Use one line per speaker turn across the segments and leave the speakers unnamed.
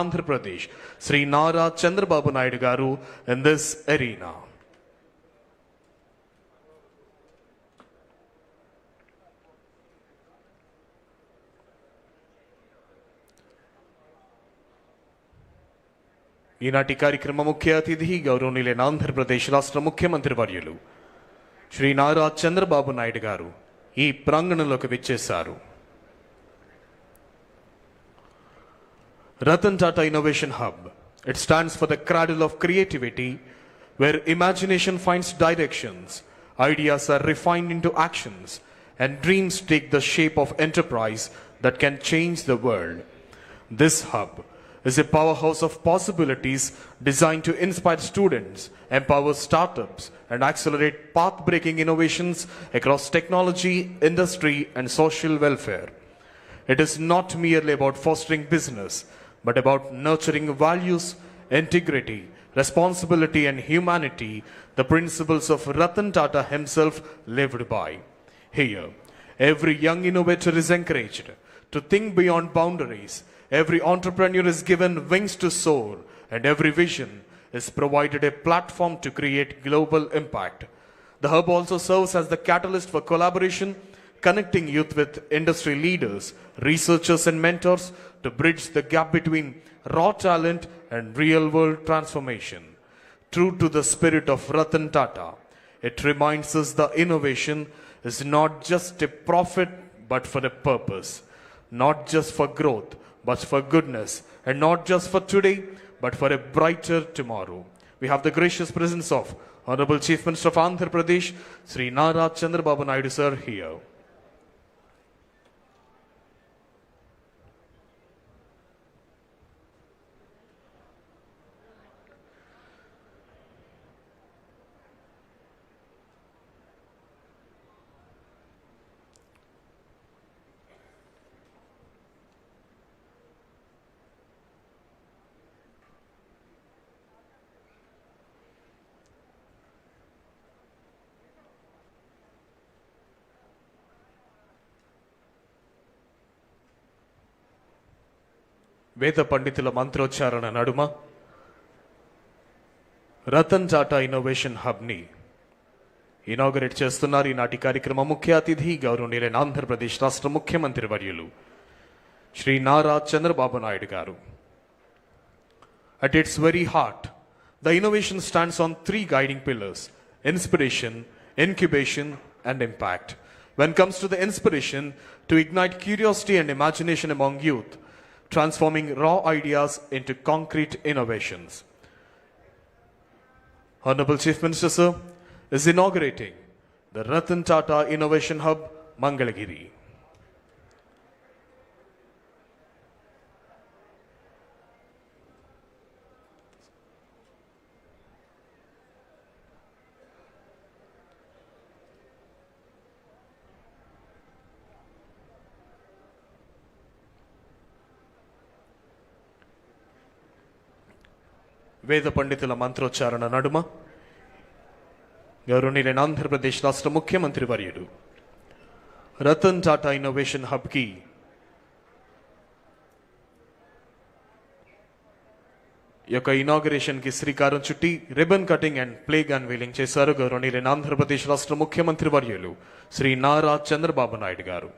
Andhra Pradesh, Sri Nara Chandrababu Naidu garu in this arena. ఈనాటి కార్యక్రమ ముఖ్య అతిథి గౌరవనీయులైన ఆంధ్రప్రదేశ్ రాష్ట్ర ముఖ్యమంత్రి వర్యులు శ్రీ నారా చంద్రబాబు నాయుడు గారు ఈ ప్రాంగణంలోకి విచ్చేశారు. Ratan Tata Innovation Hub. It stands for the cradle of creativity, where imagination finds directions, ideas are refined into actions, and dreams take the shape of enterprise that can change the world. This hub is a powerhouse of possibilities designed to inspire students, empower startups, and accelerate path-breaking innovations across technology, industry, and social welfare. It is not merely about fostering business, but about nurturing values, integrity, responsibility, and humanity, the principles of Ratan Tata himself lived by. Here, every young innovator is encouraged to think beyond boundaries, every entrepreneur is given wings to soar, and every vision is provided a platform to create global impact. The hub also serves as the catalyst for collaboration, connecting youth with industry leaders, researchers, and mentors to bridge the gap between raw talent and real-world transformation. True to the spirit of Ratan Tata, it reminds us that innovation is not just a profit but for a purpose, not just for growth but for goodness, and not just for today but for a brighter tomorrow. We have the gracious presence of Honorable Chief Minister of Andhra Pradesh, Sri Nara Chandrababu Naidu sir here. వేద పండితుల మంత్రోచ్చారణ నడుమ Ratan Tata innovation హబ్ని inaugurate చేస్తున్నారు. ఈనాటి కార్యక్రమ ముఖ్య అతిథి గౌరవనీయులైన ఆంధ్రప్రదేశ్ రాష్ట్ర ముఖ్యమంత్రి వర్యులు శ్రీ నారా చంద్రబాబు నాయుడు గారు. At its very heart, the innovation stands on three guiding pillars: inspiration, incubation, and impact. When it comes to the inspiration, to ignite curiosity and imagination among youth, transforming raw ideas into concrete innovations. Honorable Chief Minister sir is inaugurating the Ratan Tata Innovation Hub, Mangalagiri. వేద పండితుల మంత్రోచ్చారణ నడుమ గౌరవనీయులైన ఆంధ్రప్రదేశ్ రాష్ట్ర ముఖ్యమంత్రి వర్యుడు Ratan Tata innovation హబ్కి యొక్క ఇనాగరేషన్కి శ్రీకారం చుట్టి ribbon cutting and plague unveiling చేశారు గౌరవనీయులైన ఆంధ్రప్రదేశ్ రాష్ట్ర ముఖ్యమంత్రి వర్యులు శ్రీ నారా చంద్రబాబు నాయుడు గారు.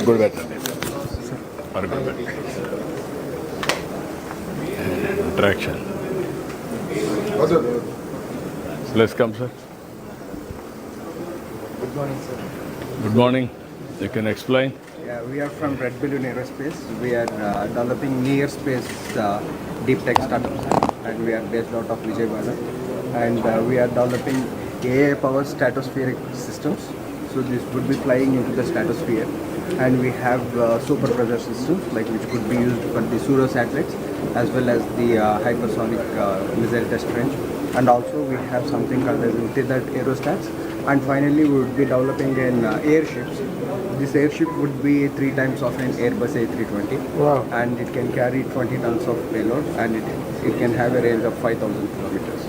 Good better. Interaction. Let's come, sir.
Good morning, sir.
Good morning. You can explain.
Yeah, we are from Red Balloon Aerospace. We are developing near space deep tech startups, and we are based out of Vijayawada. And we are developing AI powered stratospheric systems. So this would be flying into the stratosphere, and we have super pressure systems like which could be used for the pseudo satellites as well as the hypersonic missile test range. And also we have something called as intelligent aerostats. And finally we would be developing an airships. This airship would be 3 times of an Airbus A320.
Wow.
And it can carry 20 tons of payload, and it can have a range of 5,000 kilometers.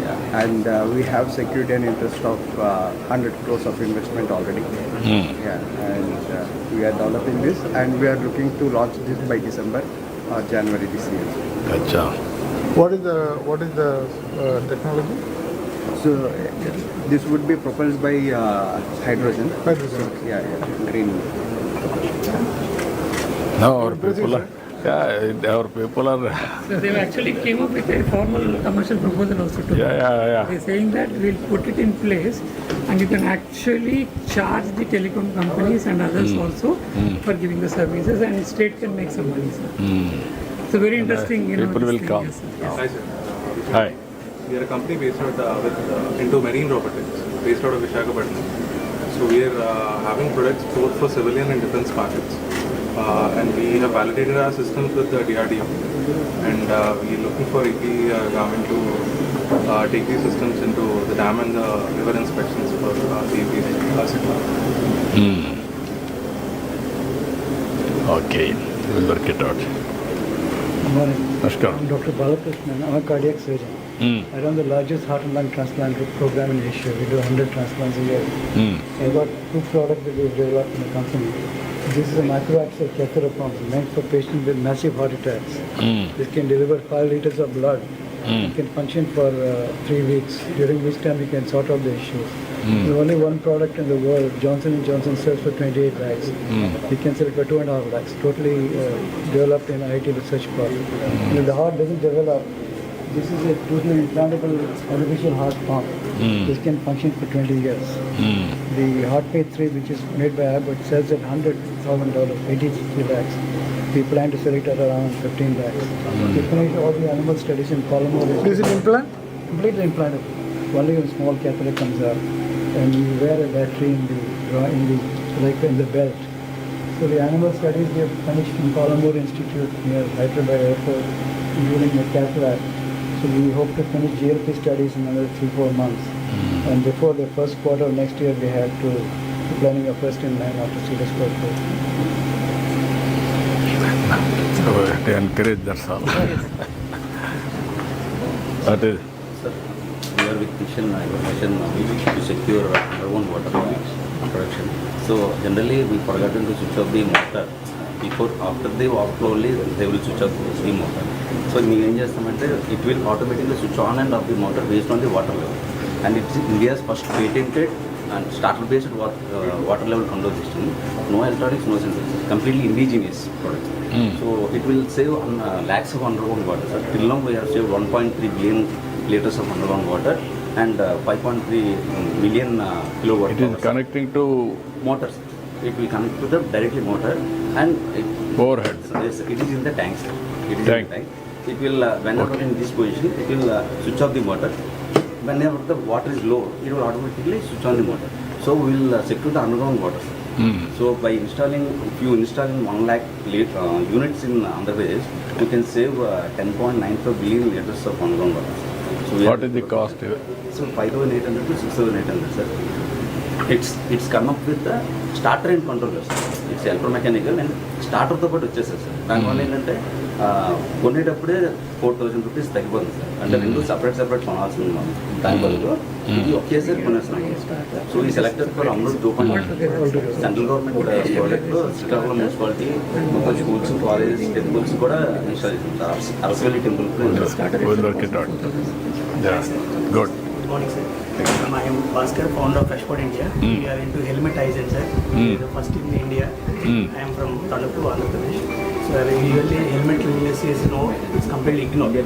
Yeah. And we have secured an interest of 100 crores of investment already. Yeah. And we are developing this, and we are looking to launch this by December or January this year.
Acha.
What is the technology?
So this would be propelled by hydrogen.
Hydrogen.
So, yeah, green.
Now our people are, our people are,
So they actually came up with a formal commercial proposal also to They're saying that we'll put it in place and you can actually charge the telecom companies and others also for giving the services, and state can make some money, sir. So very interesting,
people
this
will
thing,
come.
yes, sir.
Hi, sir.
hi.
We are a company based out into marine robotics, based out of Avishkarana. So we are having products both for civilian and defense markets. And we have validated our systems with the DRDO. And we are looking for AP government to take these systems into the dam and the river inspections for the AP sector.
Okay, we'll work it out.
Good morning.
Namaskar.
I'm Dr. Balakrishnan. I'm a cardiac surgeon. I run the largest heart and lung transplant program in Asia. We do 100 transplants a year. I've got 2 products that we've developed in the company. This is a microaxial catheter pump meant for patients with massive heart attacks. This can deliver 5 liters of blood. It can function for 3 weeks, during which time we can sort out the issues. There's only one product in the world. Johnson & Johnson sells for 28 lakhs. We can sell it for 2.5 lakhs. Totally developed in IT research park. And if the heart doesn't develop, this is a totally implantable artificial heart pump. This can function for 20 years. The HeartMate 3, which is made by Abbott, sells at $100,000, 83 lakhs. We plan to sell it at around 15 lakhs. We finished all the animal studies in polymer.
Is it implant?
Completely implantable. Only a small catheter comes out, and you wear a battery in the belt. So the animal studies we have finished in Colombo Institute near Hyderabad Airport, including the cataract. So we hope to finish GLP studies in another 3-4 months. And before the first quarter of next year, we have to be planning a first in line after serious purpose.
So to encourage, that's all. That is.
We are with mission to secure underground water production. So generally we forgotten to switch off the motor after they walk slowly, they will switch off the motor. So we it will automatically switch on and off the motor based on the water level. And it's India's first patented and starter based water level control system. No electronics, no sensors. Completely indigenous product. So it will save lakhs of underground water. So till now we have saved 1.3 billion liters of underground water and 5.3 million kilowatt
It is
hours.
connecting to
Motors. It will connect to the directly motor and
overhead.
it is in the tank. It is
Tank.
in the tank. It will whenever in this position, it will switch off the motor. Whenever the water is low, it will automatically switch on the motor. So we will secure the underground water. So by installing, if you install in 1 lakh units in Andhra Pradesh, you can save 10.95 billion liters of underground water. So
What is the cost?
So 5,800 to 6,800, sir. It's come up with the starter and controllers. It's electromechanical and starter తో పాటు వచ్చేసారు sir. దానివల్ల ఏంటంటే కొనేటప్పుడే 4,000 rupees తగ్గిపోతుంది sir. అంటే రెండు separate కొనాల్సి ఉంది మనం. దాని బదులు ఇది ఒకేసారి కొనేస్తున్నాం. సో ఈ selected for Amrit 2.0 central government project Srikakulam municipality మొత్తం స్కూల్స్ కాలేజెస్ టెంపుల్స్ కూడా ఇన్స్టాల్ చేస్తాం sir. Arasavalli temple
We'll work it out. Yeah, good.
Good morning, sir. I am Bhaskar, founder of Freshport India. We are into helmetization, sir. We are the first in India. I am from Tadapur, Andhra Pradesh. So usually helmet cleanliness is it's completely ignored.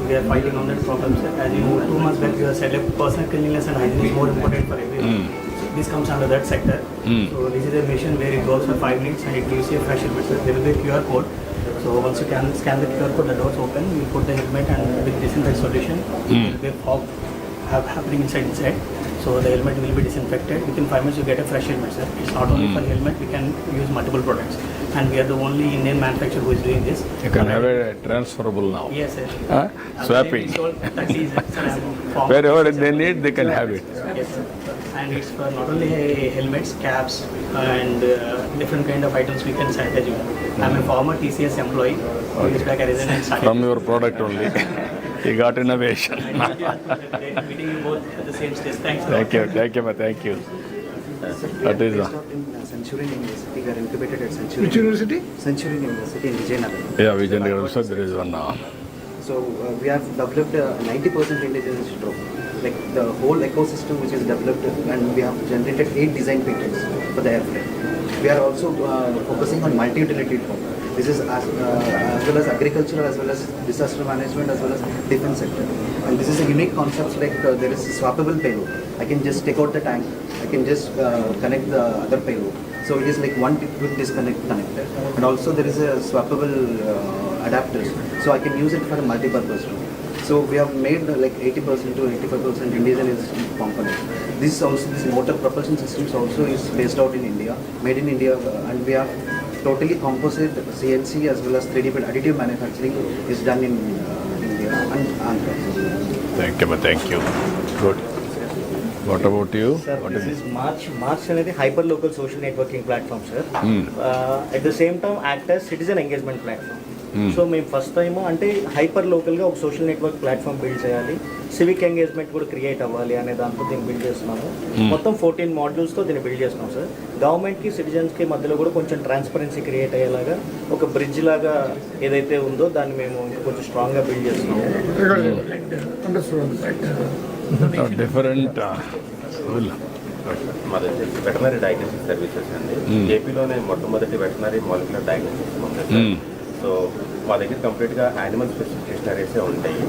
We are fighting on that problem, sir. As you know, 2 months back we have said that personal cleanliness and hygiene is more important for everyone. So this comes under that sector. So this is a mission where it goes for 5 minutes and it gives you a fresh helmet, sir. There will be a QR code. So once you can scan the QR code, the doors open, you put the helmet and with disinfect solution, there will be a fog. happening inside. So the helmet will be disinfected. Within 5 minutes you get a fresh helmet, sir. It's not only for helmet, we can use multiple products. And we are the only Indian manufacturer who is doing this.
You can have a transferable now.
Yes, sir.
Swapping.
Wherever
Wherever they need, they can have it.
Yes, sir. And it's for not only helmets, caps, and different kind of items we can sanitize you. I'm a former TCS employee. Years back I resigned and started.
From your product only. You got innovation.
Meeting you both at the same stage. Thanks.
Thank you. That is
Centurion University, we are incubated at Centurion.
Which university?
Centurion University in Vijayanagar.
yeah, Vijayanagar also there is one now.
So we have developed a 90% intelligence drone. Like the whole ecosystem which is developed, and we have generated 8 design patents for the airplane. We are also focusing on multi-utility drone. This is as well as agricultural, as well as disaster management, as well as defense sector. And this is a unique concept, like there is a swappable payload. I can just take out the tank, I can just connect the other payload. So it is like one quick disconnect connector. And also there is a swappable adapters. So I can use it for a multi-purpose drone. So we have made like 80% to 85% indigenous components. This motor propulsion systems also is based out in India, made in India, and we have totally composite CNC as well as 3D additive manufacturing is done in India and Andhra.
Thank you. Good. What about you?
Sir,
What
this
is
is March అనేది hyper local social networking platform, sir. At the same time act as citizen engagement platform. So మేము first time అంటే hyper లోకల్గా ఒక social network platform build చేయాలి, civic engagement కూడా create అవ్వాలి అనే దాంతో దీన్ని బిల్డ్ చేస్తున్నాము. మొత్తం 14 మాడ్యూల్స్తో దీన్ని బిల్డ్ చేస్తున్నాం సార్. గవర్నమెంట్కి సిటిజన్స్కి మధ్యలో కూడా కొంచెం ట్రాన్స్పరెన్సీ క్రియేట్ అయ్యేలాగా ఒక బ్రిడ్జ్ లాగా ఏదైతే ఉందో దాన్ని మేము ఇంకా కొంచెం స్ట్రాంగ్గా బిల్డ్ చేస్తున్నాము.
different
మాది వచ్చేసి వెటనరీ డయాగ్నోస్టిక్ సర్వీసెస్ అండి. ఏపీలోనే మొట్టమొదటి వెటనరీ మాలిక్యులర్ డయాగ్నోస్టిక్స్ ఉంది సార్. సో మా దగ్గర కంప్లీట్గా యానిమల్ స్పెసిఫిక్ డిక్షనరీసే ఉంటాయి.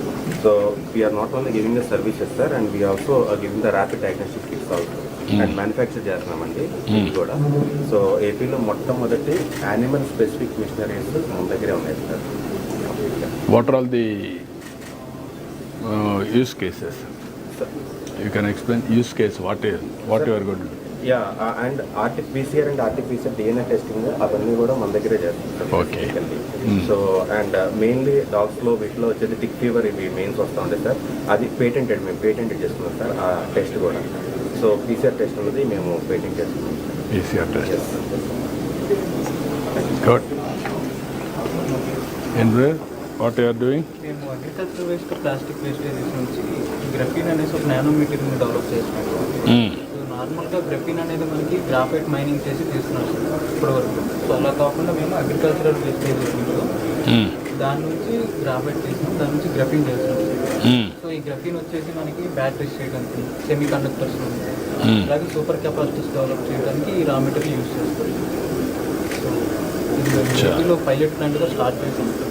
So we are not only giving the services sir, and we also giving the rapid diagnostic kits also and manufacture చేస్తున్నామండి ఇది కూడా. సో ఏపీలో మొట్టమొదటి యానిమల్ స్పెసిఫిక్ మిషనరీస్ మన దగ్గరే ఉన్నాయి sir.
what are all the use cases? You can explain use case, what you are going to do.
Yeah and PCR and artificial DNA testing అవన్నీ కూడా మన దగ్గరే చేస్తాం.
Okay.
సో అండ్ మెయిన్లీ డాగ్స్లో వీటిలో వచ్చేది టిక్ ఫీవర్ ఇవి mains వస్తూ ఉంటాయి సార్. అది మేము పేటెంటెడ్ చేస్తున్నాం సార్ ఆ టెస్ట్ కూడా. సో PCR టెస్ట్ అనేది మేము పేటెంట్ చేస్తున్నాం.
PCR test. Good. Andrew, what you are doing?
మేము అగ్రికల్చర్ వేస్ట్ ప్లాస్టిక్ వేస్టేజెస్ నుంచి గ్రఫీన్ అనేసి ఒక నానో మెటీరియల్ని డెవలప్ చేసినాము. నార్మల్గా గ్రఫీన్ అనేది మనకి గ్రాఫైట్ మైనింగ్ చేసి తీస్తున్నాం సార్ ఇప్పటివరకు. సో అలా కాకుండా మేము అగ్రికల్చరల్ వేస్టేజెస్ దాని నుంచి గ్రాఫైట్ చేసినాం, దాని నుంచి గ్రఫీన్ చేస్తున్నాం సార్. సో ఈ గ్రఫీన్ వచ్చేసి మనకి బ్యాటరీస్ చేయడానికి, సెమీ కండక్టర్స్, అలాగే సూపర్ కెపాసిటీస్ డెవలప్ చేయడానికి ఈ రా మెటీరియల్ యూజ్ చేస్తాం. సో ఇది పైలట్ ప్లాంట్గా స్టార్ట్ చేసాం sir.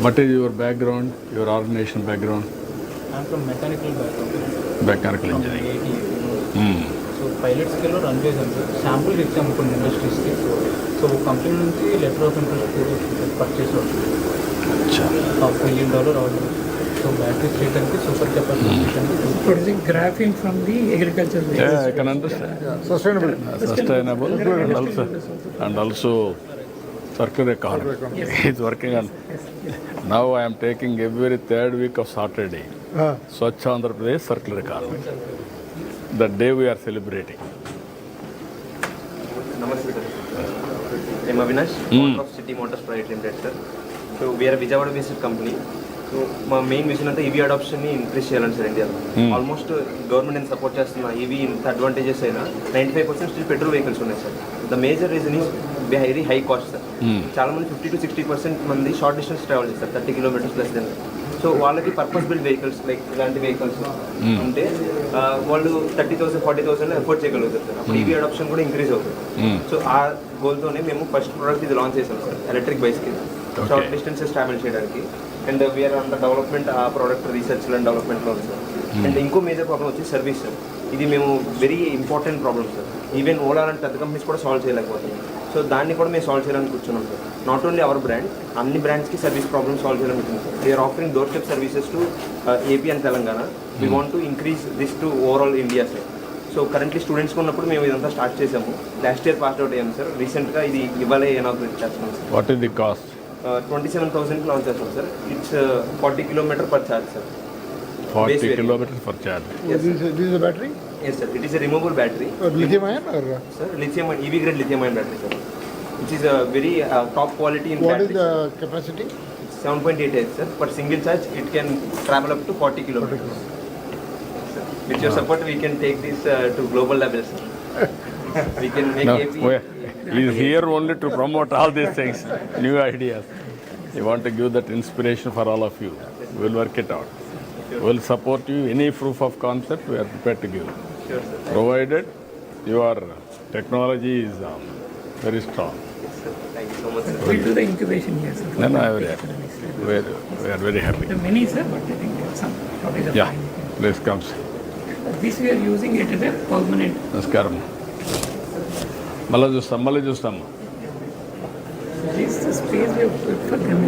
What is your background, your organization background?
I'm from mechanical background.
Mechanical engineering.
So pilot స్కేల్లో రన్ చేసాం సార్. శాంపుల్ ఇచ్చాము కొన్ని ఇండస్ట్రీస్కి. సో కంపెనీ నుంచి లెటర్ ఆఫ్ ఇంట్రెస్ట్ కూడా పర్చేస్ అవుతుంది. $500 million అవుతుంది. సో బ్యాటరీస్ చేయడానికి, సూపర్ కెపాసిటీ చేయడానికి.
Producing graphene from the agriculture waste.
Yeah, I can understand. Sustainable and also circular economy. He's working on. Now I am taking every third week of Saturday. Swachh Andhra Pradesh circular economy. The day we are celebrating.
Namaste. I'm Avinash, owner of City Motors Private Limited, sir. So we are a Vijayawada-based company. So my main mission అంతా EV adoption ని increase చేయాలని sir ఇండియాలో. Almost government నేను support చేస్తున్న EV ఇంత advantages అయినా 95% still petrol vehicles ఉన్నాయి sir. The major reason is very high cost sir. చాలా మంది 50 to 60% మంది షార్ట్ డిస్టెన్స్ ట్రావెల్ చేస్తారు, 30 kilometers ప్లస్ దెన్. సో వాళ్ళకి పర్పస్ బిల్డ్ వెహికల్స్ లైక్ ఇలాంటి వెహికల్స్ ఉంటే వాళ్ళు 30,000 40,000 ఎఫోర్డ్ చేయగలుగుతారు సార్. అప్పుడు ఈవీ అడాప్షన్ కూడా ఇంక్రీజ్ అవుతుంది. సో ఆ గోల్తోనే మేము ఫస్ట్ ప్రోడక్ట్ ఇది లాంచ్ చేసాం sir, electric bicycle short distances travel చేయడానికి. అండ్ వీఆర్ అంత డెవలప్మెంట్ ఆ ప్రోడక్ట్ రీసెర్చ్ అండ్ డెవలప్మెంట్లో ఉంది సార్. అండ్ ఇంకో మేజర్ ప్రాబ్లం వచ్చి సర్వీస్ సార్. ఇది మేము very important problem sir. Even Ola లాంటి పెద్ద కంపెనీస్ కూడా సాల్వ్ చేయలేకపోతున్నాం. సో దాన్ని కూడా మేము సాల్వ్ చేయాలని కూర్చున్నాం sir. Not only our brand, అన్ని బ్రాండ్స్కి సర్వీస్ ప్రాబ్లమ్ సాల్వ్ చేయాలని కూర్చున్నాం sir. We're offering doorstep services to AP and Telangana. We want to increase this to overall India sir. So currently స్టూడెంట్స్కి ఉన్నప్పుడు మేము ఇదంతా స్టార్ట్ చేసాము. లాస్ట్ ఇయర్ పాస్ అవుట్ అయ్యాము సార్. రీసెంట్గా ఇది ఇవాళ ఇనాగ్రేట్ చేస్తున్నాం sir.
What is the cost?
27,000కి లాంచ్ చేస్తాం sir. It's 40 kilometers per charge sir.
40 kilometers per charge.
Yes,
This is a battery?
Yes sir, it is a removable battery.
Lithium ion or?
Sir, lithium ion, EV grade lithium ion battery sir. Which is a very top quality in
What
battery.
is the capacity?
7.8 H sir. For single charge, it can travel up to 40 kilometers. Sir, with your support, we can take this to global levels. We can make
No,
AP.
he is here only to promote all these things, new ideas. You want to give that inspiration for all of you. We will work it out. We will support you. Any proof of concept, we are prepared to give.
Sure sir.
Provided your technology is very strong.
Yes, sir. Thank you so much sir.
We do the incubation here, sir.
Then I will. We are very happy.
There are many, sir, but I think there are some shortage of
Yeah,
time.
please come.
This we are using it as a permanent.
నమస్కారం. మళ్ళీ చూస్తాం.
This is the space we have put for them.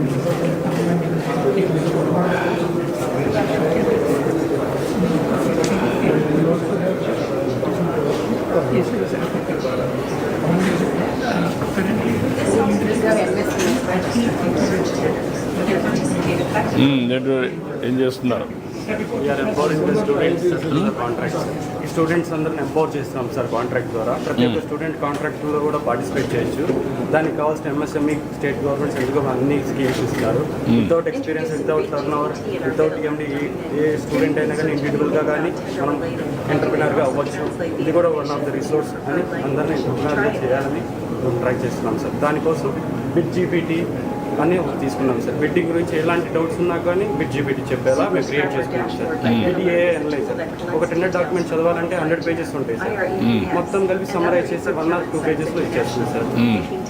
Yes, sir.
ఏం చేస్తున్నారు?
We are empowering the students contracts. ఈ students అందరిని empower చేస్తున్నాం sir contract ద్వారా. ప్రతి ఒక్క స్టూడెంట్ కాంట్రాక్ట్లో కూడా పార్టిసిపేట్ చేయొచ్చు. దానికి కావాల్సిన MSME state government central government అన్ని స్కీమ్స్ ఇస్తారు. Without experience, without turnover, without ఎండి ఏ స్టూడెంట్ అయినా కానీ ఇండివిజువల్గా కానీ మనం ఎంటర్ప్రినర్గా అవ్వచ్చు. ఇది కూడా వన్ ఆఫ్ ద రిసోర్స్ అని అందరినీ ఎంటర్ప్రినర్గా చేయాలని ట్రై చేస్తున్నాం సార్. దానికోసం బిట్ జీపీటీ అని తీసుకున్నాం సార్. బిడ్డింగ్ గురించి ఎలాంటి డౌట్స్ ఉన్నా కానీ బిట్ జీపీటీ చెప్పేలా మేము క్రియేట్ చేసుకున్నాం సార్. బిడిఏ అనలైజర్ ఒక టెండర్ డాక్యుమెంట్ చదవాలంటే 100 pages ఉంటాయి సార్. మొత్తం కలిపి సమ్మరైజ్ చేసి 1 or 2 pagesలో ఇచ్చేస్తుంది సార్.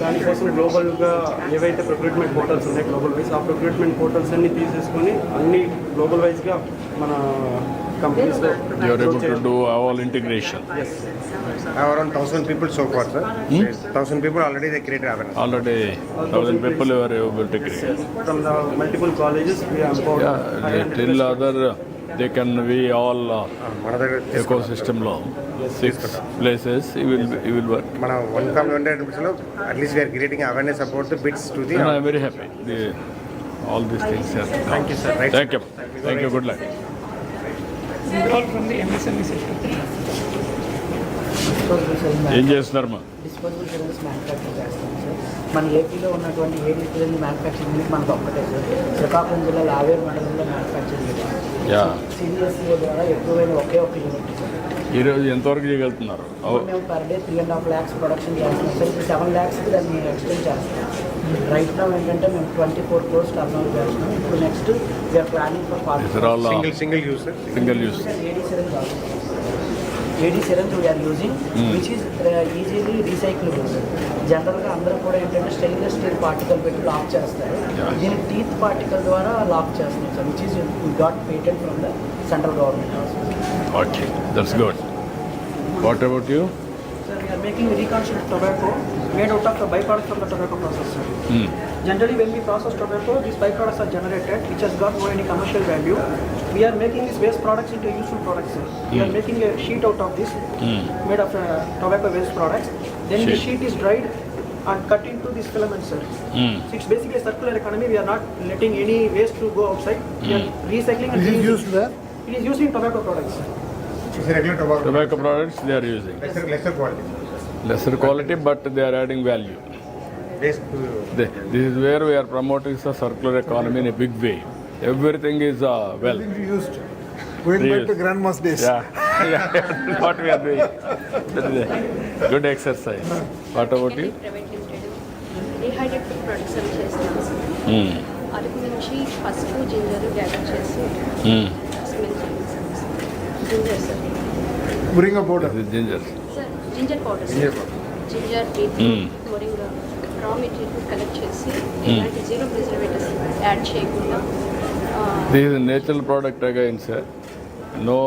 దానికోసం గ్లోబల్గా ఏవైతే ప్రొక్యూట్మెంట్ పోర్టల్స్ ఉన్నాయి గ్లోబల్ వైజ్, ఆ ప్రొక్యూట్మెంట్ పోర్టల్స్ అన్ని తీసేసుకొని అన్ని గ్లోబల్ వైజ్గా మన కంపెనీస్లో
You are able to do all integration.
I have around 1,000 people so far, sir. 1,000 people already they created awareness.
Already 1,000 people you are able to create.
From the multiple colleges we have empowered.
Yeah, till other they can be all ecosystem law. 6 places you will work.
Mana 1,100 rupees lo at least we are creating awareness about the bits to the.
And I am very happy. All these things are.
Thank you, sir. Right.
Thank you. Thank you. Good luck.
These are all from the MSME sector.
ఏం చేస్తున్నారమ్మా?
Disposable cylinders manufacture చేస్తాం sir. మన ఏపీలో ఉన్నటువంటి ఏ cylinder manufacturing మనకు ఒక్కటే sir. Srikakulam జిల్లాలో ఆవేరు మండలంలో manufacture చేస్తాం. CDSCA ద్వారా ఎక్కువైన ఒకే ఒక యూనిట్ సార్.
ఈరోజు ఎంతవరకు చేయగలుగుతున్నారు?
మేము పర్ డే 3.5 lakhs ప్రొడక్షన్ చేస్తున్నాం సార్. ఇప్పుడు 7 lakhsకి దాన్ని ఎక్స్టెండ్ చేస్తాం. రైట్ నౌ ఏంటంటే మేము 24 crores టర్న్ ఓవర్ చేస్తున్నాం. ఇప్పుడు next we are planning for
single use, sir.
Single use.
AD syringe we are using, which is easily recyclable. జనరల్గా అందరూ కూడా ఏంటంటే స్టెయిన్లెస్ స్టీల్ పార్టికల్ పెట్టి లాక్ చేస్తారు. దీనికి టీత్ పార్టికల్ ద్వారా లాక్ చేస్తున్నాం sir, which is got patent from the central government.
Okay, that's good. What about you?
Sir, we are making reconstructed tobacco made out of the byproducts from the tobacco process, sir. Generally, when we process tobacco, these byproducts are generated, which has got no any commercial value. We are making these waste products into useful products, sir. We are making a sheet out of this, made of tobacco waste products. Then the sheet is dried and cut into these filaments, sir. So it's basically a circular economy. We are not letting any waste to go outside. We are recycling and
This is used where?
It is used in tobacco products, sir.
It's a regular tobacco.
Tobacco products they are using.
Lesser quality.
Lesser quality, but they are adding value.
Waste to.
This is where we are promoting the circular economy in a big way. Everything is well.
Used. Going back
Reused.
to grandma's days.
Yeah, that's what we are doing. That is a good exercise. What about you?
Dehydrate food products అవి చేస్తున్నాం sir. Araku నుంచి పసుపు ginger gather చేసి ginger sir.
Bring a powder.
This is ginger.
Sir ginger powder sir. Ginger beetroot moringa raw material collect చేసి ఎలాంటి zero preservatives add చేయకుండా.
This is a natural product again, sir. No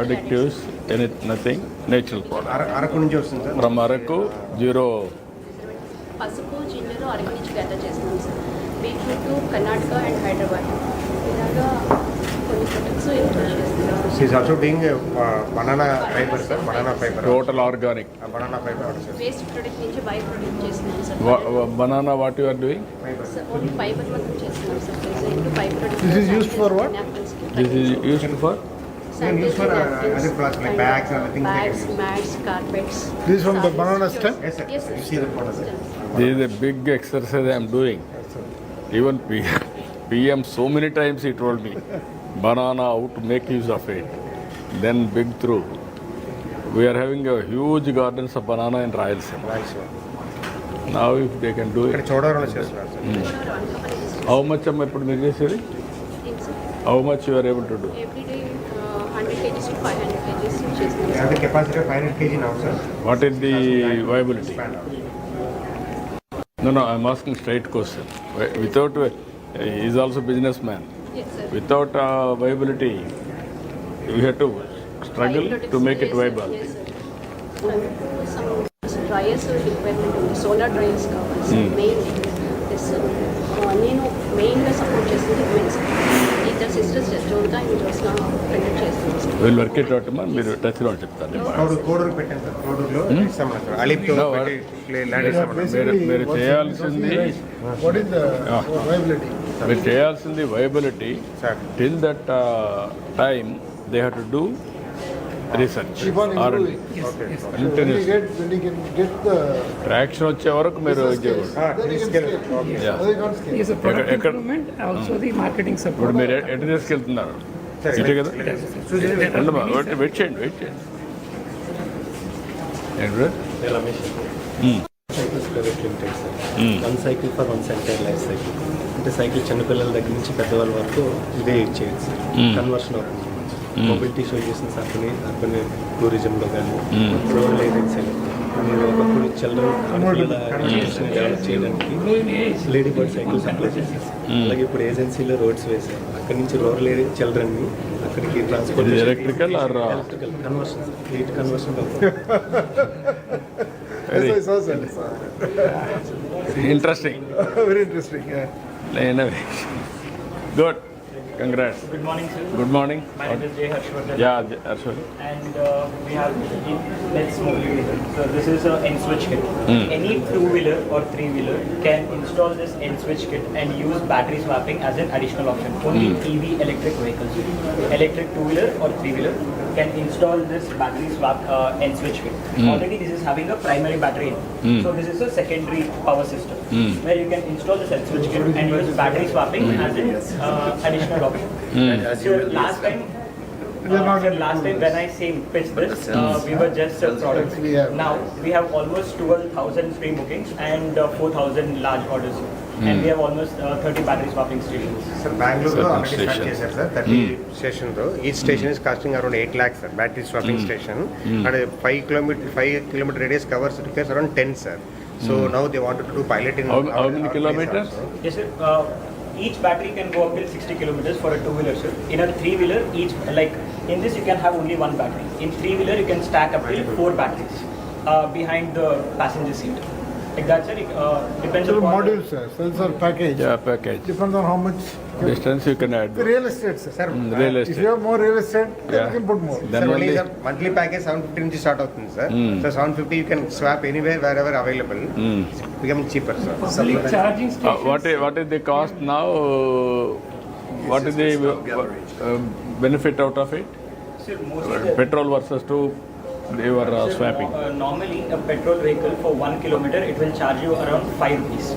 additives, nothing, natural product.
Araku నుంచి వస్తుంది sir.
From Araku, zero.
పసుపు ginger Araku నుంచి gather చేస్తున్నాం sir. Beetroot Karnataka and Hyderabad ఇలాగా కొన్ని ప్రొడక్ట్స్ ఇంట్రొడ్యూస్ చేస్తున్నాం.
Is also doing banana fibre sir. Banana fibre.
Total organic.
Banana fibre sir.
Waste product నుంచి by product చేస్తున్నాం sir.
Banana, what you are doing?
Sir only fibre మాత్రం చేస్తున్నాం sir. Present by product.
This is used for what?
This is used for?
Used for other products like bags and other things like
bags,
that.
mats, carpets.
This is from the banana stem?
Yes sir.
Yes, sir.
You see the product sir.
This is a big exercise I am doing. Even PM so many times he told me, banana, how to make use of it. Then big through. We are having a huge gardens of banana in Rayalaseema.
Right sir.
Now if they can do
ఇక్కడ
it.
చూడవరంలో చేస్తున్నారు sir.
How much am I put చేసేది? How much you are able to do?
Every day 100 kgs to 500 kgs చేస్తున్నాం
You have the capacity of 500 kg now sir.
What is the viability? No, I'm asking straight question. Without, he is also businessman.
Yes, sir.
Without viability, we have to struggle to make it viable.
Yes, sir. Some dryers requirement ఉంది. Solar dryers కావాలి sir. Main yes నేను మెయిన్గా support చేస్తుంది women's. ఇద్దరు sisters జోన్గా in జోస్గా conduct చేస్తున్నాను.
We'll work it out, man. మీరు టచ్లో చెప్తాను.
కోడూరు పెట్టాను సార్. కోడూరులో ఇస్తామన్నారు సార్. అలీప్తో ల్యాండ్ ఇస్తామన్నారు.
మీరు చేయాల్సింది
What is the viability?
మీరు చేయాల్సింది viability. Till that time they have to do research.
Keep on improving. When you can get the...
traction వచ్చే వరకు మీరు చేయకూడదు.
Then you can scale.
Yeah.
Then you can't scale.
Yes, a product improvement, also the marketing support.
ఇప్పుడు మీరు ఎటు తీసుకెళ్తున్నారు? ఇటే కదా? వెయిట్ చేయండి ఏంటి?
Cycles private limited sir. 1 cycle for 1 entire life cycle. అంటే సైకిల్ చిన్నపిల్లల దగ్గర నుంచి పెద్దవాళ్ళ వరకు ఇదే యూజ్ చేయొచ్చు సార్. కన్వర్షన్ అవుతుంది. మొబిలిటీ సొల్యూషన్స్ అర్బన్ టూరిజంలో కానీ రోడ్ ఏజెన్సీలో మీరు ఒకప్పుడు చిల్డ్రన్ ఎడ్యుకేషన్ డెవలప్ చేయడానికి లేడీ బర్డ్ సైకిల్స్ అప్లై చేశారు. అలాగే ఇప్పుడు ఏజెన్సీలో రోడ్స్ వేశారు. అక్కడి నుంచి రూరల్ ఏరియా చిల్డ్రన్ని అక్కడికి transport
electrical
conversion heat conversion
Yes, I saw that.
Interesting.
Very interesting. Yeah.
Innovation. Good. Congrats.
Good morning, sir.
Good morning.
My name is Jay Harshvardhan.
Yeah, Harshvardhan.
And we have Let's Mobility. So this is an N-switch kit. Any two-wheeler or three-wheeler can install this N-switch kit and use battery swapping as an additional option. Only EV electric vehicles, electric two-wheeler or three-wheeler can install this battery swap N-switch kit. Already this is having a primary battery in. So this is a secondary power system where you can install this N-switch kit and use battery swapping as an additional option. So last time when I pitched this, we were just products. Now we have almost 12,000 free bookings and 4,000 large orders. And we have almost 30 battery swapping stations.
Sir, Bangalore already start చేశారు sir. 30 station తో. Each station is costing around 8 lakhs sir. Battery swapping station. And 5 kilometer radius covers requires around 10 sir. So now they wanted to do pilot in
how many kilometers?
Yes sir. Each battery can go up till 60 kilometers for a two-wheeler, sir. In a three-wheeler, in this you can have only one battery. In three-wheeler, you can stack up till 4 batteries behind the passenger seat. Like that, sir. Depends
So
upon
modules, sir. Sensor package.
Yeah, package.
Depends on how much
Distance you can add.
the real estate, sir.
Real
If
estate.
you have more real estate, then you can put more.
Then
Sir,
only
only the monthly package 750 నుంచి start అవుతుంది sir. So 750 you can swap anywhere wherever available. Becoming cheaper sir.
Public charging stations.
what is the cost now? What is the benefit out of it?
Sir, mostly
Petrol versus they were swapping.
Normally, a petrol vehicle for 1 kilometer it will charge you around 5 rupees.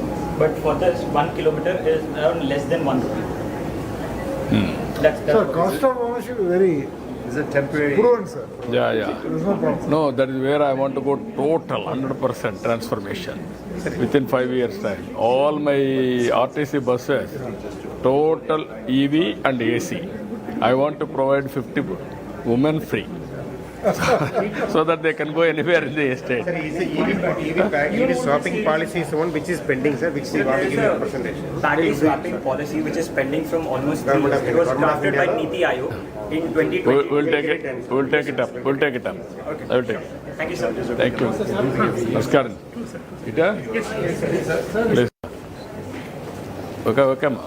But for this 1 kilometer is around less than 1 rupee. That's
Sir, cost of ownership is very proven, sir.
Yeah.
There is no problem.
No, that is where I want to go total 100% transformation within 5 years time. All my RTC buses, total EV and AC. I want to provide 50 women free. So that they can go anywhere in the estate.
Sir, EV swapping policy is one which is pending, sir, which we want to give you a percentage.
Battery swapping policy which is pending from almost 3 years. It was drafted by Niti Aayog in 2020.
We'll take it. We'll take it up. We'll take it up.
Okay.
I will take it.
Thank you, sir.
Thank you. Namaskaram. Ita? Please. Okay, ma.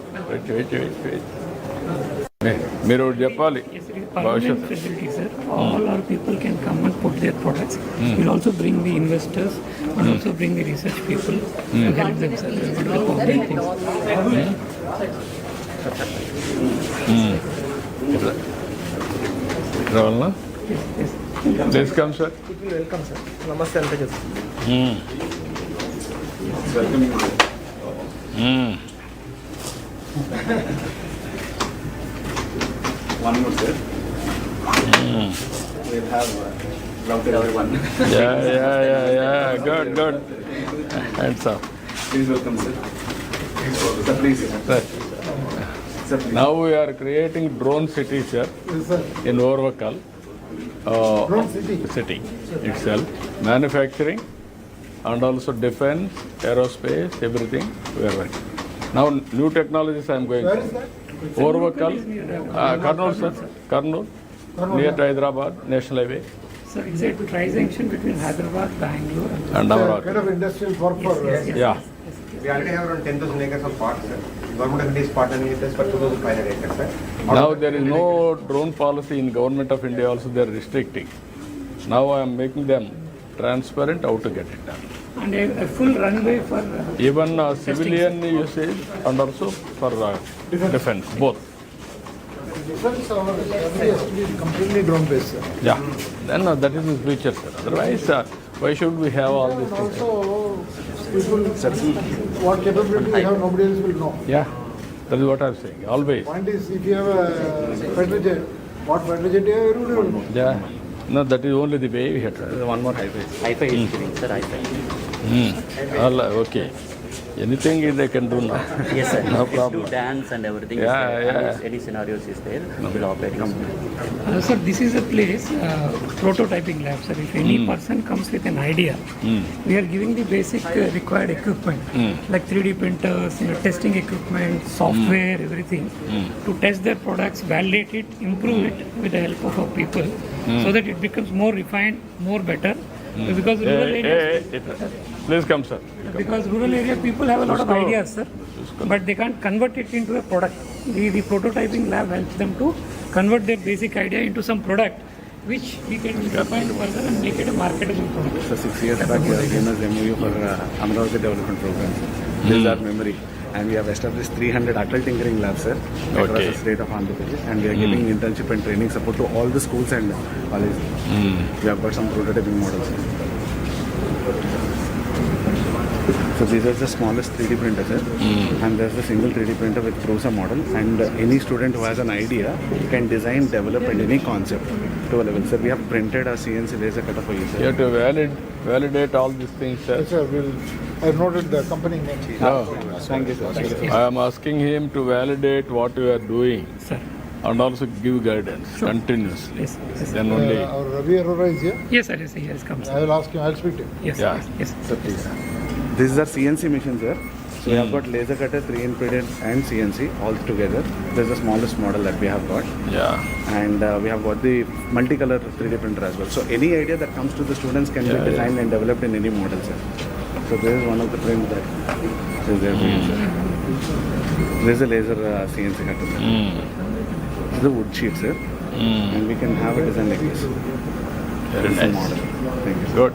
Wait. మీరు ఒకటి చెప్పాలి
Permanent
భవిష్యత్తు
facility, sir. All our people can come and put their products. We'll also bring the investors and also bring the research people to help them, sir. We're going to be public things.
రావాలనా please come sir
welcome sir నమస్తే అంతే కదా
One more, sir. We'll have routed everyone.
Yeah. Good. Hands up.
Please welcome, sir. Sir, please.
Right. Now we are creating drone cities here in Orvakal.
Drone
City itself. Manufacturing and also defense, aerospace, everything we are working. Now new technologies I am going
Where
to.
is that?
Orvakal, Kurnool, sir. Kurnool, near to Hyderabad, National Highway.
So it's a tri-junction between Hyderabad, Bangalore
And
Kind
Nara.
of industrial park for.
Yeah.
We already have around 10,000 acres of parks, sir. Government of India is partnering with us for 2,500 acres, sir.
Now there is no drone policy in Government of India also they are restricting. Now I am making them transparent how to get it done.
and a full runway for
Even civilian usage and also for defense, both.
Defense, our strategy has to be completely drone based, sir.
Yeah, then that is the future, sir. Otherwise, why should we have all these things?
Also, people, what capability we have, nobody else will know.
Yeah, that is what I am saying, always.
Point is, if you have a fighter jet, what fighter jet you have, everybody will know.
Yeah, no, that is only the way we have to.
One more hi-fi is giving, sir, hi-fi.
All okay. Anything they can do now.
Yes, sir.
No
It's
problem.
to dance and everything
Yeah,
is there.
yeah.
And if any scenarios is there, we'll operate.
sir, this is a place, prototyping lab, sir. If any person comes with an idea, we are giving the basic required equipment, like 3D printers, testing equipment, software, everything, to test their products, validate it, improve it with the help of our people, so that it becomes more refined, more better. Because rural areas,
Please come, sir.
because rural area people have a lot of ideas, sir, but they can't convert it into a product. The prototyping lab helps them to convert their basic idea into some product, which we can refine further and make it a marketable product.
So 6 years back, we have given us MOU for Amravati Development Program. This is our memory. And we have established 300 adult tinkering labs, sir, across
Okay.
the state of Andhra Pradesh. And we are giving internship and training support to all the schools and colleges. We have got some prototyping models. So these are the smallest 3D printers, sir. And there's a single 3D printer with Prosa model. And any student who has an idea can design, develop, and any concept to a level. Sir, we have printed a CNC laser cutter for you, sir.
You have to validate all these things, sir.
Yes, sir, I noted the company name.
No.
Thank you, sir. Thank you, sir.
I am asking him to validate what you are doing and also give guidance continuously.
Yes, yes.
Then only.
Our Ravi Arora is here.
Yes, sir, yes, he has come.
I will ask him, I will speak to him.
Yes,
Yeah.
yes.
Sir, please. This is our CNC machine, sir. So we have got laser cutter, 3 printed and CNC all together. This is the smallest model that we have got.
Yeah.
And we have got the multicolor 3D printer as well. So any idea that comes to the students can be designed and developed in any model, sir. So this is one of the prints that is there for you, sir. This is a laser CNC cutter, sir. This is a wood sheet, sir. And we can have a design like this.
Very
This is the
nice.
model. Thank you.
Good.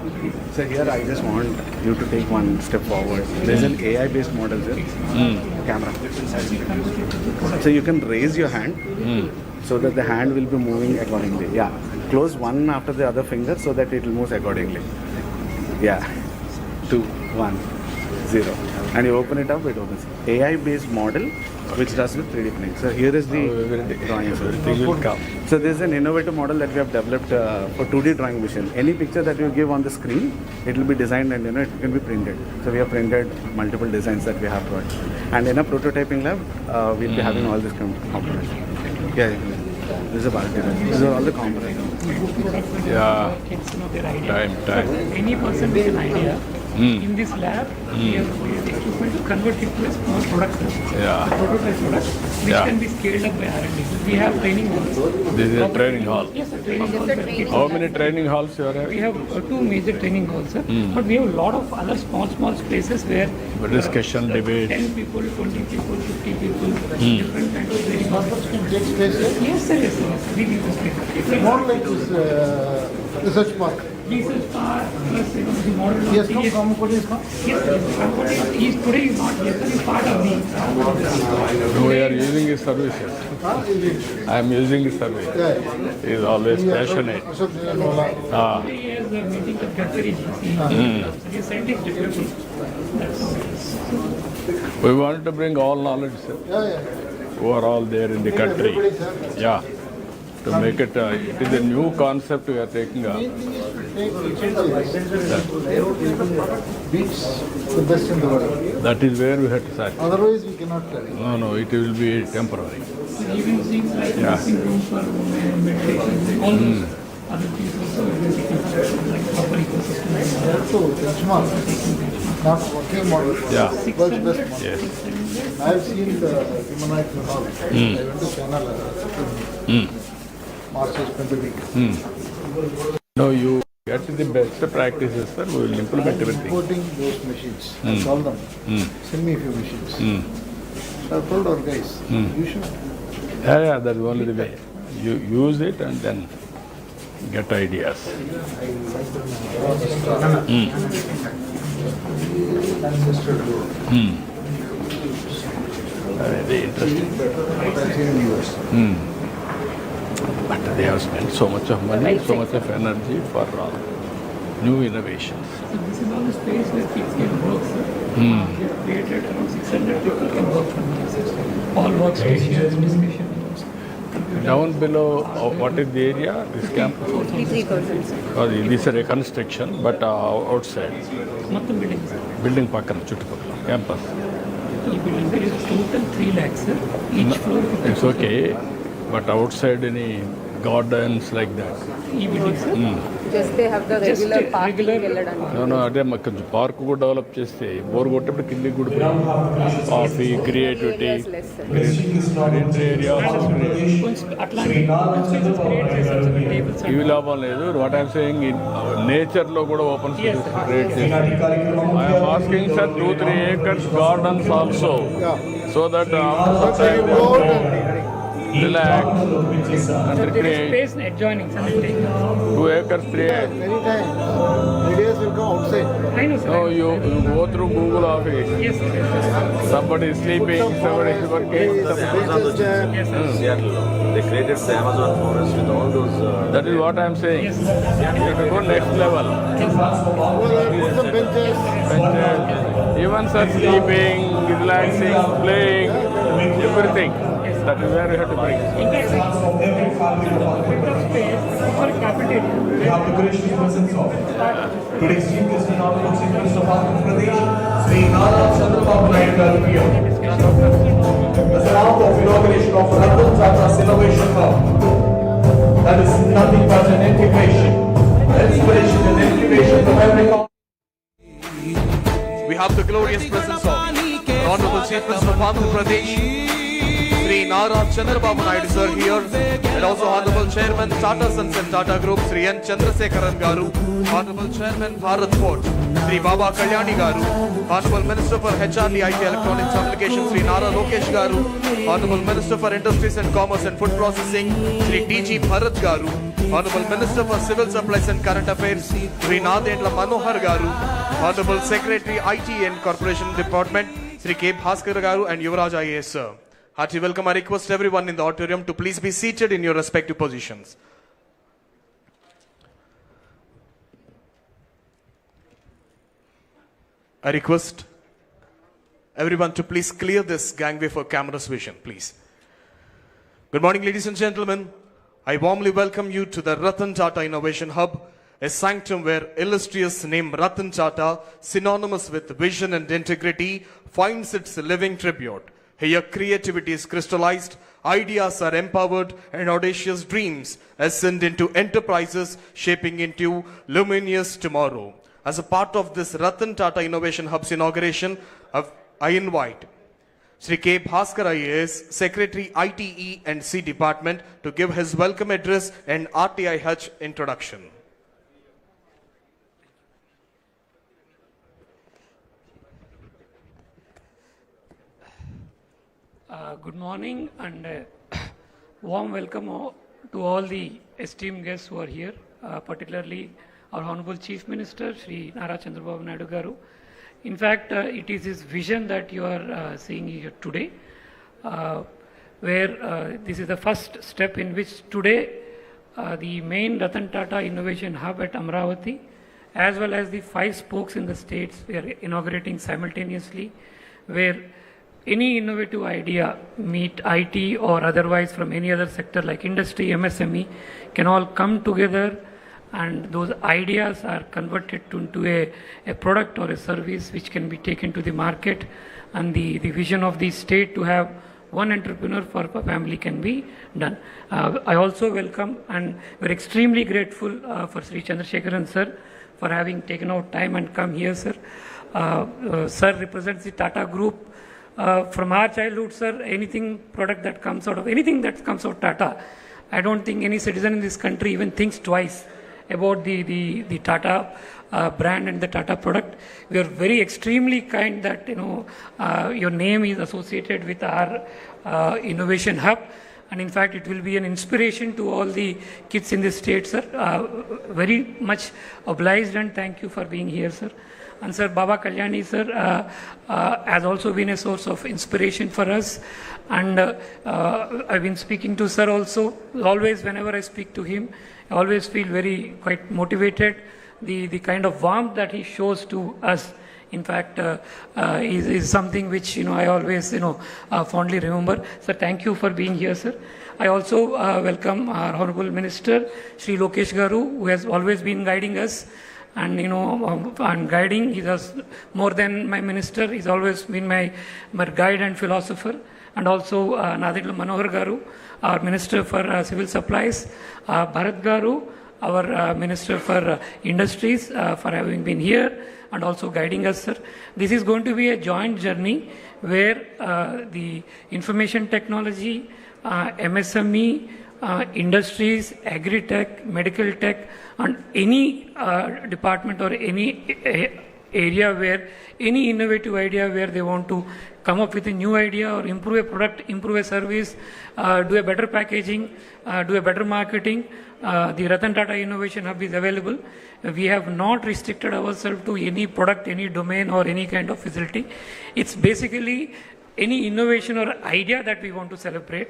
So here I just want you to take one step forward. There is an AI-based model here. Camera. So you can raise your hand so that the hand will be moving accordingly. Yeah. Close one after the other finger so that it will move accordingly. Yeah. 2, 1, 0. And you open it up, it opens. AI-based model which does with 3D printing. So here is the drawing.
Everything will come.
So this is an innovative model that we have developed for 2D drawing machine. Any picture that you give on the screen, it will be designed and it can be printed. So we have printed multiple designs that we have got. And in a prototyping lab, we'll be having all these components. Yeah, this is a bulk design. These are all the components.
Yeah.
Kids know their idea.
Time.
Any person with an idea In this lab, we have created equipment to convert it to a small product,
Yeah.
a prototype product, which
Yeah.
can be scaled up by R&D. We have training halls.
This is a training hall.
Yes, sir, training halls.
How many training halls you are having?
We have two major training halls, sir. But we have a lot of other small spaces where
Discussion, debate.
10 people, 20 people, 50 people, different kinds of training halls.
Take space here?
Yes, sir, yes, sir. Yes. We give the space.
It's more like this research park.
Research park, plus the model.
He has come from what is come?
Yes, sir. He is today is not here, sir. He is part of the.
We are using his services. I am using his service. He is always passionate. Ah.
He has a meeting of Gadkari. He is scientific deputy. That's all it is.
We want to bring all knowledge, sir, who are all there in the country. Yeah. To make it, it is a new concept we are taking up.
Beats the best in the world.
That is where we have to start.
Otherwise, we cannot tell.
No, it will be temporary.
Even things like
Yeah.
dressing room for meditation, all those other things also like proper ecosystem.
Also, benchmark, not working model.
Yeah.
World's best model.
Yes.
I have seen the humanoid model. I went to China March 20 week.
No, you get the best practices, sir. We will implement everything.
Importing those machines. I told them, send me a few machines. So I told our guys, you should.
Yeah, that's only the way. You use it and then get ideas. Very interesting. But they have spent so much of money, so much of energy for new innovations.
So this is all the space where kids can work, sir. We have created around 600 people can work from here, sir. All workstations, discussion rooms.
Down below, what is the area? This campus?
3,000, sir.
Oh, this is a reconstruction, but outside.
మొత్తం buildings, sir.
Building పక్కన చుట్టుపక్కల campus.
ఈ building there is total 3 lakhs, sir. Each floor.
It's okay, but outside any gardens like that.
ఈ building, sir.
Just they have the regular parking వెళ్ళడానికి.
No, అదే మాకు కొంచెం park కూడా డెవలప్ చేస్తే బోర్ కొట్టేప్పుడు కిందికి కూడా కాఫీ క్రియేటివిటీ గ్రీన్ ఏరియా
అట్లాంటి spaces create చేశారు, sir. Tables and
ఇవి లాభం లేదు. వాట్ ఐఎమ్ సేయింగ్ నేచర్లో కూడా ఓపెన్ స్పేస్ క్రియేట్ చేసి I'm asking sir 2-3 acres gardens also so that relax and
there is
recreate.
space adjoining, sir.
2 acres, 3 acres.
Anytime, ideas will come outside.
I know, sir.
No, you go through Google office.
Yes, sir. Yes, sir.
Somebody is sleeping, somebody is working.
Yes, sir.
Seattle, they created the Amazon forest with all those.
That is what I am saying.
Yes,
You have to go next level.
Put some benches.
Even sir sleeping, relaxing, playing, everything. That is where you have to bring.
For cafeteria.
We have the gracious presence of today's Chief Guest and Honorable Chief Minister of Andhra Pradesh, Sri Nara Chandrababu garu here. The sound of inauguration of Ratan Tata's Innovation Hub. That is nothing but an incubation, inspiration and incubation from every corner.
We have the glorious presence of Honorable Chief Minister of Andhra Pradesh, Sri Nara Chandrababu Naidu sir here, and also Honorable Chairman Tata Sons and Tata Group Sri N. Chandrasekaran garu, Honorable Chairman Bharat Port Sri Baba Kalyani garu, Honorable Minister for HRD IT Electronics Communications Sri Nara Lokesh garu, Honorable Minister for Industries and Commerce and Food Processing Sri D.G. Bharat garu, Honorable Minister for Civil Supplies and Current Affairs Sri Nadendla Manohar garu, Honorable Secretary IT and Corporation Department Sri K. Bhaskar garu, and Yuvraj IAS sir. Hearty welcome. I request everyone in the auditorium to please be seated in your respective positions. I request everyone to please clear this gangway for camera's vision, please. Good morning, ladies and gentlemen. I warmly welcome you to the Ratan Tata Innovation Hub, a sanctum where illustrious name Ratan Tata, synonymous with vision and integrity, finds its living tribute. Here creativity is crystallized, ideas are empowered, and audacious dreams ascend into enterprises shaping into luminous tomorrow. As a part of this Ratan Tata Innovation Hub's inauguration, I invite Sri K. Bhaskar IAS, Secretary ITE and C Department, to give his welcome address and RTIH introduction.
Good morning and warm welcome to all the esteemed guests who are here, particularly our Honorable Chief Minister, Sri Nara Chandrababu Naidu Garu. In fact, it is his vision that you are seeing here today, where this is the first step in which today the main Ratan Tata Innovation Hub at Amravati, as well as the 5 spokes in the states, we are inaugurating simultaneously, where any innovative idea, meet IT or otherwise from any other sector like industry, MSME, can all come together, and those ideas are converted into a product or a service which can be taken to the market, and the vision of the state to have one entrepreneur for a family can be done. I also welcome and we're extremely grateful for Sri Chandrasekharan sir for having taken out time and come here, sir. Sir represents the Tata Group. From our childhood, sir, anything product that comes out of anything that comes out of Tata, I don't think any citizen in this country even thinks twice about the Tata brand and the Tata product. We are very extremely kind that your name is associated with our innovation hub, and in fact it will be an inspiration to all the kids in this state, sir. Very much obliged and thank you for being here, sir. And sir, Baba Kalyani sir has also been a source of inspiration for us, and I've been speaking to sir also. Always whenever I speak to him, I always feel quite motivated. The kind of warmth that he shows to us, in fact, is something which I always fondly remember. Sir, thank you for being here, sir. I also welcome our Honorable Minister, Sri Lokesh Garu, who has always been guiding us. And and guiding, he does more than my minister. He's always been my guide and philosopher. And also Nadil Manohar Garu, our Minister for Civil Supplies, Bharat Garu, our Minister for Industries, for having been here and also guiding us, sir. This is going to be a joint journey where the information technology, MSME, industries, agri-tech, medical tech, and any department or any area where any innovative idea where they want to come up with a new idea or improve a product, improve a service, do a better packaging, do a better marketing, the Ratan Tata Innovation Hub is available. We have not restricted ourselves to any product, any domain or any kind of facility. It's basically any innovation or idea that we want to celebrate.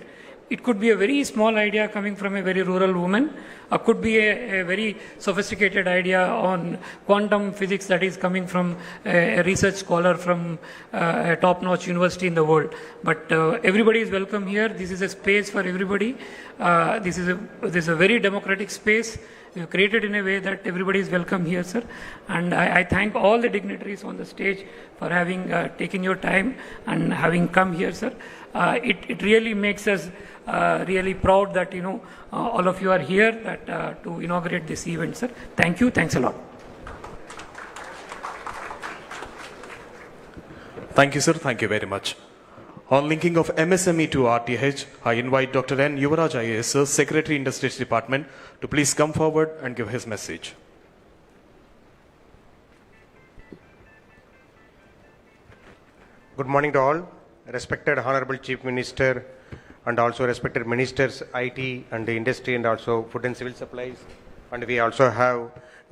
It could be a very small idea coming from a very rural woman, or could be a very sophisticated idea on quantum physics that is coming from a research scholar from a top-notch university in the world. But everybody is welcome here. This is a space for everybody. This is a very democratic space. We have created in a way that everybody is welcome here, sir. And I thank all the dignitaries on the stage for having taken your time and having come here, sir. It really makes us really proud that all of you are here to inaugurate this event, sir. Thank you. Thanks a lot.
Thank you, sir. Thank you very much. On linking of MSME to RTH, I invite Dr. N. Yuvaraj IAS, sir, Secretary Industries Department, to please come forward and give his message.
Good morning to all. Respected Honorable Chief Minister and also respected Ministers, IT and the industry and also food and civil supplies. And we also have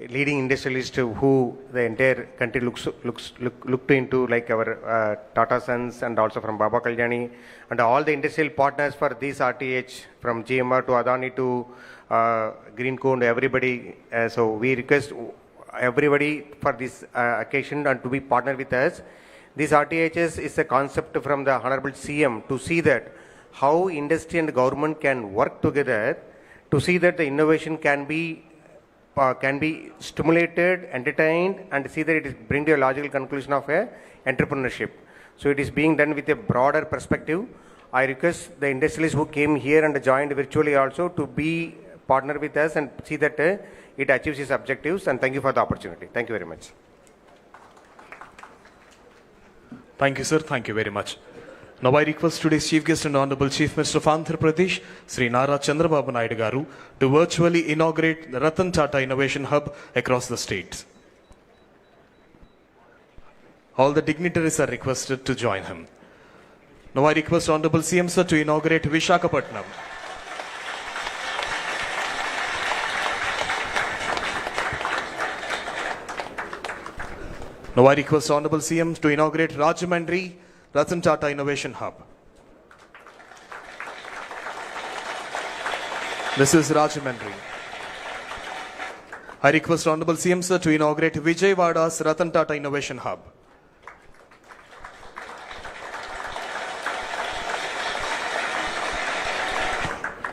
leading industrialists who the entire country looked into, like our Tata Sons and also from Baba Kalyani and all the industrial partners for this RTH, from GMR to Adani to Greenco and everybody. So we request everybody for this occasion and to be partnered with us. This RTHS is a concept from the Honorable CM to see that how industry and government can work together to see that the innovation can be stimulated, entertained, and see that it is bring to a logical conclusion of entrepreneurship. So it is being done with a broader perspective. I request the industrialists who came here and joined virtually also to be partner with us and see that it achieves its objectives. And thank you for the opportunity. Thank you very much.
Thank you, sir. Thank you very much. Now I request today's Chief Guest and Honorable Chief Minister of Andhra Pradesh, Sri Nara Chandrababu Naidu Garu, to virtually inaugurate the Ratan Tata Innovation Hub across the states. All the dignitaries are requested to join him. Now I request Honorable CM Sir to inaugurate Visakhapatnam. Now I request Honorable CM to inaugurate Rajahmundry Ratan Tata Innovation Hub. This is Rajahmundry. I request Honorable CM Sir to inaugurate Vijayawada's Ratan Tata Innovation Hub.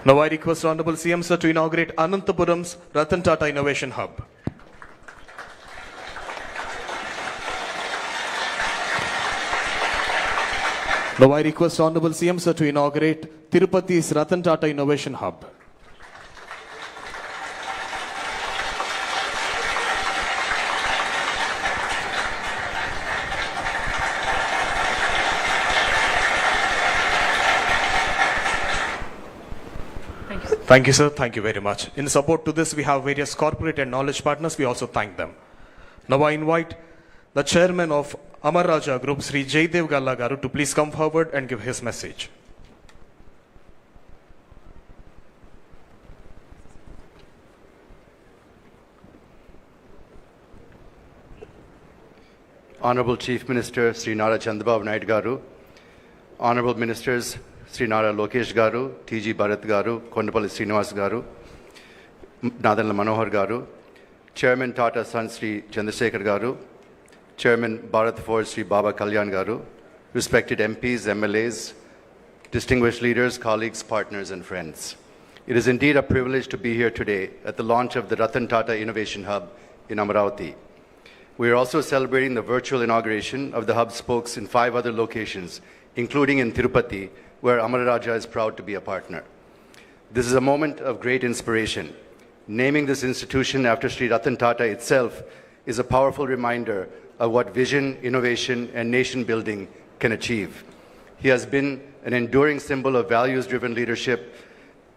Now I request Honorable CM Sir to inaugurate Anantapuram's Ratan Tata Innovation Hub. Now I request Honorable CM Sir to inaugurate Tirupati's Ratan Tata Innovation Hub. Thank you, sir. Thank you very much. In support to this, we have various corporate and knowledge partners. We also thank them. Now I invite the chairman of Amar Raja Group, Sri Jaydev Galla Garu, to please come forward and give his message.
Honorable Chief Minister Sri Nara Chandrababu Naidu Garu, Honorable Ministers Sri Nara Lokesh Garu, T.G. Bharat Garu, Kondapalli Srinivas Garu, Nadanla Manohar Garu, Chairman Tata Sons Sri Chandrasekhar Garu, Chairman Bharat Forge Sri Baba Kalyan Garu, respected MPs, MLAs, distinguished leaders, colleagues, partners and friends. It is indeed a privilege to be here today at the launch of the Ratan Tata Innovation Hub in Amaravati. We are also celebrating the virtual inauguration of the hub spokes in 5 other locations, including in Tirupati, where Amara Raja is proud to be a partner. This is a moment of great inspiration. Naming this institution after Sri Ratan Tata itself is a powerful reminder of what vision, innovation, and nation building can achieve. He has been an enduring symbol of values-driven leadership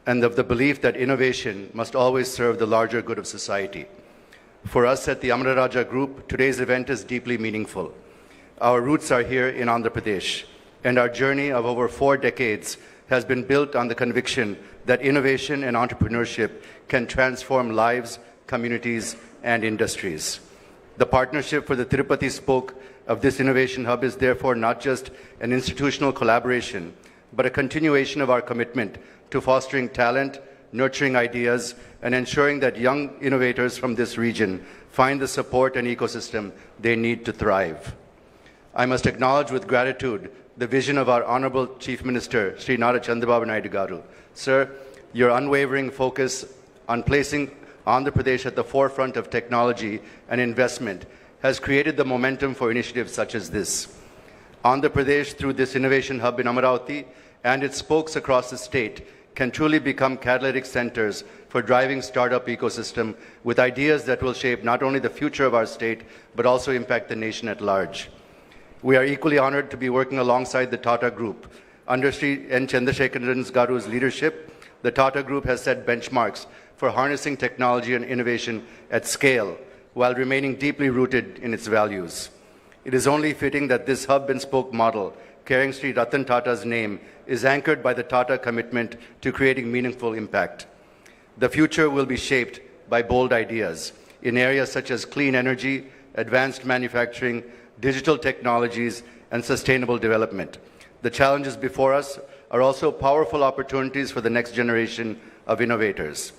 and of the belief that innovation must always serve the larger good of society. For us at the Amara Raja Group, today's event is deeply meaningful. Our roots are here in Andhra Pradesh, and our journey of over 4 decades has been built on the conviction that innovation and entrepreneurship can transform lives, communities, and industries. The partnership for the Tirupati spoke of this innovation hub is therefore not just an institutional collaboration, but a continuation of our commitment to fostering talent, nurturing ideas, and ensuring that young innovators from this region find the support and ecosystem they need to thrive. I must acknowledge with gratitude the vision of our Honorable Chief Minister, Sri Nara Chandrababu Naidu Garu. Sir, your unwavering focus on placing Andhra Pradesh at the forefront of technology and investment has created the momentum for initiatives such as this. Andhra Pradesh, through this innovation hub in Amaravati and its spokes across the state, can truly become catalytic centers for driving startup ecosystem with ideas that will shape not only the future of our state, but also impact the nation at large. We are equally honored to be working alongside the Tata Group. Under Sri N. Chandrasekharan Garu's leadership, the Tata Group has set benchmarks for harnessing technology and innovation at scale while remaining deeply rooted in its values. It is only fitting that this hub and spoke model, carrying Sri Ratan Tata's name, is anchored by the Tata commitment to creating meaningful impact. The future will be shaped by bold ideas in areas such as clean energy, advanced manufacturing, digital technologies, and sustainable development. The challenges before us are also powerful opportunities for the next generation of innovators.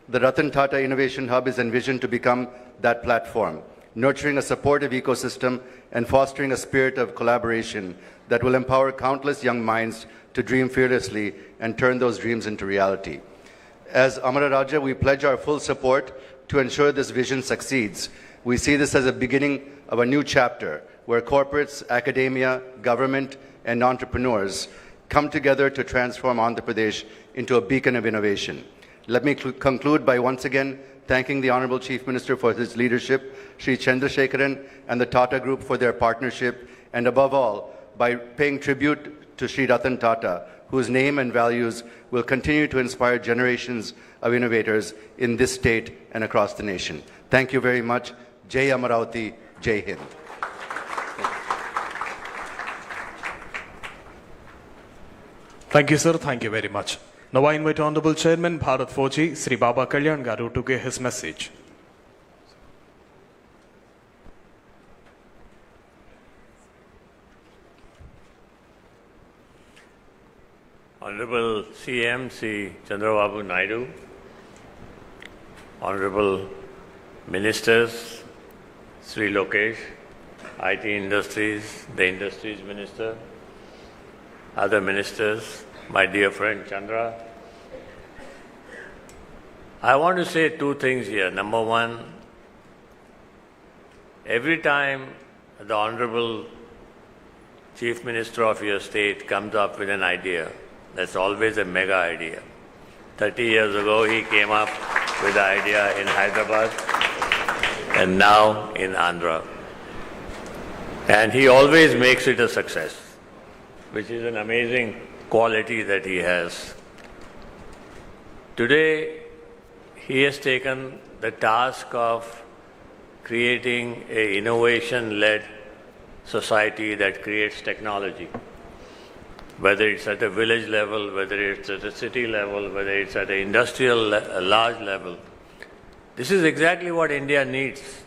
The Ratan Tata Innovation Hub is envisioned to become that platform, nurturing a supportive ecosystem and fostering a spirit of collaboration that will empower countless young minds to dream fearlessly and turn those dreams into reality. As Amara Raja, we pledge our full support to ensure this vision succeeds. We see this as a beginning of a new chapter where corporates, academia, government, and entrepreneurs come together to transform Andhra Pradesh into a beacon of innovation. Let me conclude by once again thanking the Honorable Chief Minister for his leadership, Sri Chandrasekharan and the Tata Group for their partnership, and above all, by paying tribute to Sri Ratan Tata, whose name and values will continue to inspire generations of innovators in this state and across the nation. Thank you very much. Jai Amaravati, Jai Hind.
Thank you, sir. Thank you very much. Now I invite Honorable Chairman Bharat Fauji, Sri Baba Kalyan Garu, to give his message.
Honorable CM Sri Chandrababu Naidu, Honorable Ministers, Sri Lokesh, IT Industries, the Industries Minister, other ministers, my dear friend Chandra. I want to say two things here. Number one, every time the Honorable Chief Minister of your state comes up with an idea, that's always a mega idea. 30 years ago, he came up with the idea in Hyderabad and now in Andhra. And he always makes it a success, which is an amazing quality that he has. Today, he has taken the task of creating an innovation-led society that creates technology. Whether it's at a village level, whether it's at a city level, whether it's at an industrial large level. This is exactly what India needs.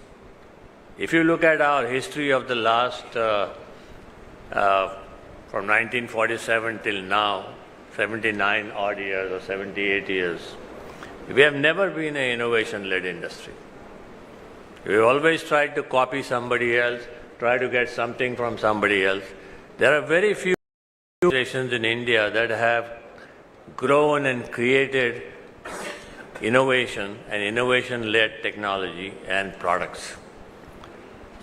If you look at our history of the last, from 1947 till now, 79 odd years or 78 years, we have never been an innovation-led industry. We've always tried to copy somebody else, try to get something from somebody else. There are very few organizations in India that have grown and created innovation and innovation-led technology and products.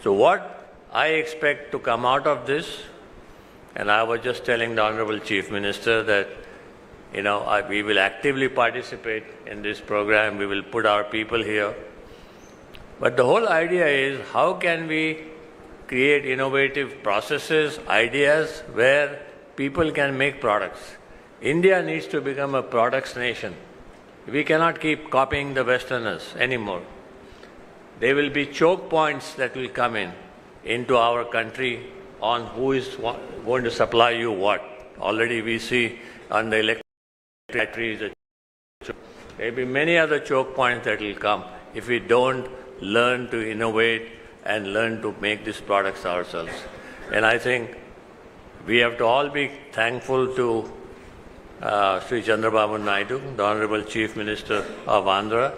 So what I expect to come out of this, and I was just telling the Honorable Chief Minister that, we will actively participate in this program, we will put our people here. But the whole idea is, how can we create innovative processes, ideas, where people can make products. India needs to become a products nation. We cannot keep copying the Westerners anymore. There will be choke points that will come into our country on who is going to supply you what. Already we see on the electric batteries, there will be many other choke points that will come if we don't learn to innovate and learn to make these products ourselves. And I think we have to all be thankful to Sri Chandrababu Naidu, the Honorable Chief Minister of Andhra,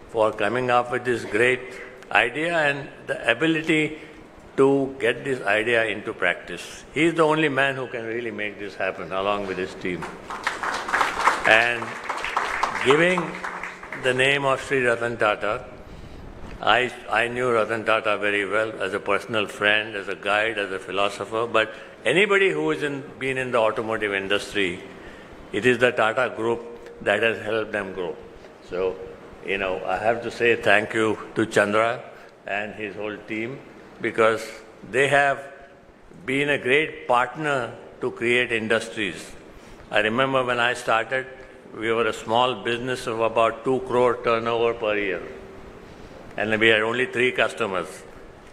for coming up with this great idea and the ability to get this idea into practice. He is the only man who can really make this happen, along with his team. And giving the name of Sri Ratan Tata, I knew Ratan Tata very well as a personal friend, as a guide, as a philosopher, but anybody who has been in the automotive industry, it is the Tata Group that has helped them grow. So, I have to say thank you to Chandra and his whole team, because they have been a great partner to create industries. I remember when I started, we were a small business of about 2 crore turnover per year. And we had only 3 customers.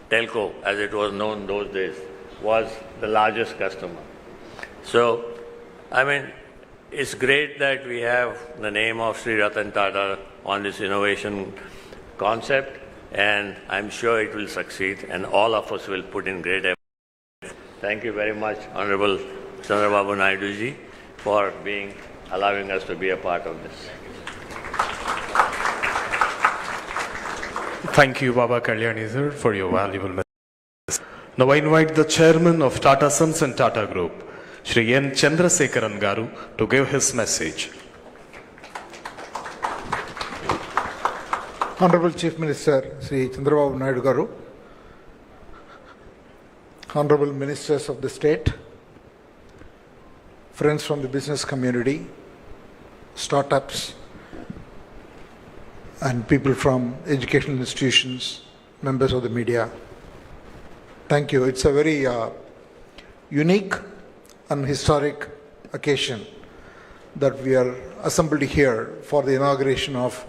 Telco, as it was known those days, was the largest customer. So, it's great that we have the name of Sri Ratan Tata on this innovation concept, and I'm sure it will succeed, and all of us will put in great effort. Thank you very much, Honorable Chandrababu Naidu ji, for allowing us to be a part of this.
Thank you, Baba Kalyani sir, for your valuable message. Now I invite the Chairman of Tata Sons and Tata Group, Shri N. Chandrasekharan Garu, to give his message.
Honorable Chief Minister Sri Chandrababu Naidu Garu, Honorable Ministers of the State, friends from the business community, startups, and people from educational institutions, members of the media. Thank you. It's a very unique and historic occasion that we are assembled here for the inauguration of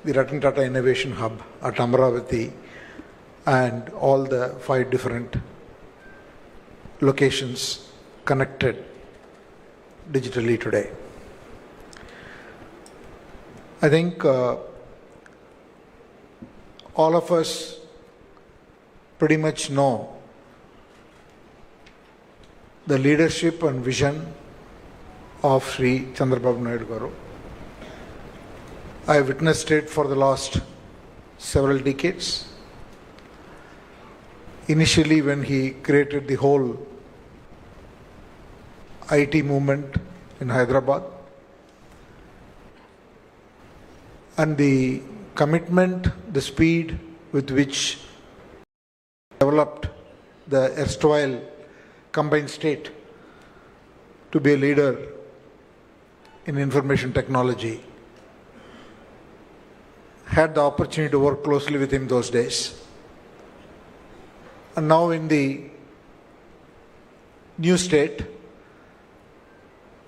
the Ratan Tata Innovation Hub at Amravati and all the 5 different locations connected digitally today. I think all of us pretty much know the leadership and vision of Sri Chandrababu Naidu Garu. I have witnessed it for the last several decades. Initially, when he created the whole IT movement in Hyderabad, and the commitment, the speed with which developed the erstwhile combined state to be a leader in information technology. Had the opportunity to work closely with him those days. And now in the new state,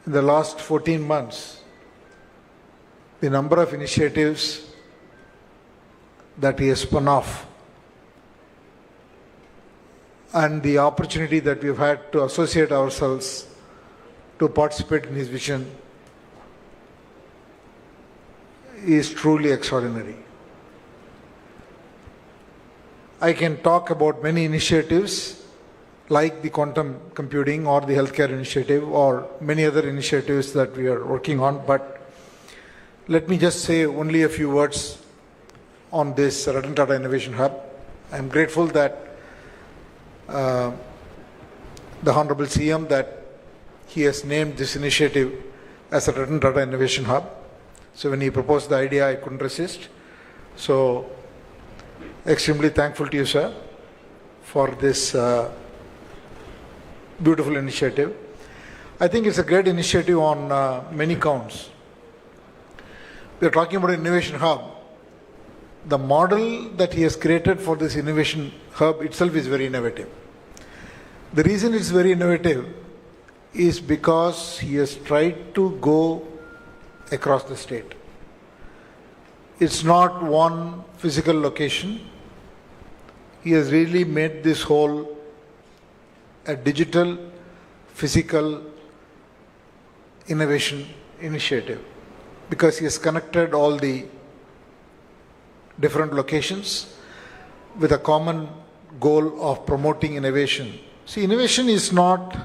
in the last 14 months, the number of initiatives that he has spun off and the opportunity that we've had to associate ourselves to participate in his vision is truly extraordinary. I can talk about many initiatives like the quantum computing or the healthcare initiative or many other initiatives that we are working on, but let me just say only a few words on this Ratan Tata Innovation Hub. I am grateful that the Honorable CM that he has named this initiative as a Ratan Tata Innovation Hub. So when he proposed the idea, I couldn't resist. So extremely thankful to you, sir, for this beautiful initiative. I think it's a great initiative on many counts. We are talking about Innovation Hub. The model that he has created for this Innovation Hub itself is very innovative. The reason it's very innovative is because he has tried to go across the state. It's not one physical location. He has really made this whole a digital, physical innovation initiative because he has connected all the different locations with a common goal of promoting innovation. See, innovation is not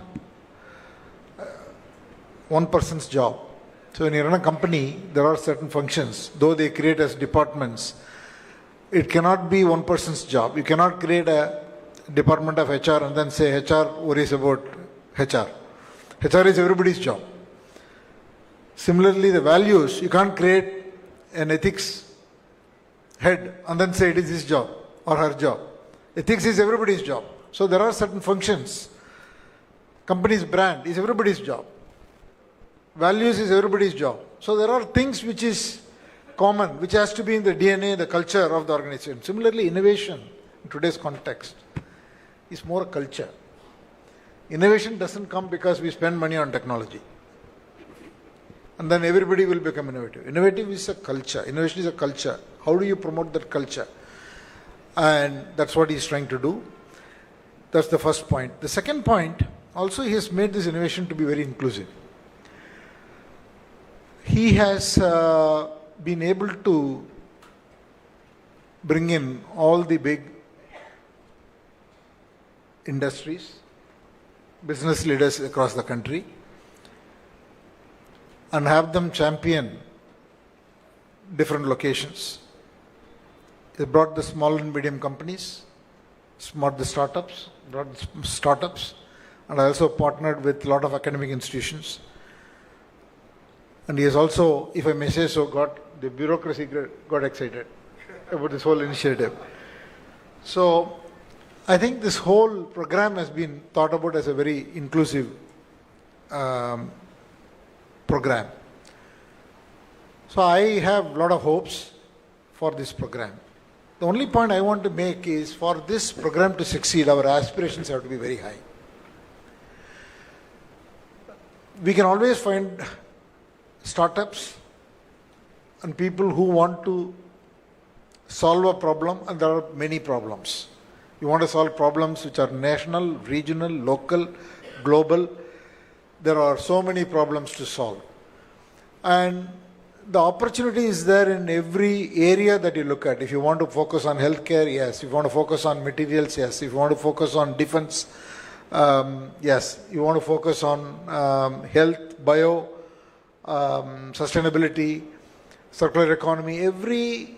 one person's job. So when you run a company, there are certain functions, though they create as departments. It cannot be one person's job. You cannot create a department of HR and then say HR worries about HR. HR is everybody's job. Similarly, the values, you can't create an ethics head and then say it is his job or her job. Ethics is everybody's job. So there are certain functions. Company's brand is everybody's job. Values is everybody's job. So there are things which is common, which has to be in the DNA, the culture of the organization. Similarly, innovation in today's context is more a culture. Innovation doesn't come because we spend money on technology. And then everybody will become innovative. Innovative is a culture. Innovation is a culture. How do you promote that culture? And that's what he's trying to do. That's the first point. The second point, also he has made this innovation to be very inclusive. He has been able to bring in all the big industries, business leaders across the country, and have them champion different locations. They brought the small and medium companies, brought the startups, and I also partnered with a lot of academic institutions. And he has also, if I may say so, the bureaucracy got excited about this whole initiative. So I think this whole program has been thought about as a very inclusive program. So I have a lot of hopes for this program. The only point I want to make is for this program to succeed, our aspirations have to be very high. We can always find startups and people who want to solve a problem, and there are many problems. You want to solve problems which are national, regional, local, global. There are so many problems to solve. And the opportunity is there in every area that you look at. If you want to focus on healthcare, yes. If you want to focus on materials, yes. If you want to focus on defense, yes. You want to focus on health, bio, sustainability, circular economy. Every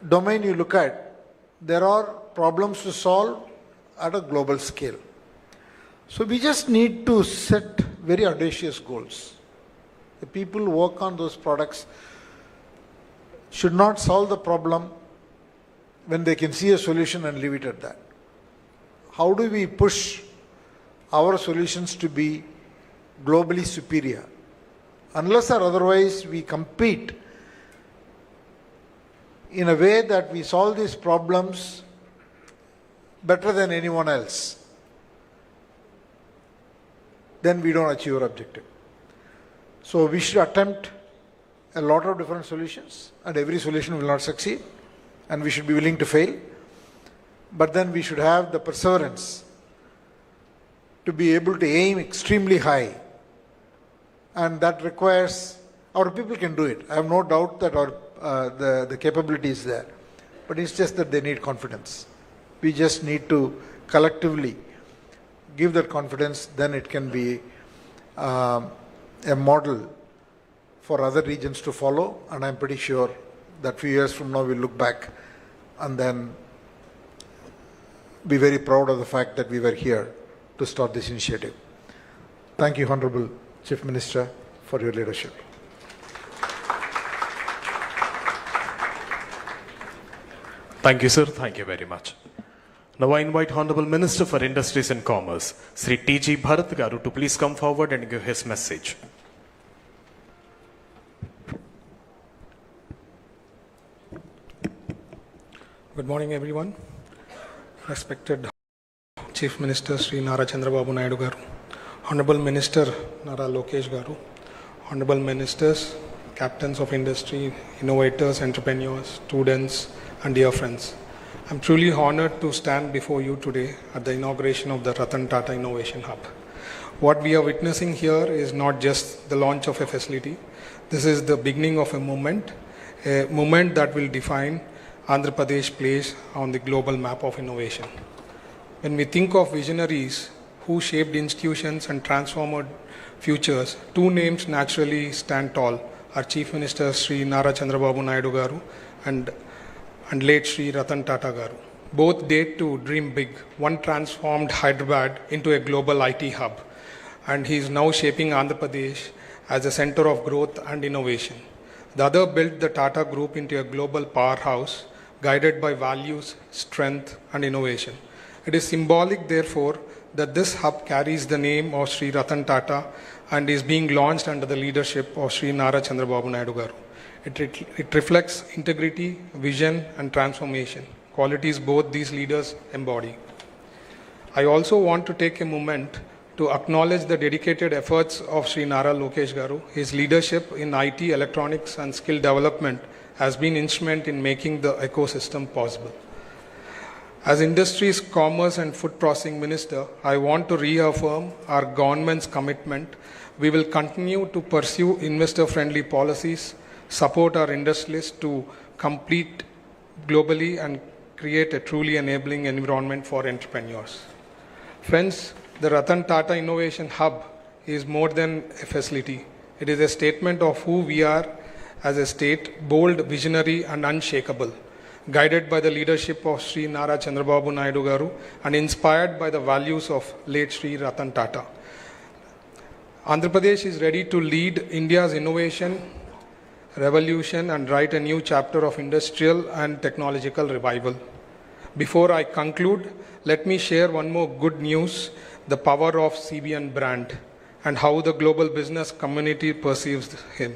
domain you look at, there are problems to solve at a global scale. So we just need to set very audacious goals. The people who work on those products should not solve the problem when they can see a solution and leave it at that. How do we push our solutions to be globally superior? Unless or otherwise we compete in a way that we solve these problems better than anyone else, then we don't achieve our objective. So we should attempt a lot of different solutions, and every solution will not succeed, and we should be willing to fail. But then we should have the perseverance to be able to aim extremely high, and that requires, our people can do it. I have no doubt that the capability is there, but it's just that they need confidence. We just need to collectively give that confidence, then it can be a model for other regions to follow, and I'm pretty sure that few years from now we'll look back and then be very proud of the fact that we were here to start this initiative. Thank you, Honorable Chief Minister, for your leadership.
Thank you, sir. Thank you very much. Now I invite Honorable Minister for Industries and Commerce, Sri T.G. Bharat Garu, to please come forward and give his message.
Good morning, everyone. Respected Chief Minister Sri Nara Chandrababu Naidu Garu, Honorable Minister Nara Lokesh Garu, Honorable Ministers, Captains of Industry, Innovators, Entrepreneurs, Students, and dear friends. I'm truly honored to stand before you today at the inauguration of the Ratan Tata Innovation Hub. What we are witnessing here is not just the launch of a facility. This is the beginning of a movement that will define Andhra Pradesh place on the global map of innovation. When we think of visionaries who shaped institutions and transformed futures, two names naturally stand tall. Our Chief Minister Sri Nara Chandrababu Naidu Garu and late Sri Ratan Tata Garu. Both date to dream big. One transformed Hyderabad into a global IT hub, and he is now shaping Andhra Pradesh as a center of growth and innovation. The other built the Tata Group into a global powerhouse, guided by values, strength, and innovation. It is symbolic, therefore, that this hub carries the name of Sri Ratan Tata and is being launched under the leadership of Sri Nara Chandrababu Naidu Garu. It reflects integrity, vision, and transformation, qualities both these leaders embody. I also want to take a moment to acknowledge the dedicated efforts of Sri Nara Lokesh Garu. His leadership in IT, electronics, and skill development has been instrumental in making the ecosystem possible. As Industries, Commerce, and Food Processing Minister, I want to reaffirm our government's commitment. We will continue to pursue investor-friendly policies, support our industrialists to compete globally, and create a truly enabling environment for entrepreneurs. Friends, the Ratan Tata Innovation Hub is more than a facility. It is a statement of who we are as a state, bold, visionary, and unshakable, guided by the leadership of Sri Nara Chandrababu Naidu Garu and inspired by the values of late Sri Ratan Tata. Andhra Pradesh is ready to lead India's innovation revolution and write a new chapter of industrial and technological revival. Before I conclude, let me share one more good news, the power of CBN brand and how the global business community perceives him.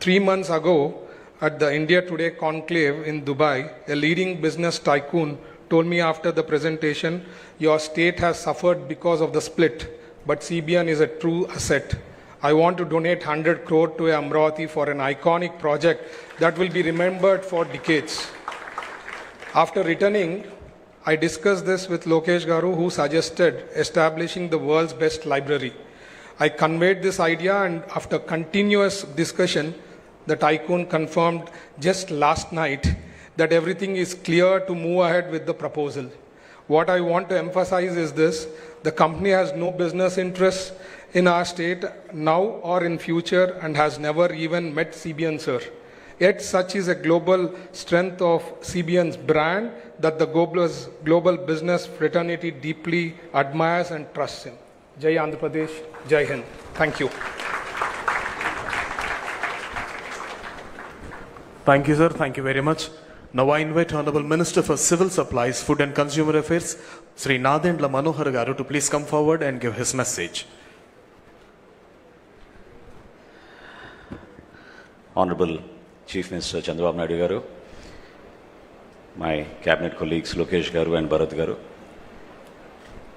3 months ago, at the India Today conclave in Dubai, a leading business tycoon told me after the presentation, your state has suffered because of the split, but CBN is a true asset. I want to donate 100 crore to Amravati for an iconic project that will be remembered for decades. After returning, I discussed this with Lokesh Garu, who suggested establishing the world's best library. I conveyed this idea, and after continuous discussion, the tycoon confirmed just last night that everything is clear to move ahead with the proposal. What I want to emphasize is this: the company has no business interests in our state now or in future and has never even met CBN, sir. Yet such is a global strength of CBN's brand that the global business fraternity deeply admires and trusts him. Jai Andhra Pradesh, Jai Hind. Thank you.
Thank you, sir. Thank you very much. Now I invite Honorable Minister for Civil Supplies, Food and Consumer Affairs, Sri Nadendla Manohar Garu, to please come forward and give his message.
Honorable Chief Minister Chandrababu Naidu Garu, my cabinet colleagues Lokesh Garu and Bharat Garu,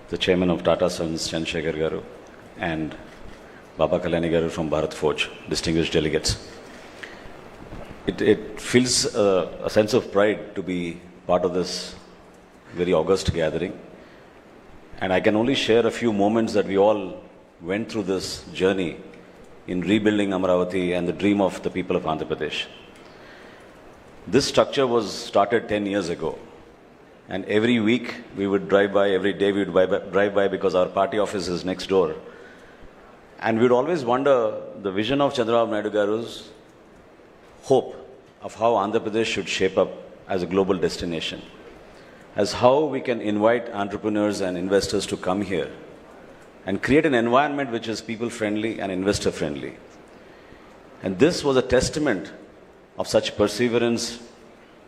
the Chairman of Tata Sons Chandrasekhar Garu, and Baba Kalyani Garu from Bharat Forge, distinguished delegates. It feels a sense of pride to be part of this very august gathering. And I can only share a few moments that we all went through this journey in rebuilding Amravati and the dream of the people of Andhra Pradesh. This structure was started 10 years ago. And every week we would drive by, every day we would drive by because our party office is next door. And we would always wonder the vision of Chandrababu Naidu Garu's hope of how Andhra Pradesh should shape up as a global destination, as how we can invite entrepreneurs and investors to come here and create an environment which is people-friendly and investor-friendly. And this was a testament of such perseverance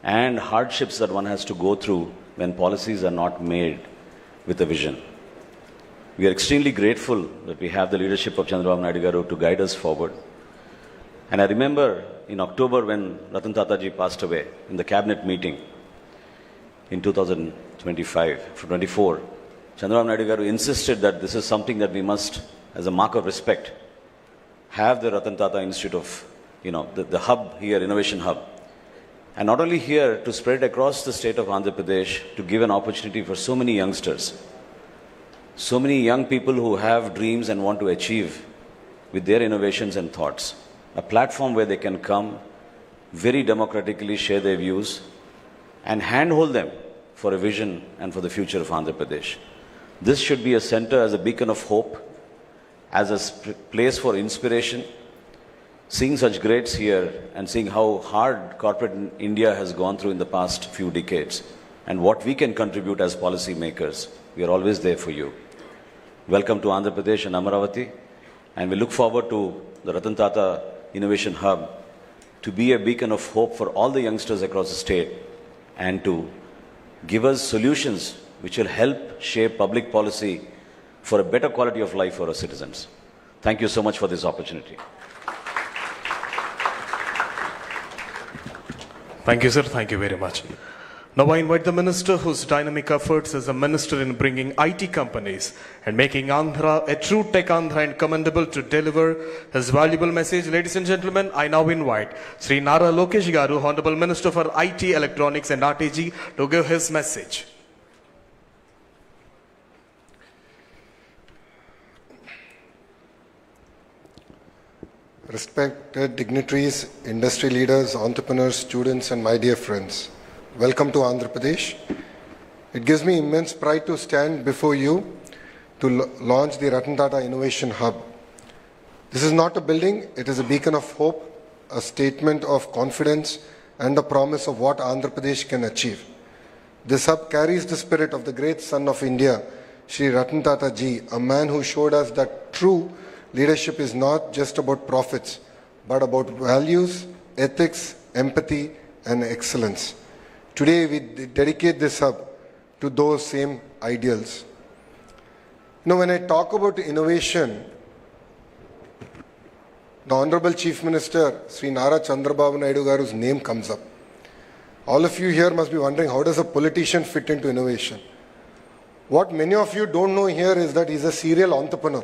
and hardships that one has to go through when policies are not made with a vision. We are extremely grateful that we have the leadership of Chandrababu Naidu Garu to guide us forward. And I remember in October when Ratan Tata ji passed away in the cabinet meeting in 2024, Chandrababu Naidu Garu insisted that this is something that we must, as a mark of respect, have the Ratan Tata Institute of, the hub here, Innovation Hub. And not only here, to spread across the state of Andhra Pradesh, to give an opportunity for so many youngsters, so many young people who have dreams and want to achieve with their innovations and thoughts. A platform where they can come, very democratically share their views, and handhold them for a vision and for the future of Andhra Pradesh. This should be a center as a beacon of hope, as a place for inspiration. Seeing such greats here and seeing how hard corporate India has gone through in the past few decades and what we can contribute as policy makers, we are always there for you. Welcome to Andhra Pradesh and Amravati, and we look forward to the Ratan Tata Innovation Hub to be a beacon of hope for all the youngsters across the state and to give us solutions which will help shape public policy for a better quality of life for our citizens. Thank you so much for this opportunity.
Thank you, sir. Thank you very much. Now I invite the minister whose dynamic efforts as a minister in bringing IT companies and making Andhra a true tech Andhra and commendable to deliver his valuable message. Ladies and gentlemen, I now invite Sri Nara Lokesh Garu, Honorable Minister for IT, Electronics and RTG, to give his message.
Respected dignitaries, industry leaders, entrepreneurs, students, and my dear friends, welcome to Andhra Pradesh. It gives me immense pride to stand before you to launch the Ratan Tata Innovation Hub. This is not a building, it is a beacon of hope, a statement of confidence, and a promise of what Andhra Pradesh can achieve. This hub carries the spirit of the great son of India, Sri Ratan Tata ji, a man who showed us that true leadership is not just about profits, but about values, ethics, empathy, and excellence. Today, we dedicate this hub to those same ideals. When I talk about innovation, the Honorable Chief Minister, Sri Nara Chandrababu Naidu Garu's name comes up. All of you here must be wondering, how does a politician fit into innovation? What many of you don't know here is that he's a serial entrepreneur.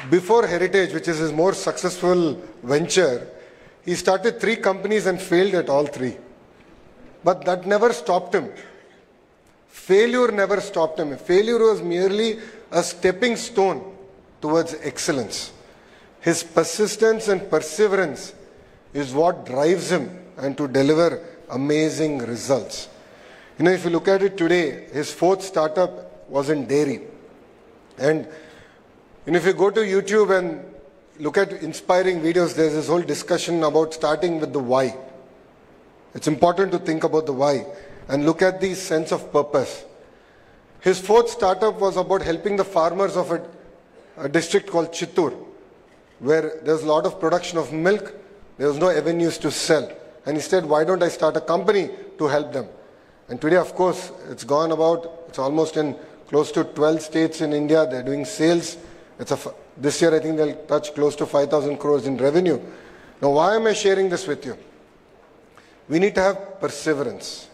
Before Heritage, which is his more successful venture, he started 3 companies and failed at all 3. But that never stopped him. Failure never stopped him. Failure was merely a stepping stone towards excellence. His persistence and perseverance is what drives him and to deliver amazing results. You know, if you look at it today, his 4th startup was in dairy. And if you go to YouTube and look at inspiring videos, there's this whole discussion about starting with the why. It's important to think about the why and look at the sense of purpose. His 4th startup was about helping the farmers of a district called Chittoor, where there's a lot of production of milk, there was no avenues to sell. And he said, why don't I start a company to help them? And today, of course, it's almost in close to 12 states in India. They're doing sales. This year, I think they'll touch close to 5,000 crores in revenue. Now, why am I sharing this with you? We need to have perseverance.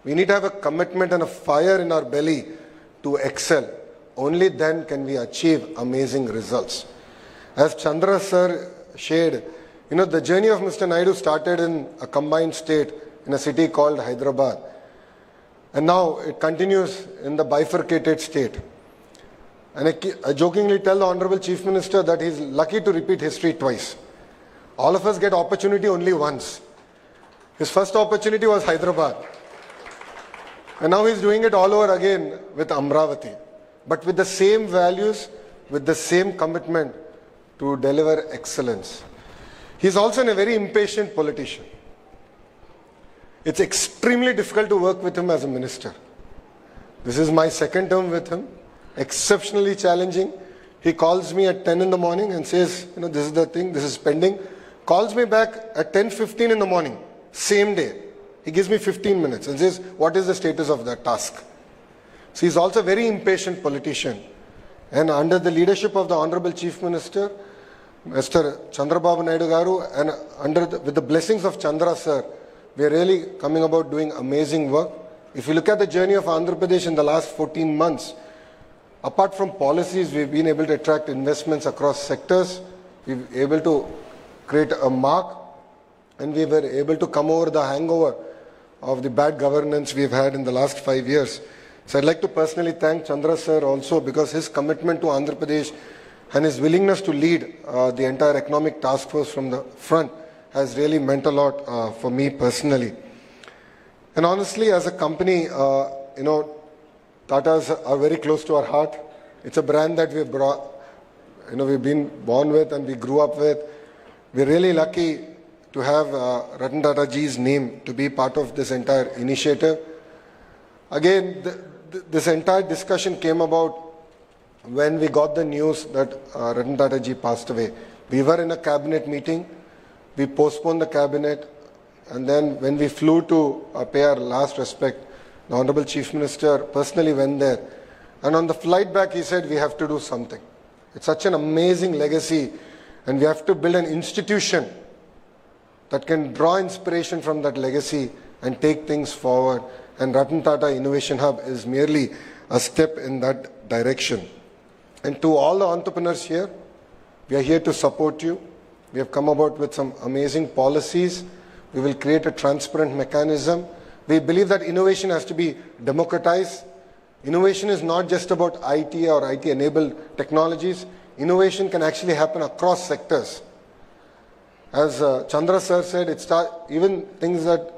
We need to have a commitment and a fire in our belly to excel. Only then can we achieve amazing results. As Chandra sir shared, the journey of Mr. Naidu started in a combined state in a city called Hyderabad. And now it continues in the bifurcated state. And I jokingly tell the Honorable Chief Minister that he's lucky to repeat history twice. All of us get opportunity only once. His first opportunity was Hyderabad. And now he's doing it all over again with Amravati. But with the same values, with the same commitment to deliver excellence. He's also a very impatient politician. It's extremely difficult to work with him as a minister. This is my 2nd term with him. Exceptionally challenging. He calls me at 10 in the morning and says, this is the thing, this is pending. Calls me back at 10:15 in the morning, same day. He gives me 15 minutes and says, what is the status of that task? So he's also a very impatient politician. And under the leadership of the Honorable Chief Minister, Mr. Chandrababu Naidu Garu, and with the blessings of Chandra sir, we are really coming about doing amazing work. If you look at the journey of Andhra Pradesh in the last 14 months, apart from policies, we've been able to attract investments across sectors. We've been able to create a mark, and we were able to come over the hangover of the bad governance we've had in the last 5 years. So I'd like to personally thank Chandra sir also, because his commitment to Andhra Pradesh and his willingness to lead the entire economic task force from the front has really meant a lot for me personally. And honestly, as a company, Tatas are very close to our heart. It's a brand that we've been born with and we grew up with. We're really lucky to have Ratan Tata ji's name to be part of this entire initiative. Again, this entire discussion came about when we got the news that Ratan Tata ji passed away. We were in a cabinet meeting. We postponed the cabinet. And then when we flew to pay our last respect, the Honorable Chief Minister personally went there. And on the flight back, he said, we have to do something. It's such an amazing legacy. And we have to build an institution that can draw inspiration from that legacy and take things forward. And Ratan Tata Innovation Hub is merely a step in that direction. And to all the entrepreneurs here, we are here to support you. We have come about with some amazing policies. We will create a transparent mechanism. We believe that innovation has to be democratized. Innovation is not just about IT or IT-enabled technologies. Innovation can actually happen across sectors. As Chandra sir said, even things that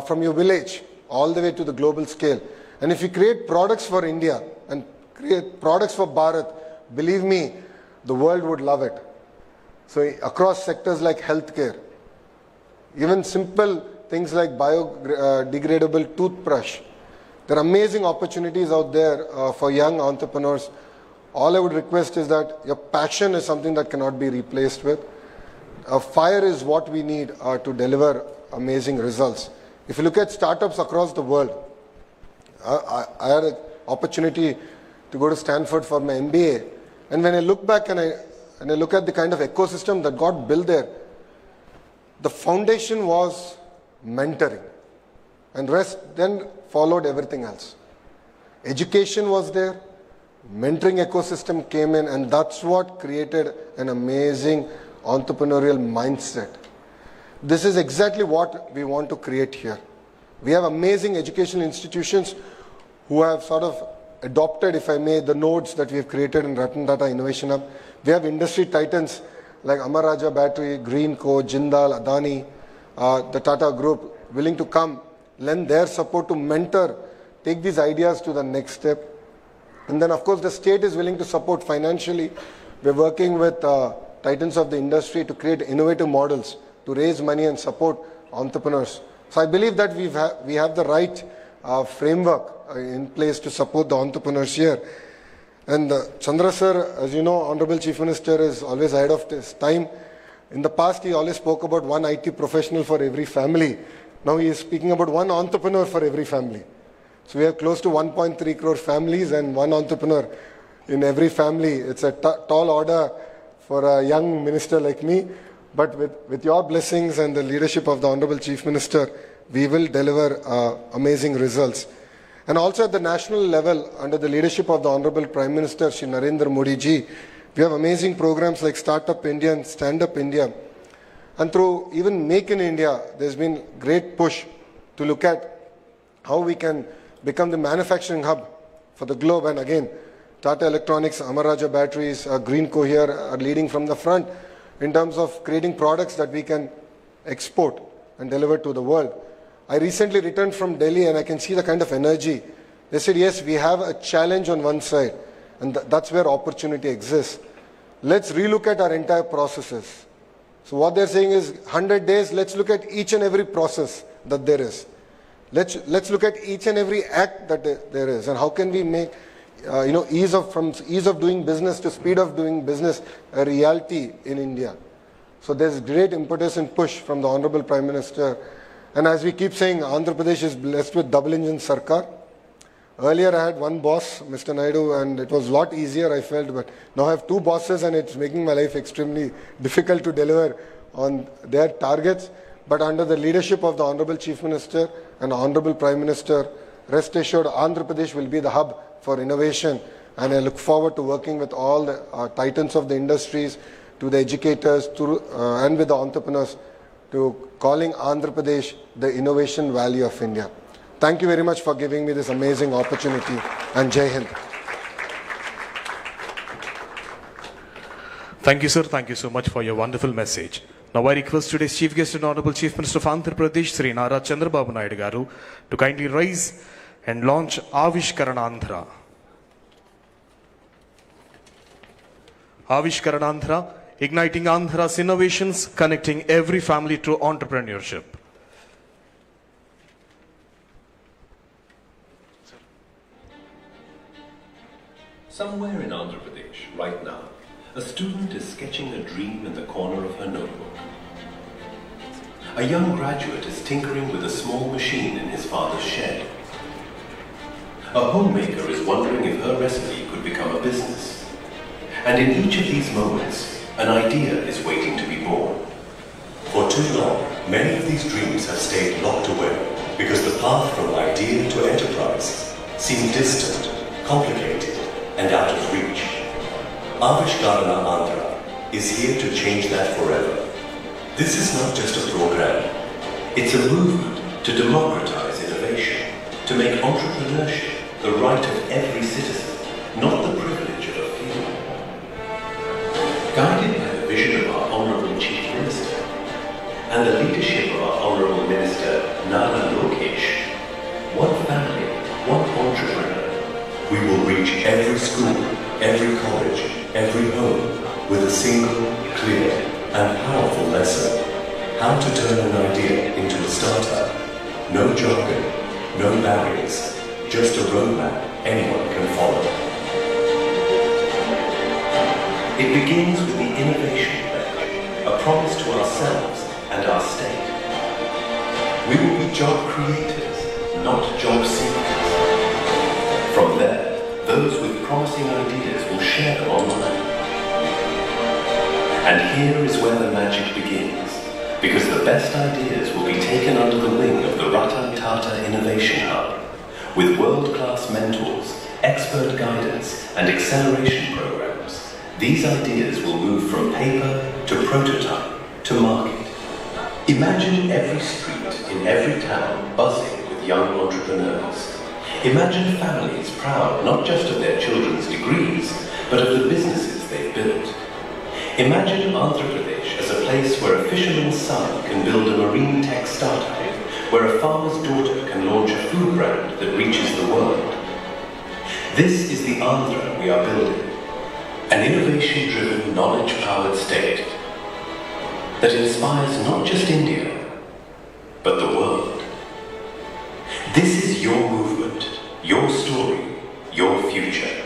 from your village all the way to the global scale. And if you create products for India and create products for Bharat, believe me, the world would love it. So across sectors like healthcare, even simple things like biodegradable toothbrush, there are amazing opportunities out there for young entrepreneurs. All I would request is that your passion is something that cannot be replaced with. Fire is what we need to deliver amazing results. If you look at startups across the world, I had an opportunity to go to Stanford for my MBA. And when I look back and I look at the kind of ecosystem that got built there, the foundation was mentoring. And rest then followed everything else. Education was there, mentoring ecosystem came in, and that's what created an amazing entrepreneurial mindset. This is exactly what we want to create here. We have amazing educational institutions who have sort of adopted, if I may, the nodes that we have created in Ratan Tata Innovation Hub. We have industry titans like Amar Raja Battery, Greenco, Jindal, Adani, the Tata Group, willing to come, lend their support to mentor, take these ideas to the next step. And then, of course, the state is willing to support financially. We're working with titans of the industry to create innovative models, to raise money and support entrepreneurs. So I believe that we have the right framework in place to support the entrepreneurs here. And Chandra sir, as you know, Honorable Chief Minister is always ahead of his time. In the past, he always spoke about one IT professional for every family. Now he is speaking about one entrepreneur for every family. So we have close to 1.3 crore families and one entrepreneur in every family. It's a tall order for a young minister like me. But with your blessings and the leadership of the Honorable Chief Minister, we will deliver amazing results. And also at the national level, under the leadership of the Honorable Prime Minister, Shri Narendra Modi ji, we have amazing programs like Startup India and Stand Up India. And through even Make in India, there's been great push to look at how we can become the manufacturing hub for the globe. And again, Tata Electronics, Amar Raja Batteries, Greenco here are leading from the front in terms of creating products that we can export and deliver to the world. I recently returned from Delhi and I can see the kind of energy. They said, yes, we have a challenge on one side, and that's where opportunity exists. Let's relook at our entire processes. So what they're saying is 100 days, let's look at each and every process that there is. Let's look at each and every act that there is, and how can we make from ease of doing business to speed of doing business a reality in India. So there's great impetus and push from the Honorable Prime Minister. And as we keep saying, Andhra Pradesh is blessed with double engine Sarkar. Earlier I had one boss, Mr. Naidu, and it was a lot easier, I felt, but now I have two bosses and it's making my life extremely difficult to deliver on their targets. But under the leadership of the Honorable Chief Minister and Honorable Prime Minister, rest assured Andhra Pradesh will be the hub for innovation, and I look forward to working with all the titans of the industries, to the educators, and with the entrepreneurs, to calling Andhra Pradesh the innovation valley of India. Thank you very much for giving me this amazing opportunity, and Jai Hind.
Thank you, sir. Thank you so much for your wonderful message. Now I request today's Chief Guest and Honorable Chief Minister of Andhra Pradesh, Sri Nara Chandrababu Naidu garu, to kindly rise and launch Avishkarana Andhra. Avishkarana Andhra, igniting Andhra's innovations, connecting every family to entrepreneurship.
Somewhere in Andhra Pradesh, right now, a student is sketching a dream in the corner of her notebook. A young graduate is tinkering with a small machine in his father's shed. A homemaker is wondering if her recipe could become a business. And in each of these moments, an idea is waiting to be born. For too long, many of these dreams have stayed locked away because the path from idea to enterprise seemed distant, complicated, and out of reach. Avishkarana Andhra is here to change that forever. This is not just a program. It's a movement to democratize innovation, to make entrepreneurship the right of every citizen, not the privilege of a few. Guided by the vision of our Honourable Chief Minister and the leadership of our Honourable Minister Nara Lokesh, one family, one entrepreneur, we will reach every school, every college, every home with a single, clear and powerful lesson. How to turn an idea into a startup. No jargon, no barriers, just a roadmap anyone can follow. It begins with the Innovation Pledge, a promise to ourselves and our state. We will be job creators, not job seekers. From there, those with promising ideas will share them online. And here is where the magic begins, because the best ideas will be taken under the wing of the Ratan Tata Innovation Hub, with world-class mentors, expert guidance, and acceleration programs. These ideas will move from paper to prototype to market. Imagine every street in every town buzzing with young entrepreneurs. Imagine families proud not just of their children's degrees, but of the businesses they've built. Imagine Andhra Pradesh as a place where a fisherman's son can build a marine tech startup, where a farmer's daughter can launch a food brand that reaches the world. This is the Andhra we are building, an innovation-driven, knowledge-powered state that inspires not just India, but the world. This is your movement, your story, your future.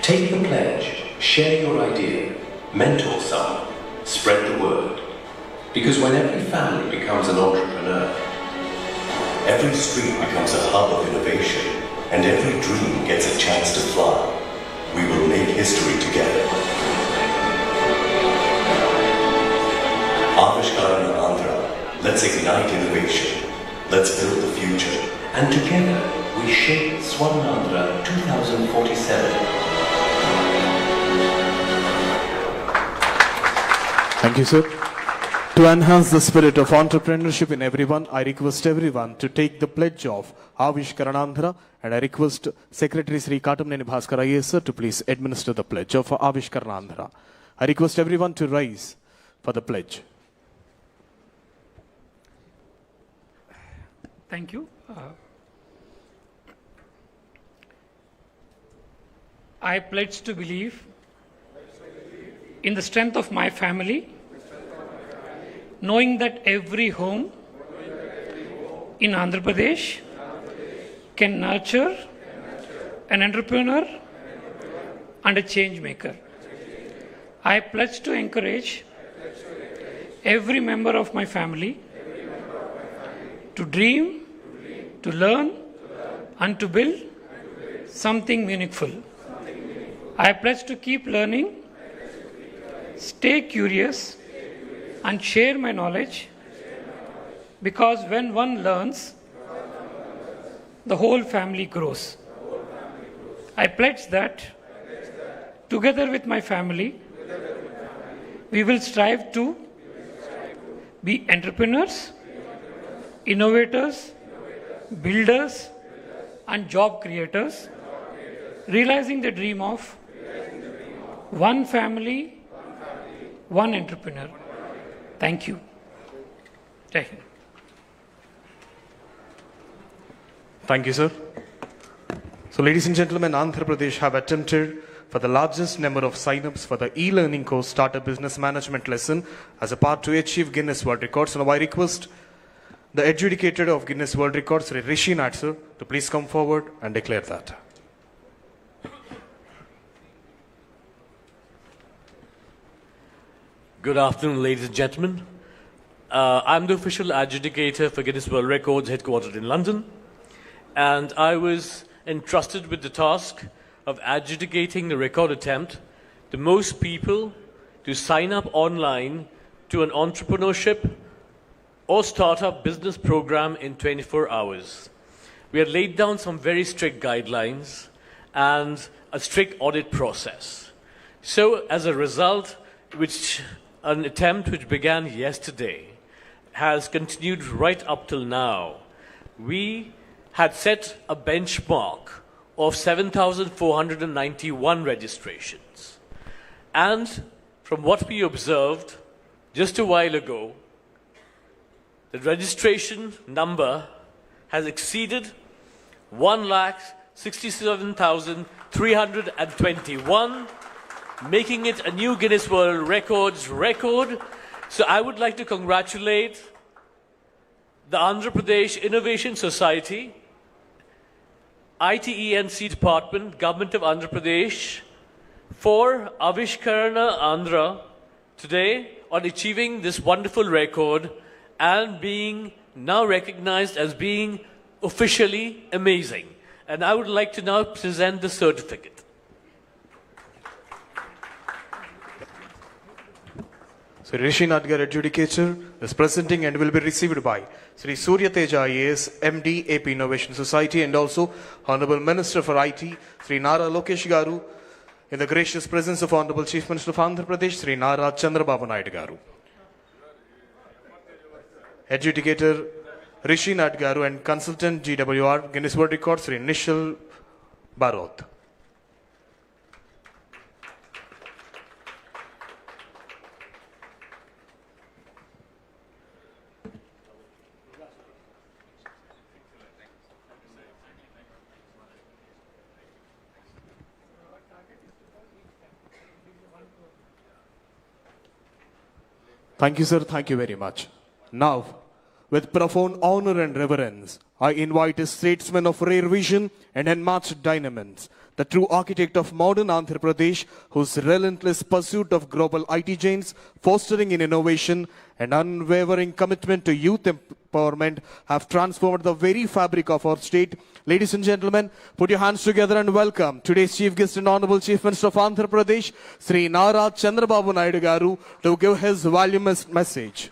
Take the pledge, share your idea, mentor someone, spread the word. Because when every family becomes an entrepreneur, every street becomes a hub of innovation, and every dream gets a chance to fly. We will make history together. Avishkarana Andhra, let's ignite innovation. Let's build the future. And together, we shape Swarnandhra 2047.
Thank you, sir. To enhance the spirit of entrepreneurship in everyone, I request everyone to take the pledge of Avishkarana Andhra, and I request Secretary Sri Katamneni Bhaskar IAS sir to please administer the pledge of Avishkarana Andhra. I request everyone to rise for the pledge.
Thank you. I pledge to believe in the strength of my family, knowing that every home in Andhra Pradesh can nurture an entrepreneur and a change maker. I pledge to encourage every member of my family to dream, to learn, and to build something meaningful. I pledge to keep learning, stay curious, and share my knowledge, because when one learns, the whole family grows. I pledge that together with my family, we will strive to be entrepreneurs, innovators, builders, and job creators, realizing the dream of one family, one entrepreneur. Thank you. Jai Hind.
Thank you, sir. So, ladies and gentlemen, Andhra Pradesh have attempted for the largest number of sign-ups for the e-learning course Startup Business Management lesson as a part to achieve Guinness World Records. Now, I request the adjudicator of Guinness World Records, Rishi Nath, sir, to please come forward and declare that.
Good afternoon, ladies and gentlemen. I'm the official adjudicator for Guinness World Records headquartered in London, and I was entrusted with the task of adjudicating the record attempt, the most people to sign up online to an entrepreneurship or startup business program in 24 hours. We had laid down some very strict guidelines and a strict audit process. So as a result, an attempt which began yesterday has continued right up till now. We had set a benchmark of 7,491 registrations. And from what we observed just a while ago, the registration number has exceeded 1,67,321, making it a new Guinness World Records record. So I would like to congratulate the Andhra Pradesh Innovation Society, ITENC Department, Government of Andhra Pradesh, for Avishkarana Andhra today on achieving this wonderful record and being now recognized as being officially amazing. And I would like to now present the certificate.
So Rishi Nadgar, adjudicator, is presenting and will be received by Sri Surya Teja IAS, MD, AP Innovation Society, and also Honorable Minister for IT, Sri Nara Lokesh Garu, in the gracious presence of Honorable Chief Minister of Andhra Pradesh, Sri Nara Chandrababu Garu. Adjudicator Rishi Nadgaru and Consultant GWR, Guinness World Record, Sri Nishal Barot. Thank you, sir. Thank you very much. Now, with profound honor and reverence, I invite a statesman of rare vision and unmatched dynamism, the true architect of modern Andhra Pradesh, whose relentless pursuit of global IT giants, fostering in innovation, and unwavering commitment to youth empowerment have transformed the very fabric of our state. Ladies and gentlemen, put your hands together and welcome today's Chief Guest and Honorable Chief Minister of Andhra Pradesh, Sri Nara Chandrababu Naidu Garu, to give his voluminous message.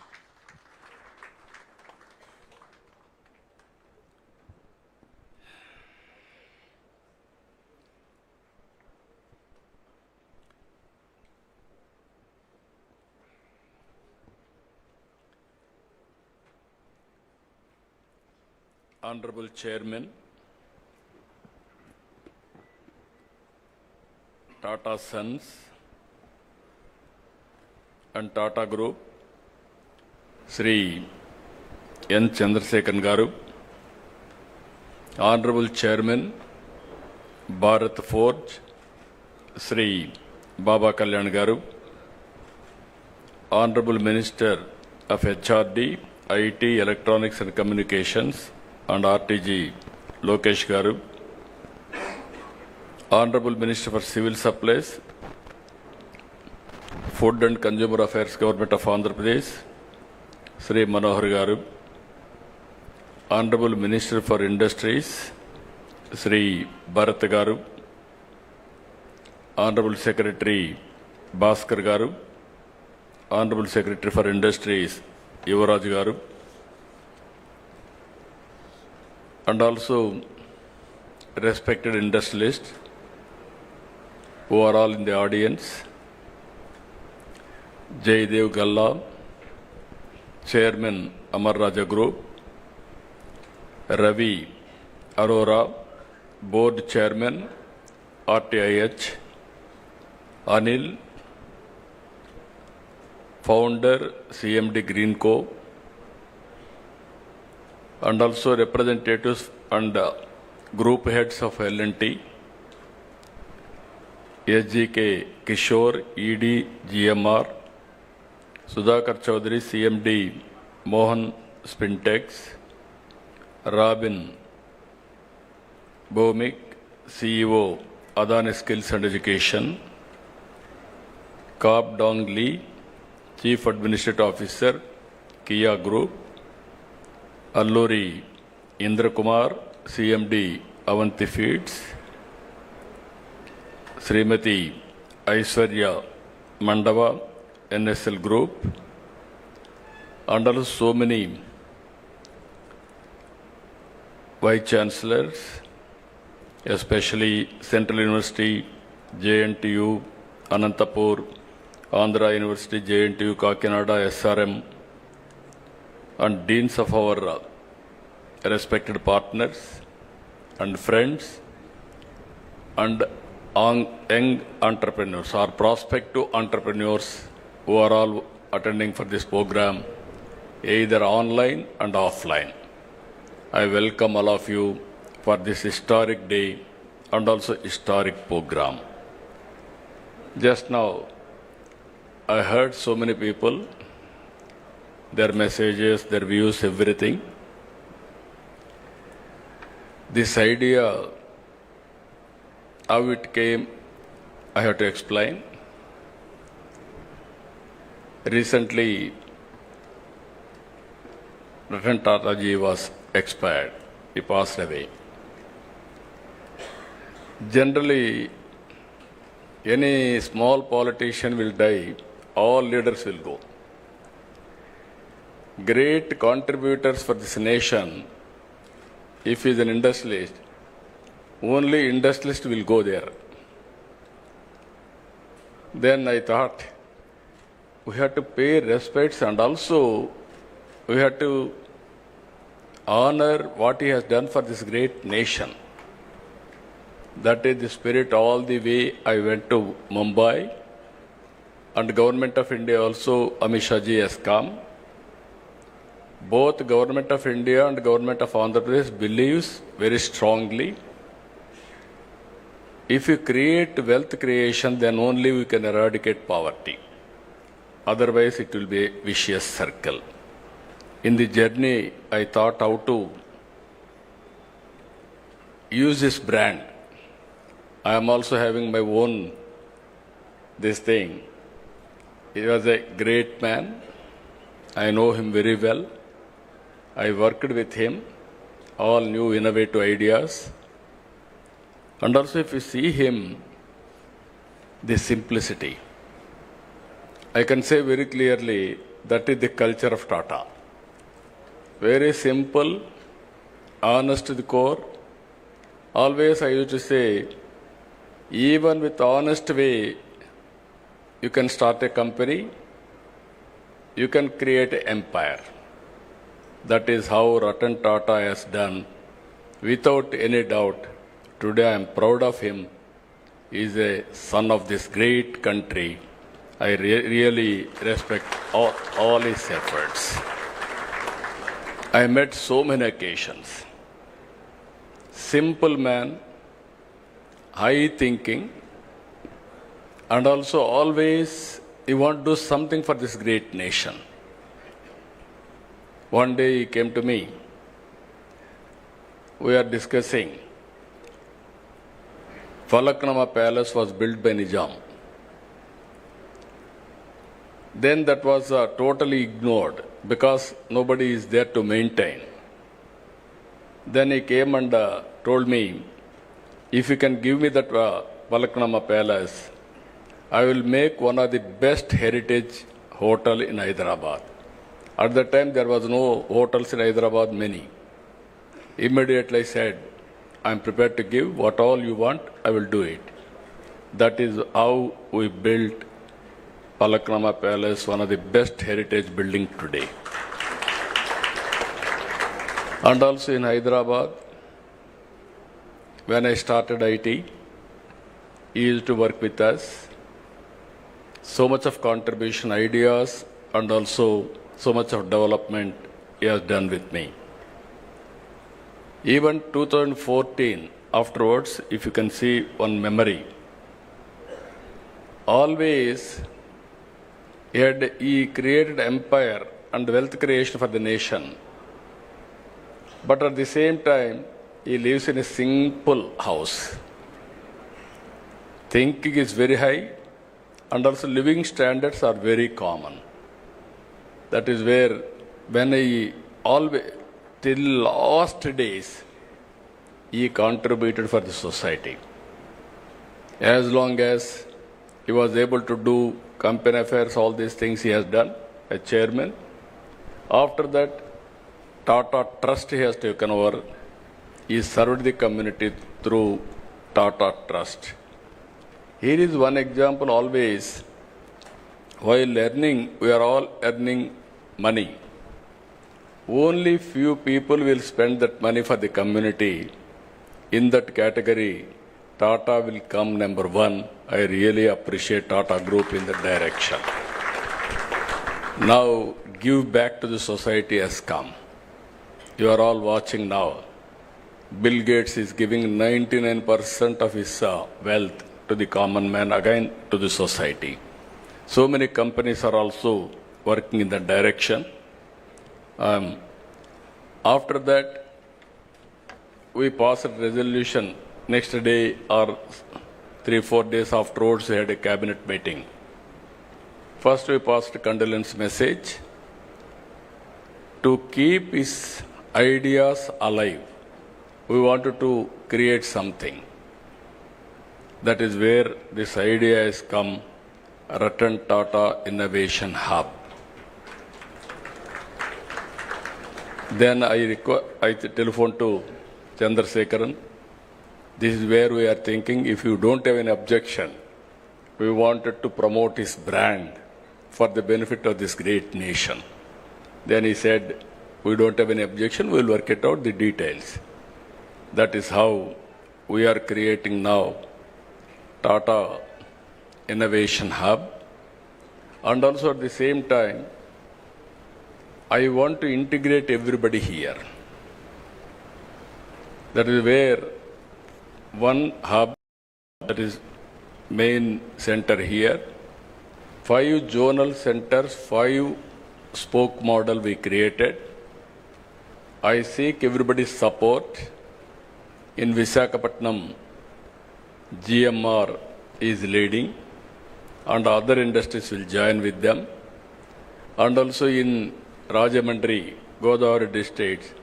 Honorable Chairman, Tata Sons and Tata Group, Sri N. Chandrasekhan Garu, Honorable Chairman, Bharat Forge, Sri Baba Kalyan Garu, Honorable Minister of HRD, IT, Electronics and Communications, and RTG, Lokesh Garu, Honorable Minister for Civil Supplies, Food and Consumer Affairs, Government of Andhra Pradesh, Sri Manohar Garu, Honorable Minister for Industries, Sri Bharat Garu, Honorable Secretary Bhaskar Garu, Honorable Secretary for Industries, Yuvaraj Garu, and also respected industrialists who are all in the audience, Jaydev Galla, Chairman Amar Raja Group, Ravi Arora, Board Chairman RTIH, Anil, Founder CMD Greenco, and also representatives and group heads of L&T, SGK Kishore, ED GMR, Sudhakar Chaudhary, CMD Mohan Spintex, Robin Bhomik, CEO Adani Skills and Education, Kap Dong Lee, Chief Administrative Officer, Kia Group, Alluri Indra Kumar, CMD Avanti Feeds, Srimati Aishwarya Mandava, NSL Group, and also so many Vice Chancellors, especially Central University, JNTU, Anantapur, Andhra University, JNTU, Kakinada, SRM, and deans of our respected partners and friends and young entrepreneurs or prospective entrepreneurs who are all attending for this program, either online and offline. I welcome all of you for this historic day and also historic program. Just now, I heard so many people, their messages, their views, everything. This idea, how it came, I have to explain. Recently, Ratan Tata ji was expired. He passed away. Generally, any small politician will die, all leaders will go. Great contributors for this nation, if he is an industrialist, only industrialist will go there. Then I thought, we have to pay respects and also we have to honor what he has done for this great nation. That is the spirit all the way I went to Mumbai, and Government of India also, Amit Shah ji has come. Both Government of India and Government of Andhra Pradesh believes very strongly, if you create wealth creation, then only we can eradicate poverty. Otherwise, it will be a vicious circle. In the journey, I thought how to use this brand. I am also having my own this thing. He was a great man. I know him very well. I worked with him, all new innovative ideas. And also if you see him, the simplicity. I can say very clearly that is the culture of Tata. Very simple, honest to the core. Always I used to say, even with honest way, you can start a company, you can create an empire. That is how Ratan Tata has done. Without any doubt, today I am proud of him. He is a son of this great country. I really respect all his efforts. I met so many occasions. Simple man, high thinking, and also always he want to do something for this great nation. One day he came to me. We are discussing. Falaknama Palace was built by Nizam. Then that was totally ignored because nobody is there to maintain. Then he came and told me, if you can give me that Falaknama Palace, I will make one of the best heritage hotel in Hyderabad. At that time there was no hotels in Hyderabad, many. Immediately I said, I am prepared to give what all you want, I will do it. That is how we built Falaknama Palace, one of the best heritage building today. And also in Hyderabad, when I started IT, he used to work with us. So much of contribution, ideas, and also so much of development he has done with me. Even 2014, afterwards, if you can see one memory, always he created empire and wealth creation for the nation. But at the same time, he lives in a simple house. Thinking is very high, and also living standards are very common. That is where, when he always, till last days, he contributed for the society. As long as he was able to do company affairs, all these things he has done as chairman. After that, Tata Trust he has taken over. He served the community through Tata Trust. Here is one example always. While learning, we are all earning money. Only few people will spend that money for the community. In that category, Tata will come number one. I really appreciate Tata Group in that direction. Now, give back to the society has come. You are all watching now. Bill Gates is giving 99% of his wealth to the common man, again to the society. So many companies are also working in that direction. After that, we passed a resolution. Next day or 3-4 days afterwards, we had a cabinet meeting. First, we passed a condolence message to keep his ideas alive. We wanted to create something. That is where this idea has come, Ratan Tata Innovation Hub. Then I telephoned to Chandrasekharan. This is where we are thinking, if you don't have any objection, we wanted to promote his brand for the benefit of this great nation. Then he said, we don't have any objection, we'll work it out, the details. That is how we are creating now Tata Innovation Hub. And also at the same time, I want to integrate everybody here. That is where one hub, that is main center here, 5 zonal centers, 5 spoke model we created. I seek everybody's support. In Visakhapatnam, GMR is leading and other industries will join with them. And also in Rajamandri, Godavari districts,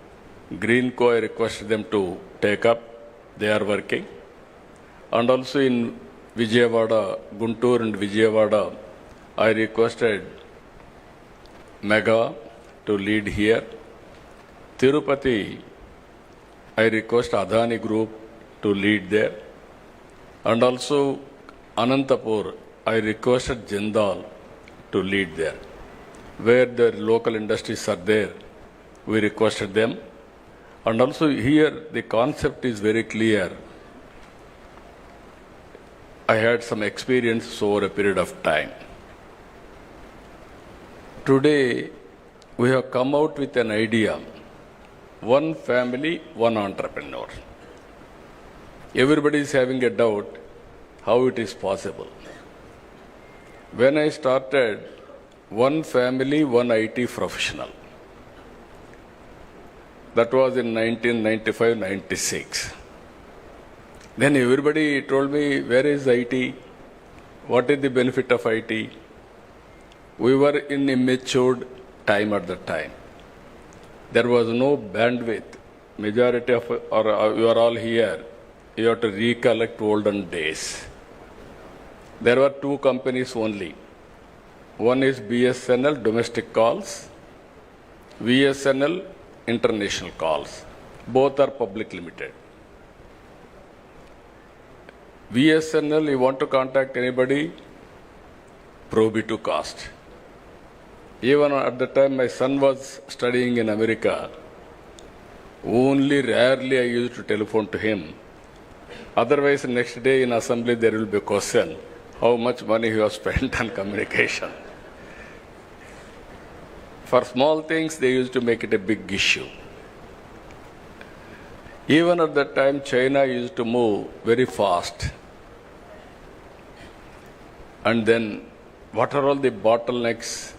Greenco, I requested them to take up. They are working. And also in Vijayawada, Guntur and Vijayawada, I requested Mega to lead here. Tirupati, I request Adani Group to lead there. And also Anantapur, I requested Jindal to lead there. Where the local industries are there, we requested them. And also here the concept is very clear. I had some experience over a period of time. Today, we have come out with an idea. One family, one entrepreneur. Everybody is having a doubt how it is possible. When I started, one family, one IT professional. That was in 1995-96. Then everybody told me, where is IT? What is the benefit of IT? We were in immature time at the time. There was no bandwidth. Majority of, or you are all here, you have to recollect olden days. There were 2 companies only. One is BSNL, domestic calls, VSNL, international calls. Both are public limited. VSNL, you want to contact anybody, prohibitive cost. Even at the time my son was studying in America, only rarely I used to telephone to him. Otherwise, next day in assembly there will be a question, how much money you have spent on communication. For small things, they used to make it a big issue. Even at that time, China used to move very fast. And then, what are all the bottlenecks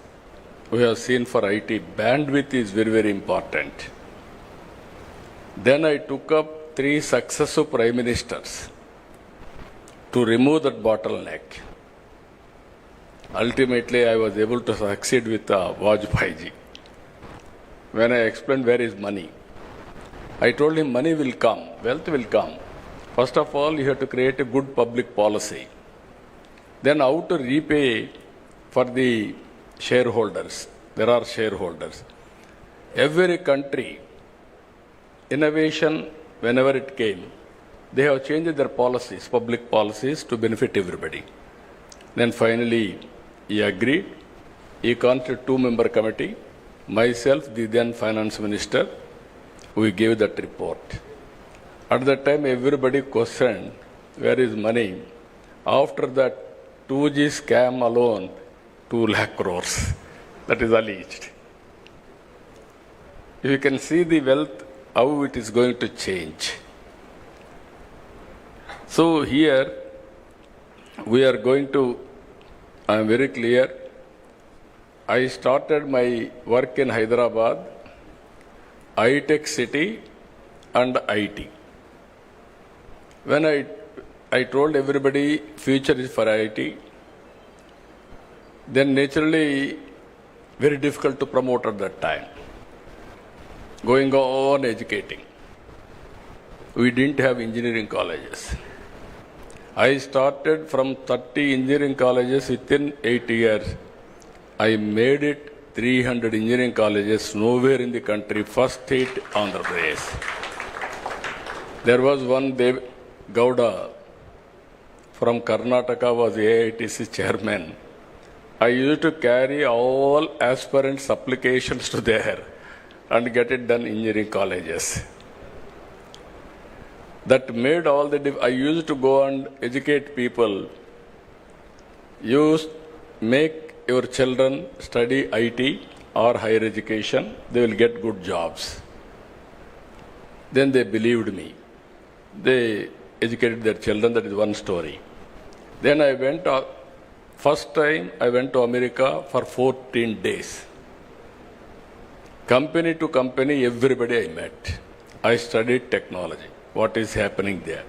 we have seen for IT? Bandwidth is very, very important. Then I took up 3 successive prime ministers to remove that bottleneck. Ultimately, I was able to succeed with Vajpayee ji. When I explained where is money, I told him money will come, wealth will come. First of all, you have to create a good public policy. Then how to repay for the shareholders. There are shareholders. Every country, innovation, whenever it came, they have changed their policies, public policies, to benefit everybody. Then finally, he agreed. He constituted 2-member committee. Myself, the then finance minister, we gave that report. At that time, everybody questioned, where is money? After that 2G scam alone, 2 lakh crores. That is alleged. You can see the wealth, how it is going to change. So here, we are going to, I am very clear, I started my work in Hyderabad, high-tech city and IT. When I told everybody future is for IT, then naturally very difficult to promote at that time. Going on educating. We didn't have engineering colleges. I started from 30 engineering colleges within 8 years. I made it 300 engineering colleges, nowhere in the country, first state, Andhra Pradesh. There was one Dev Gowda from Karnataka was AITC chairman. I used to carry all aspirants' applications to there and get it done in engineering colleges. That made all the I used to go and educate people. Make your children study IT or higher education, they will get good jobs. Then they believed me. They educated their children, that is one story. Then I went, first time I went to America for 14 days. Company to company, everybody I met. I studied technology, what is happening there.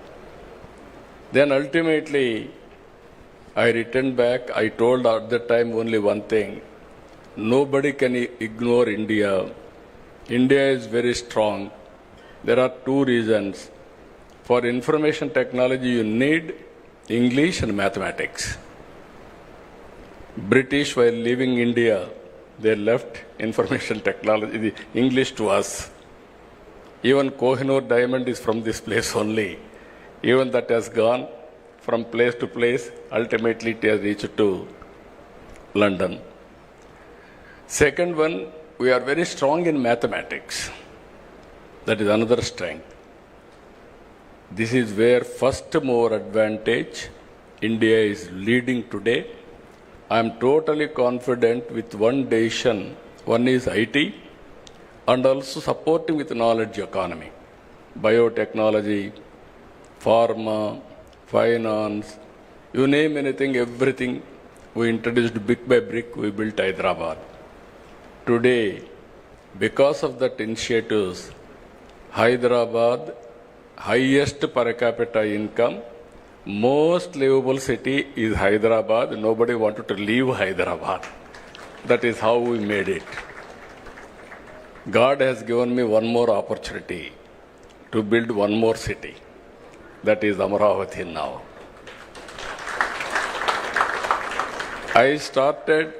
Then ultimately, I returned back. I told at that time only one thing. Nobody can ignore India. India is very strong. There are two reasons. For information technology, you need English and mathematics. British, while leaving India, they left information technology, the English to us. Even Kohinoor diamond is from this place only. Even that has gone from place to place, ultimately it has reached to London. Second one, we are very strong in mathematics. That is another strength. This is where first mover advantage India is leading today. I am totally confident with one decision. One is IT and also supporting with knowledge economy, biotechnology, pharma, finance, you name anything, everything we introduced brick by brick, we built Hyderabad. Today, because of that initiatives, Hyderabad, highest per capita income, most livable city is Hyderabad. Nobody wanted to leave Hyderabad. That is how we made it. God has given me one more opportunity to build one more city. That is Amaravati now. I started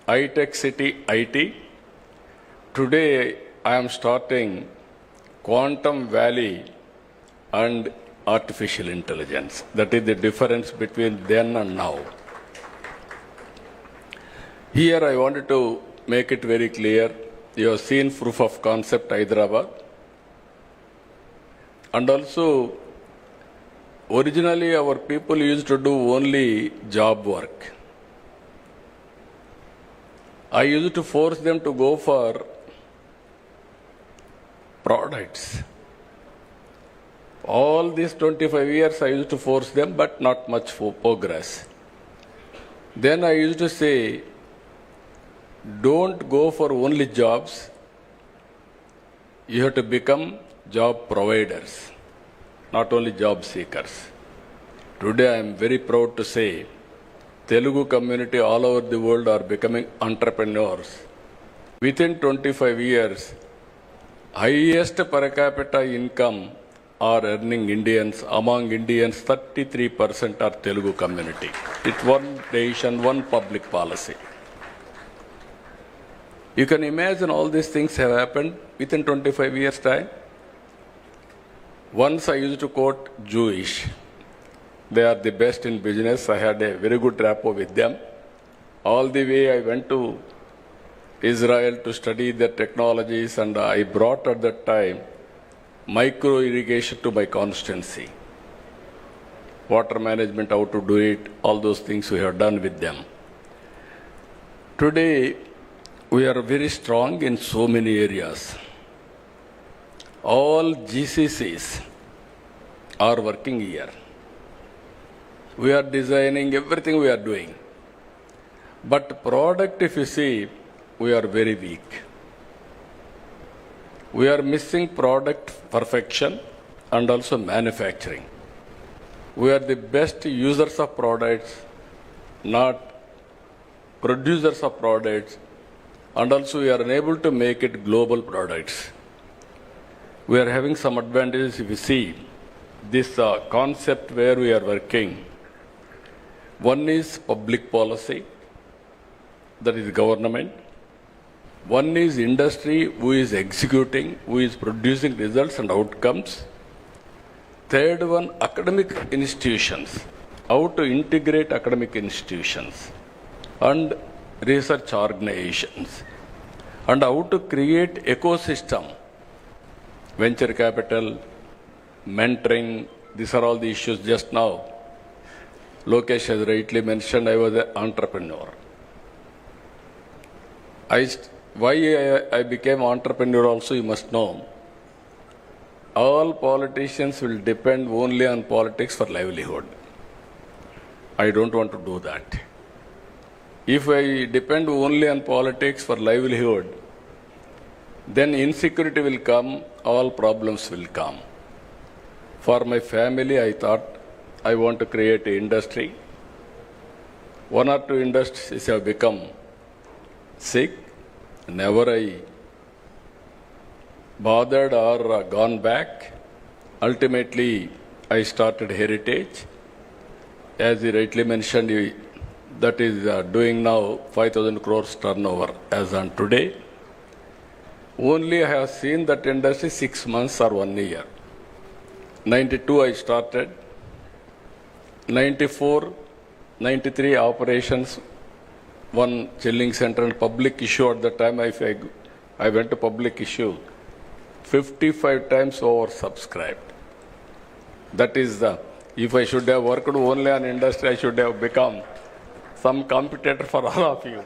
iTech City IT. Today I am starting Quantum Valley and artificial intelligence. That is the difference between then and now. Here I wanted to make it very clear. You have seen proof of concept Hyderabad. And also, originally our people used to do only job work. I used to force them to go for products. All these 25 years I used to force them, but not much for progress. Then I used to say, don't go for only jobs. You have to become job providers, not only job seekers. Today I am very proud to say, Telugu community all over the world are becoming entrepreneurs. Within 25 years, highest per capita income are earning Indians. Among Indians, 33% are Telugu community. It's one nation, one public policy. You can imagine all these things have happened within 25 years' time. Once I used to quote Jewish. They are the best in business. I had a very good rapport with them. All the way I went to Israel to study their technologies, and I brought at that time micro irrigation to my constituency. Water management, how to do it, all those things we have done with them. Today, we are very strong in so many areas. All GCCs are working here. We are designing everything we are doing. But product, if you see, we are very weak. We are missing product perfection and also manufacturing. We are the best users of products, not producers of products, and also we are unable to make it global products. We are having some advantages if you see. this concept where we are working. One is public policy, that is government. One is industry, who is executing, who is producing results and outcomes. Third one, academic institutions, how to integrate academic institutions and research organizations, and how to create ecosystem, venture capital, mentoring. These are all the issues. Just now, Lokesh has rightly mentioned I was an entrepreneur. Why I became entrepreneur also, you must know. All politicians will depend only on politics for livelihood. I don't want to do that. If I depend only on politics for livelihood, then insecurity will come, all problems will come. For my family, I thought I want to create an industry. One or two industries have become sick. Never I bothered or gone back. Ultimately, I started Heritage. As he rightly mentioned, that is doing now 5,000 crores turnover as on today. Only I have seen that industry 6 months or 1 year. 92 I started. 94, 93 operations, one chilling center and public issue at the time. I went to public issue, 55 times oversubscribed. That is if I should have worked only on industry, I should have become some competitor for all of you.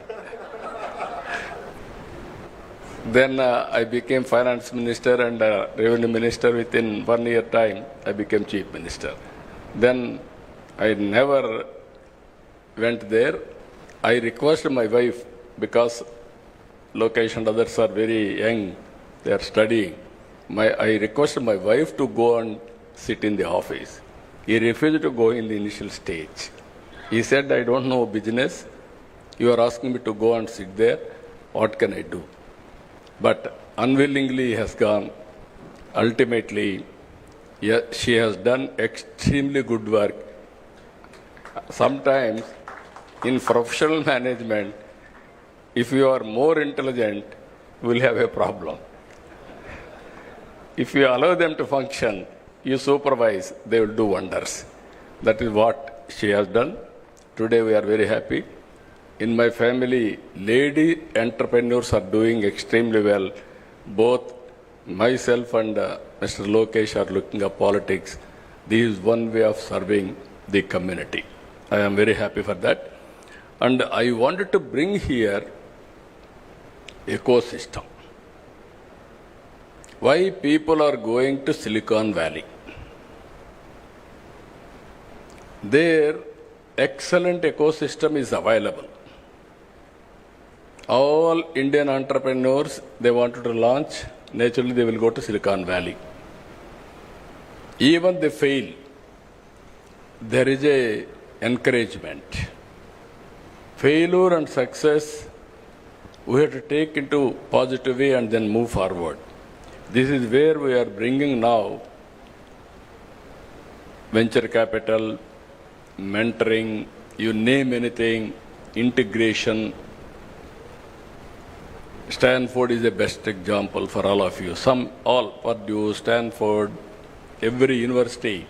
Then I became finance minister and revenue minister. Within 1 year time, I became chief minister. Then I never went there. I requested my wife, because Lokesh and others are very young, they are studying. I requested my wife to go and sit in the office. He refused to go in the initial stage. He said, I don't know business. You are asking me to go and sit there. What can I do? But unwillingly he has gone. Ultimately, she has done extremely good work. Sometimes in professional management, if you are more intelligent, you will have a problem. If you allow them to function, you supervise, they will do wonders. That is what she has done. Today we are very happy. In my family, lady entrepreneurs are doing extremely well. Both myself and Mr. Lokesh are looking at politics. This is one way of serving the community. I am very happy for that. And I wanted to bring here ecosystem. Why people are going to Silicon Valley? There, excellent ecosystem is available. All Indian entrepreneurs, they wanted to launch, naturally they will go to Silicon Valley. Even they fail, there is a encouragement. Failure and success, we have to take into positive way and then move forward. This is where we are bringing now venture capital, mentoring, you name anything, integration. Stanford is the best example for all of you. Purdue, Stanford, every university.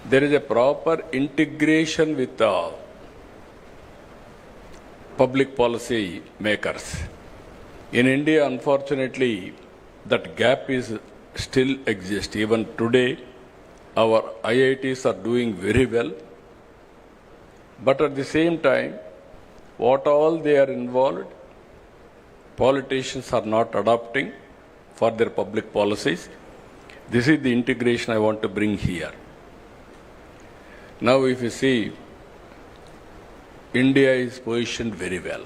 There is a proper integration with the public policy makers. In India, unfortunately, that gap is still exists. Even today, our IITs are doing very well. But at the same time, what all they are involved, politicians are not adopting for their public policies. This is the integration I want to bring here. Now, if you see, India is positioned very well.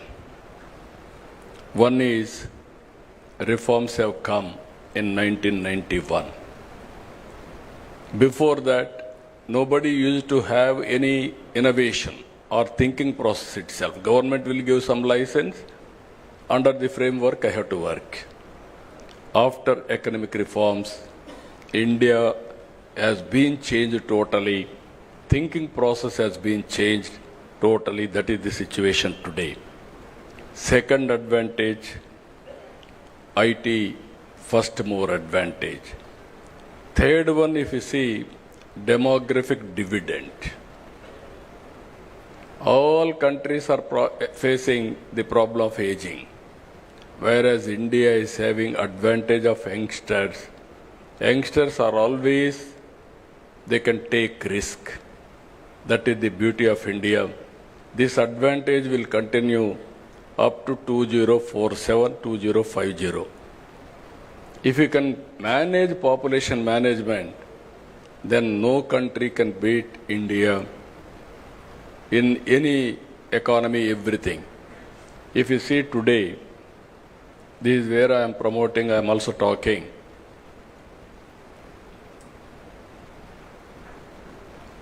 One is, reforms have come in 1991. Before that, nobody used to have any innovation or thinking process itself. Government will give some license. Under the framework, I have to work. After economic reforms, India has been changed totally. Thinking process has been changed totally. That is the situation today. Second advantage, IT first mover advantage. Third one, if you see, demographic dividend. All countries are facing the problem of aging, whereas India is having advantage of youngsters. Youngsters are always, they can take risk. That is the beauty of India. This advantage will continue up to 2047, 2050. If you can manage population management, then no country can beat India in any economy, everything. If you see today, this is where I am promoting, I am also talking.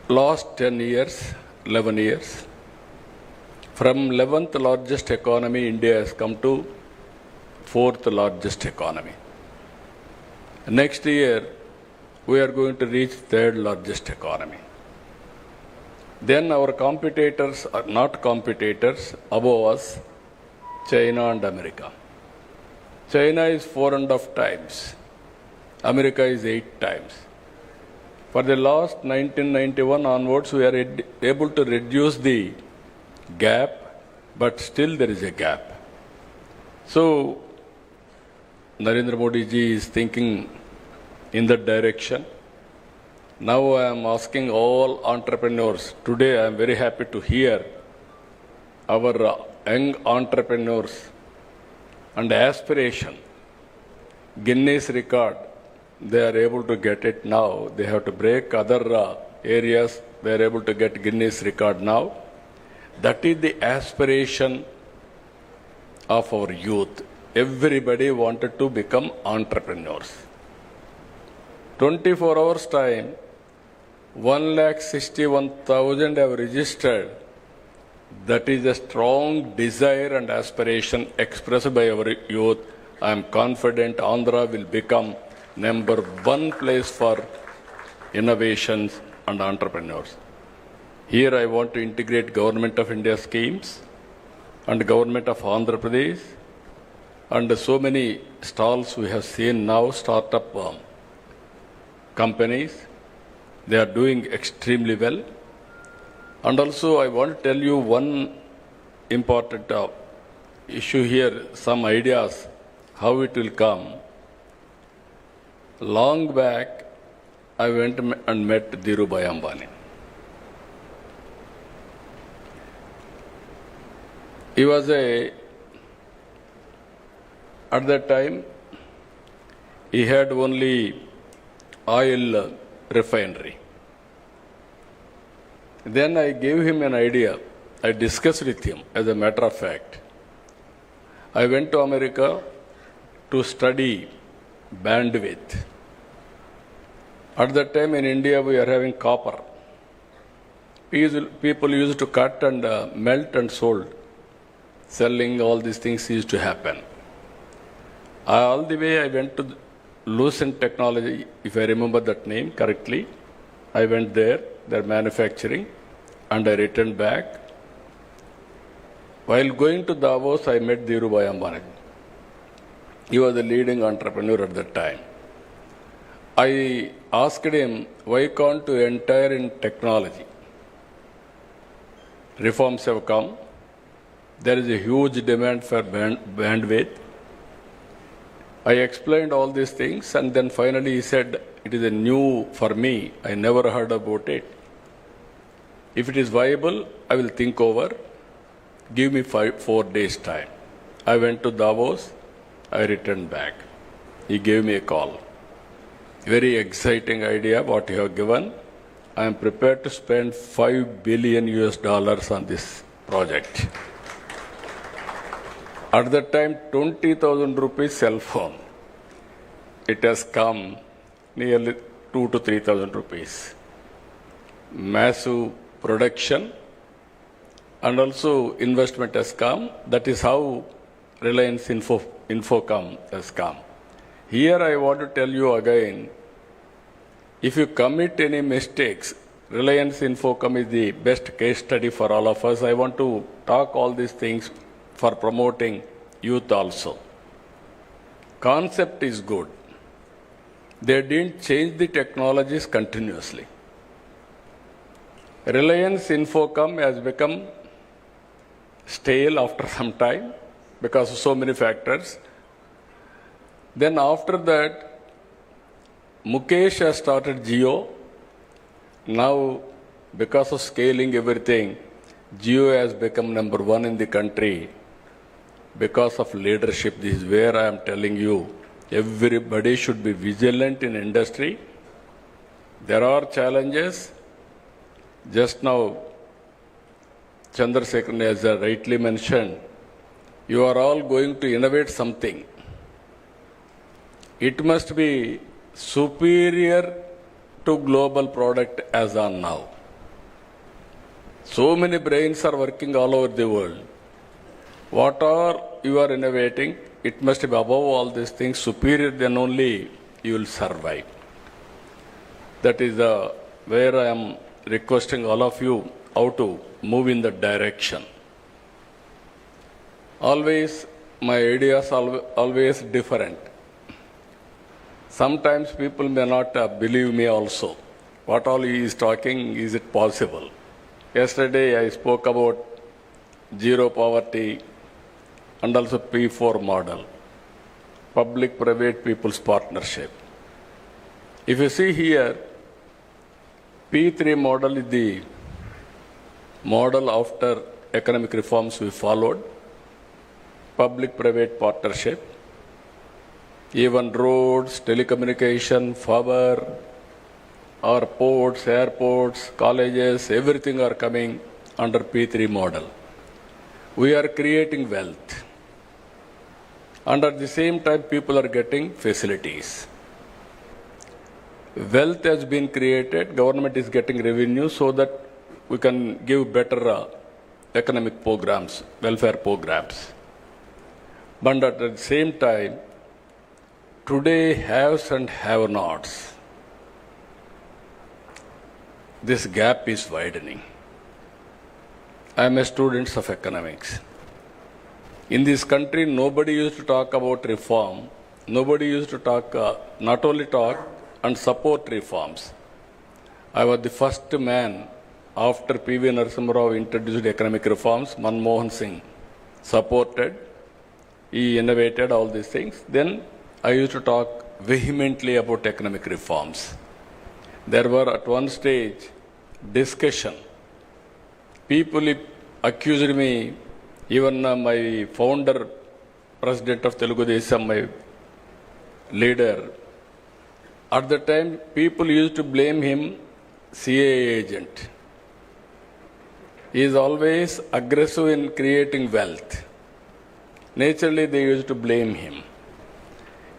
Last 10 years, 11 years, from 11th largest economy, India has come to 4th largest economy. Next year, we are going to reach 3rd largest economy. Then our competitors are not competitors above us, China and America. China is 4.5 times. America is 8 times. For the last 1991 onwards, we are able to reduce the gap, but still there is a gap. So, Narendra Modi ji is thinking in that direction. Now I am asking all entrepreneurs. Today I am very happy to hear our young entrepreneurs and aspiration. Guinness record, they are able to get it now. They have to break other areas. They are able to get Guinness record now. That is the aspiration of our youth. Everybody wanted to become entrepreneurs. 24 hours time, 161,000 have registered. That is a strong desire and aspiration expressed by our youth. I am confident Andhra will become #1 place for innovations and entrepreneurs. Here I want to integrate Government of India schemes and Government of Andhra Pradesh and so many stalls we have seen now, startup companies. They are doing extremely well. And also I want to tell you one important issue here, some ideas, how it will come. Long back, I went and met Dhirubhai Ambani. He was at that time, he had only oil refinery. Then I gave him an idea. I discussed with him, as a matter of fact. I went to America to study bandwidth. At that time in India, we are having copper. People used to cut and melt and sold. Selling, all these things used to happen. All the way I went to Lucent Technology, if I remember that name correctly. I went there, they're manufacturing, and I returned back. While going to Davos, I met Dhirubhai Ambani. He was the leading entrepreneur at that time. I asked him, why can't you enter in technology? Reforms have come. There is a huge demand for bandwidth. I explained all these things, and then finally he said, it is a new for me. I never heard about it. If it is viable, I will think over. Give me 4 days time. I went to Davos. I returned back. He gave me a call. Very exciting idea what you have given. I am prepared to spend $5 billion on this project. At that time, 20,000 rupees cell phone. It has come nearly 2,000 to 3,000 rupees. Massive production and also investment has come. That is how Reliance Infocom has come. Here I want to tell you again, If you commit any mistakes, Reliance Infocom is the best case study for all of us. I want to talk all these things for promoting youth also. Concept is good. They didn't change the technologies continuously. Reliance Infocom has become stale after some time because of so many factors. Then after that, Mukesh has started Jio. Now, because of scaling everything, Jio has become #1 in the country because of leadership. This is where I am telling you, everybody should be vigilant in industry. There are challenges. Just now, Chandrasekhar has rightly mentioned, you are all going to innovate something. It must be superior to global product as on now. So many brains are working all over the world. What are you are innovating? It must be above all these things, superior, then only you will survive. That is where I am requesting all of you how to move in that direction. Always, my ideas are always different. Sometimes people may not believe me also. What all he is talking, is it possible? Yesterday I spoke about zero poverty and also P4 model, public-private people's partnership. If you see here, P3 model is the model after economic reforms we followed, public-private partnership. Even roads, telecommunication, power, or ports, airports, colleges, everything are coming under P3 model. We are creating wealth. And at the same time, people are getting facilities. Wealth has been created, government is getting revenue so that we can give better economic programs, welfare programs. But at the same time, today, haves and have-nots. This gap is widening. I am a student of economics. In this country, nobody used to talk about reform. Nobody used to talk, not only talk, and support reforms. I was the first man after P.V. Narasimha Rao introduced economic reforms. Manmohan Singh supported. He innovated all these things. Then I used to talk vehemently about economic reforms. There were at one stage discussion. People accused me, even my founder, president of Telugu Desam, my leader. At the time, people used to blame him CIA agent. He is always aggressive in creating wealth. Naturally, they used to blame him.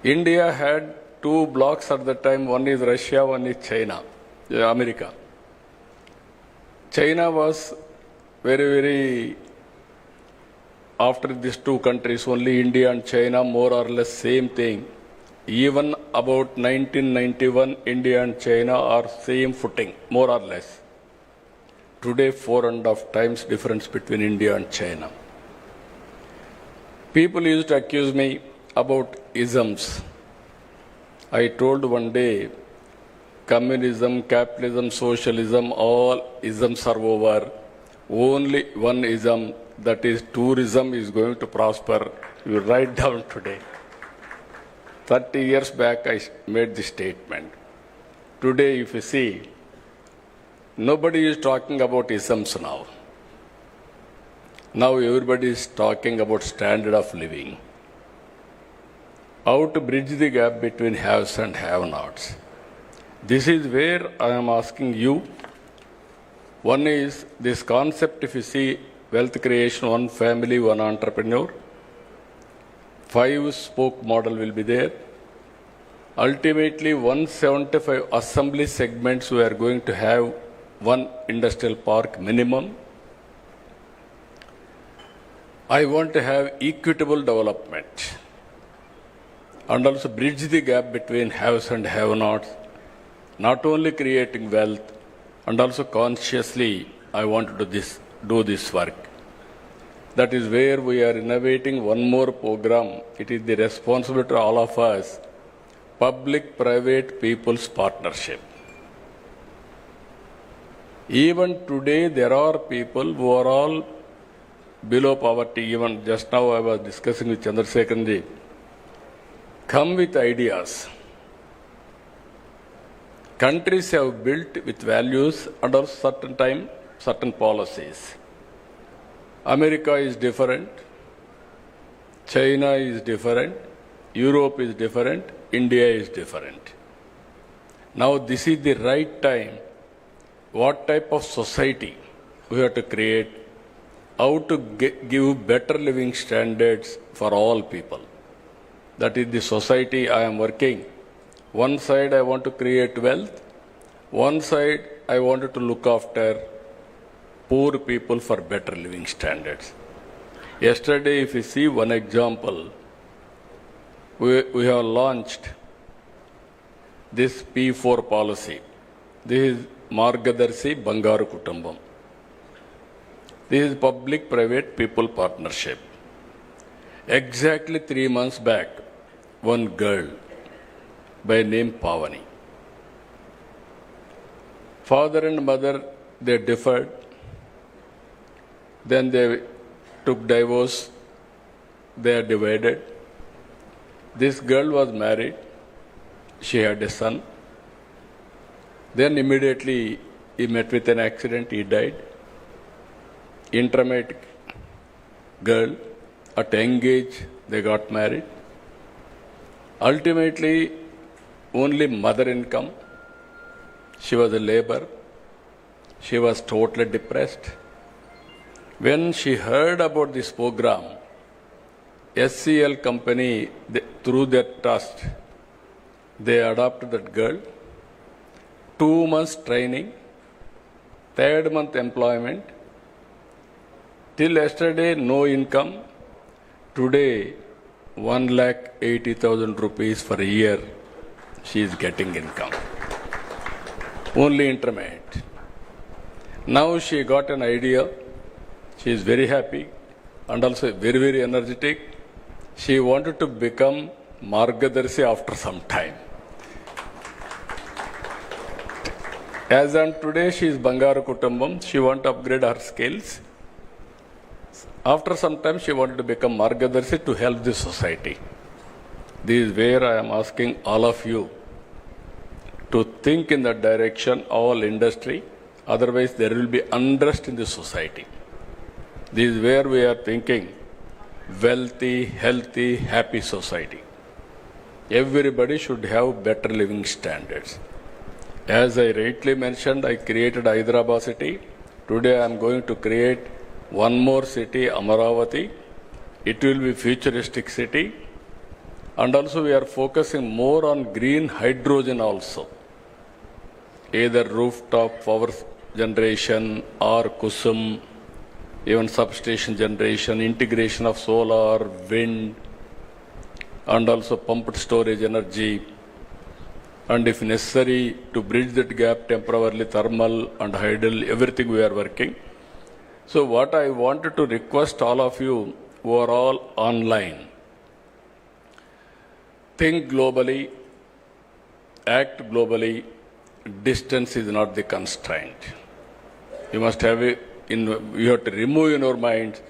India had two blocks at the time, one is Russia, one is China, America. China was very, after these two countries, only India and China, more or less same thing. Even about 1991, India and China are same footing, more or less. Today, 4.5 times difference between India and China. People used to accuse me about isms. I told one day, communism, capitalism, socialism, all isms are over. Only one ism, that is tourism, is going to prosper. You write down today. 30 years back, I made this statement. Today, if you see, nobody is talking about isms now. Now everybody is talking about standard of living. How to bridge the gap between haves and have-nots. This is where I am asking you. One is this concept, if you see wealth creation, one family, one entrepreneur. 5-spoke model will be there. Ultimately, 175 assembly segments we are going to have one industrial park minimum. I want to have equitable development and also bridge the gap between haves and have-nots. not only creating wealth, and also consciously I want to do this work. That is where we are innovating one more program. It is the responsibility of all of us, public-private people's partnership. Even today, there are people who are all below poverty. Even just now I was discussing with Chandrasekharan, come with ideas. Countries have built with values and also certain policies. America is different, China is different, Europe is different, India is different. Now this is the right time. What type of society we have to create, how to give better living standards for all people. That is the society I am working. One side I want to create wealth, one side I wanted to look after poor people for better living standards. Yesterday, if you see one example, we have launched this P4 policy. This is Margadarshi Bangaru Kutumbam. This is public-private people partnership. Exactly 3 months back, one girl by name Pavani. Father and mother, they differed. Then they took divorce. They are divided. This girl was married. She had a son. Then immediately he met with an accident. He died. Intermediate girl, at young age, they got married. Ultimately, only mother income. She was a labor. She was totally depressed. When she heard about this program, SCL company, through their trust, they adopted that girl. 2 months training, 3rd month employment. Till yesterday, no income. Today, 1,80,000 rupees for a year, she is getting income. Only intermediate. Now she got an idea. She is very happy and also very, very energetic. She wanted to become Margadarshi after some time. As on today, she is Bangaru Kutumbam. She wants to upgrade her skills. After some time, she wanted to become Margadarshi to help the society. This is where I am asking all of you to think in that direction, all industry. Otherwise, there will be unrest in the society. This is where we are thinking wealthy, healthy, happy society. Everybody should have better living standards. As I rightly mentioned, I created Hyderabad city. Today I am going to create one more city, Amaravati. It will be futuristic city. And also we are focusing more on green hydrogen also. Either rooftop power generation or Kusum, even substation generation, integration of solar, wind, and also pumped storage energy. And if necessary, to bridge that gap temporarily, thermal and hydel, everything we are working. So what I wanted to request all of you who are all online, think globally, act globally. Distance is not the constraint. You must have you have to remove in your mind,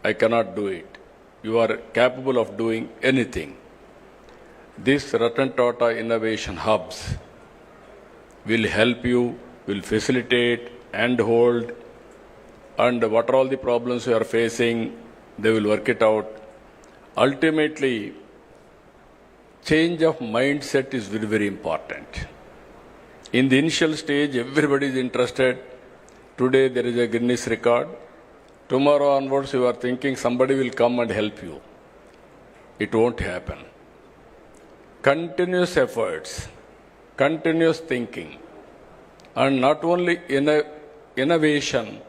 I cannot do it. You are capable of doing anything. This Ratan Tata Innovation Hubs will help you, will facilitate and hold, and what are all the problems you are facing, they will work it out. Ultimately, change of mindset is very, very important. In the initial stage, everybody is interested. Today there is a Guinness record. Tomorrow onwards, you are thinking somebody will come and help you. It won't happen. Continuous efforts, continuous thinking, and not only innovation,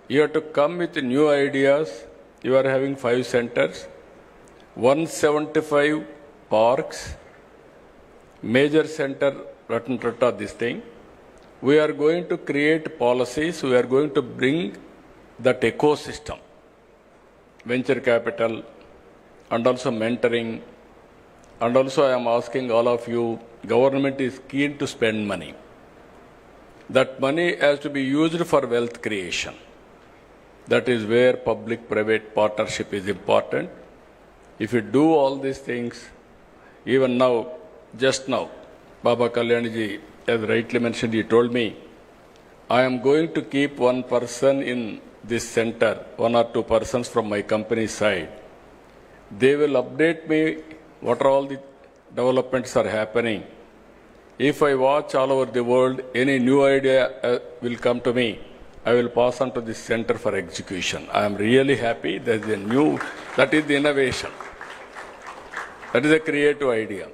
you have to come with new ideas. You are having 5 centers, 175 parks, major center Ratan Tata this thing. We are going to create policies. We are going to bring that ecosystem, venture capital, and also mentoring. And also I am asking all of you, government is keen to spend money. That money has to be used for wealth creation. That is where public-private partnership is important. If you do all these things, even now, just now, Baba Kalyanji, as rightly mentioned, he told me, I am going to keep one person in this center, 1 or 2 persons from my company side. They will update me what are all the developments are happening. If I watch all over the world, any new idea will come to me. I will pass on to this center for execution. I am really happy. That is the innovation. That is a creative idea.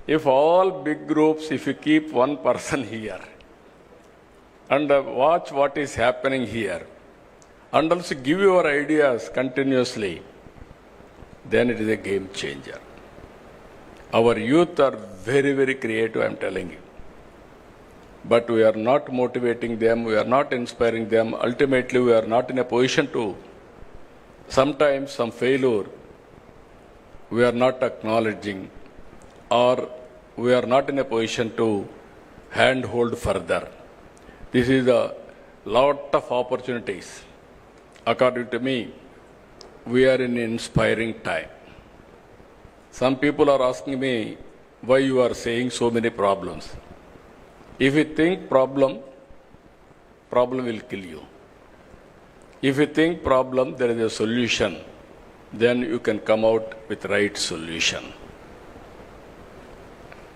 If all big groups, if you keep one person here and watch what is happening here and also give your ideas continuously, then it is a game changer. Our youth are very, very creative, I am telling you. But we are not motivating them, we are not inspiring them. Ultimately, we are not in a position to, sometimes some failure, we are not acknowledging, or we are not in a position to handhold further. This is a lot of opportunities. According to me, we are in an inspiring time. Some people are asking me why you are saying so many problems. If you think problem will kill you. If you think problem, there is a solution, then you can come out with right solution.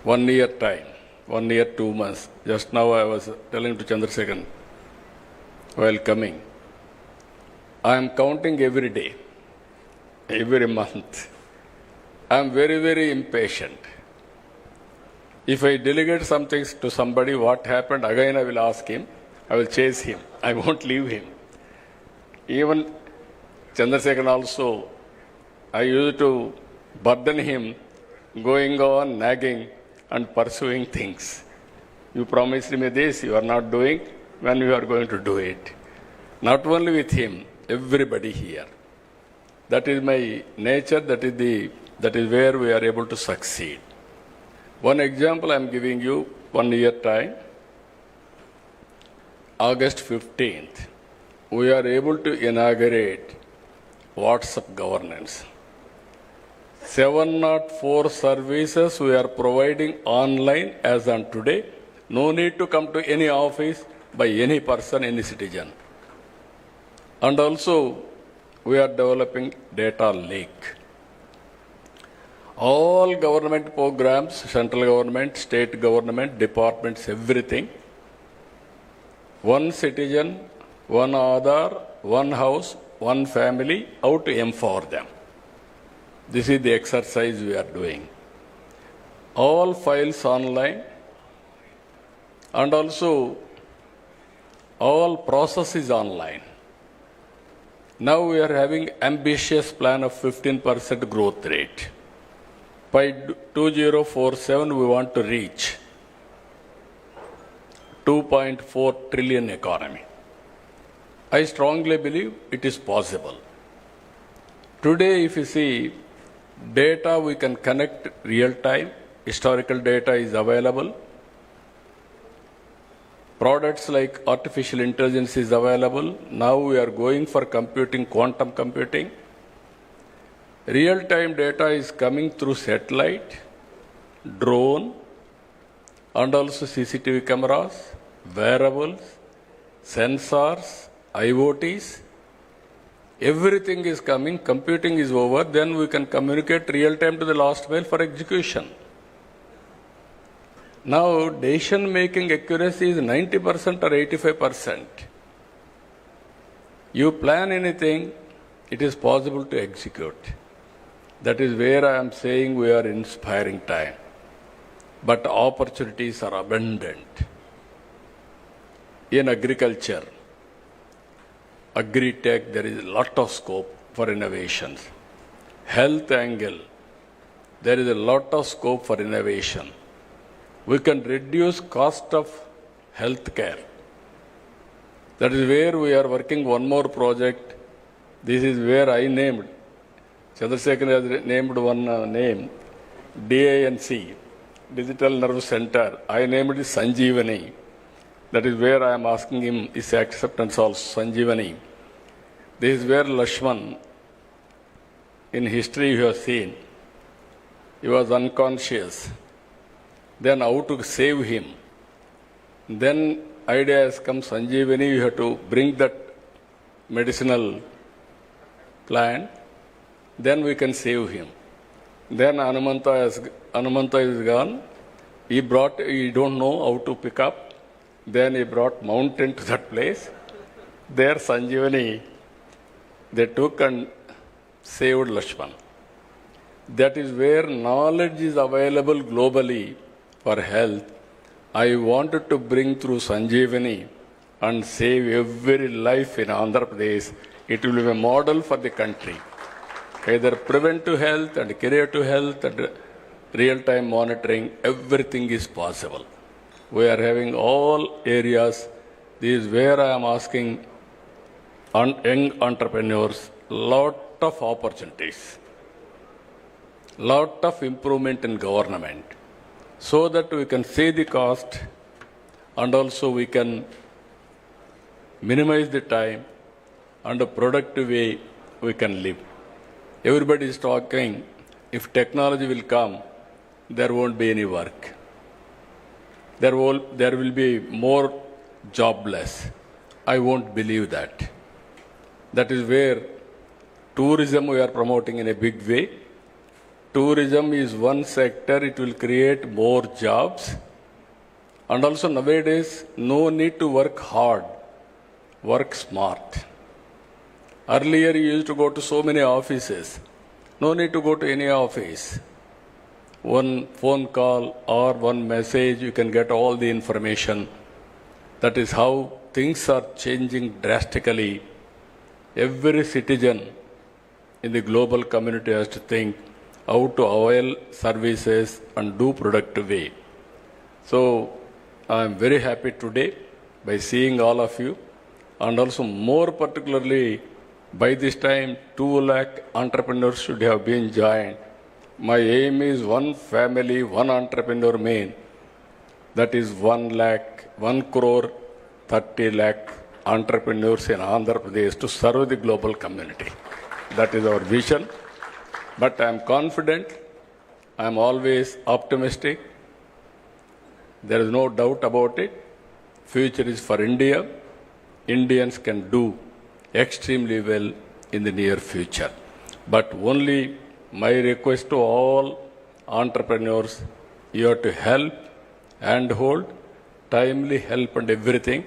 1 year time, 1 year, 2 months. Just now I was telling to Chandrasekhar while coming, I am counting every day, every month. I am very, very impatient. If I delegate some things to somebody, what happened, again I will ask him, I will chase him, I won't leave him. Even Chandrasekhar also, I used to burden him, going on, nagging and pursuing things. You promised me this, you are not doing, when you are going to do it. Not only with him, everybody here. That is my nature, that is where we are able to succeed. One example I am giving you, 1 year time. August 15th, we are able to inaugurate WhatsApp governance. 704 services we are providing online as on today. No need to come to any office by any person, any citizen. And also, we are developing data lake. All government programs, central government, state government, departments, everything. One citizen, one Aadhaar, one house, one family, how to empower them. This is the exercise we are doing. All files online and also all processes online. Now we are having ambitious plan of 15% growth rate. By 2047, we want to reach 2.4 trillion economy. I strongly believe it is possible. Today, if you see, data we can connect real time, historical data is available. Products like artificial intelligence is available. Now we are going for computing, quantum computing. Real-time data is coming through satellite, drone, and also CCTV cameras, wearables, sensors, IoTs. Everything is coming, computing is over, then we can communicate real-time to the last mile for execution. Now, decision-making accuracy is 90% or 85%. You plan anything, it is possible to execute. That is where I am saying we are inspiring time. But opportunities are abundant. In agriculture, agri-tech, there is a lot of scope for innovations. Health angle, there is a lot of scope for innovation. we can reduce cost of health care. That is where we are working one more project. This is where I named, Chandrasekhar has named one name, DANC, Digital Nerve Center. I named it Sanjeevani. That is where I am asking him his acceptance also, Sanjeevani. This is where Lakshman, in history you have seen, he was unconscious. Then how to save him? Then idea has come, Sanjeevani, you have to bring that medicinal plant, then we can save him. Then Anumanta is gone. He don't know how to pick up. Then he brought mountain to that place. There Sanjeevani, they took and saved Lakshman. That is where knowledge is available globally for health. I wanted to bring through Sanjeevani and save every life in Andhra Pradesh. It will be a model for the country. Either preventive health and curative health and real-time monitoring, everything is possible. We are having all areas. This is where I am asking young entrepreneurs, lot of opportunities, lot of improvement in government, so that we can save the cost and also we can minimize the time and a productive way we can live. Everybody is talking, if technology will come, there won't be any work. There will be more jobless. I won't believe that. That is where tourism we are promoting in a big way. Tourism is one sector, it will create more jobs. And also nowadays, no need to work hard, work smart. Earlier you used to go to so many offices. No need to go to any office. One phone call or one message, you can get all the information. That is how things are changing drastically. Every citizen in the global community has to think how to avail services and do productive way. So I am very happy today by seeing all of you, and also more particularly by this time 2 lakh entrepreneurs should have been joined. My aim is one family, one entrepreneur main. That is 1 crore 30 lakh entrepreneurs in Andhra Pradesh to serve the global community. That is our vision. But I am confident, I am always optimistic. There is no doubt about it. Future is for India. Indians can do extremely well in the near future. But only my request to all entrepreneurs, you have to help and hold, timely help and everything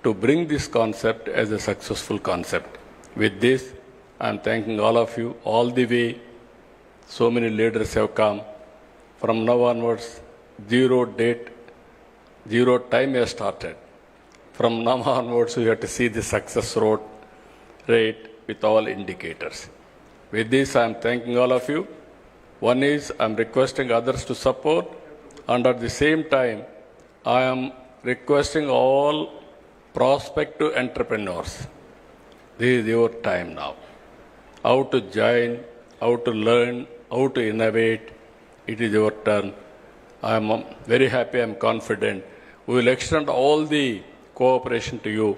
to bring this concept as a successful concept. With this, I am thanking all of you all the way. So many leaders have come. From now onwards, zero time has started. From now onwards, we have to see the success rate with all indicators. With this, I am thanking all of you. One is, I am requesting others to support, and at the same time, I am requesting all prospective entrepreneurs. This is your time now. How to join, how to learn, how to innovate, it is your turn. I am very happy, I am confident. We will extend all the cooperation to you.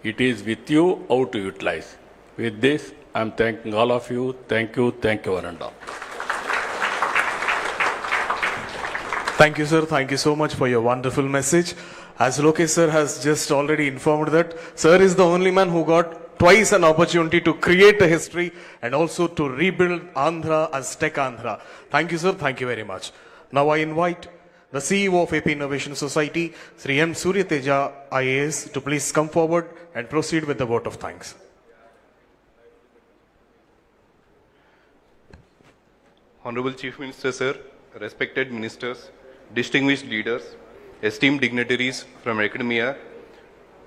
It is with you how to utilize. With this, I am thanking all of you. Thank you, one and all.
Thank you, sir. Thank you so much for your wonderful message. As Lokesh sir has just already informed that, sir is the only man who got twice an opportunity to create a history and also to rebuild Andhra as Tech Andhra. Thank you, sir. Thank you very much. Now I invite the CEO of AP Innovation Society, Sri M. Suryateja IAS, to please come forward and proceed with the vote of thanks.
Honorable Chief Minister, sir, respected ministers, distinguished leaders, esteemed dignitaries from academia,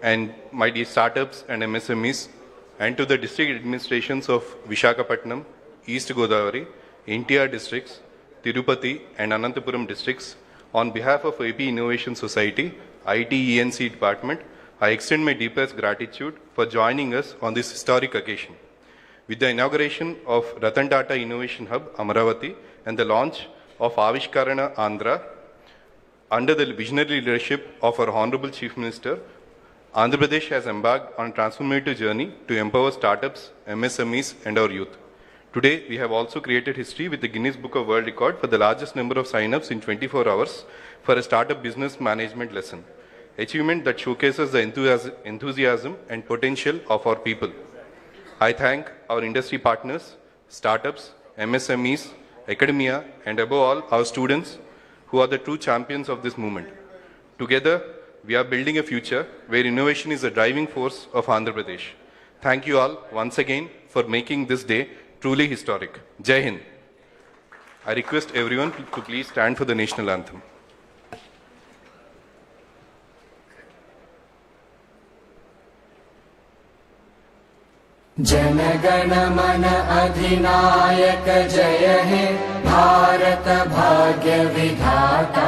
and my dear startups and MSMEs, and to the district administrations of Visakhapatnam, East Godavari, NTR districts, Tirupati and Anantapuram districts, On behalf of AP Innovation Society, IT ENC Department, I extend my deepest gratitude for joining us on this historic occasion. With the inauguration of Ratan Tata Innovation Hub, Amaravati, and the launch of Avishkarana Andhra, under the visionary leadership of our Honorable Chief Minister, Andhra Pradesh has embarked on a transformative journey to empower startups, MSMEs, and our youth. Today, we have also created history with the Guinness Book of World Record for the largest number of sign-ups in 24 hours for a startup business management lesson, achievement that showcases the enthusiasm and potential of our people. I thank our industry partners, startups, MSMEs, academia, and above all, our students who are the true champions of this movement. Together, we are building a future where innovation is the driving force of Andhra Pradesh. Thank you all once again for making this day truly historic. Jai Hind. I request everyone to please stand for the national anthem.
जनगण मन अधिनायक जय हे भारत भाग्य विधाता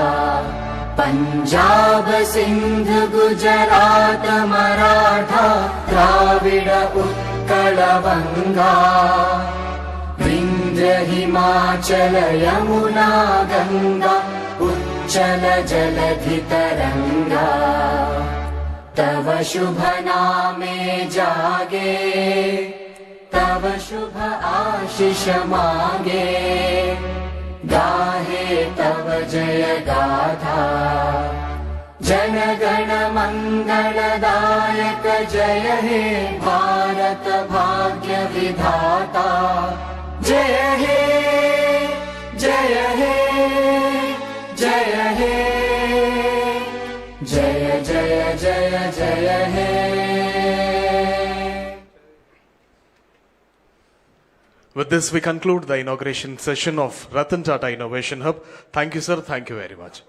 पंजाब सिंध गुजरात मराठा द्राविड उत्कल बंगा विंध्य हिमाचल यमुना गंगा उच्चल जलधि तरंगा तव शुभ नामे जागे तव शुभ आशीष मांगे गाहे तव जय गाथा जन गण मंगलदायक जय हे भारत भाग्य विधाता जय हे जय हे जय हे जय जय जय जय हे.
With this, we conclude the inauguration session of Ratan Tata Innovation Hub. Thank you, sir. Thank you very much.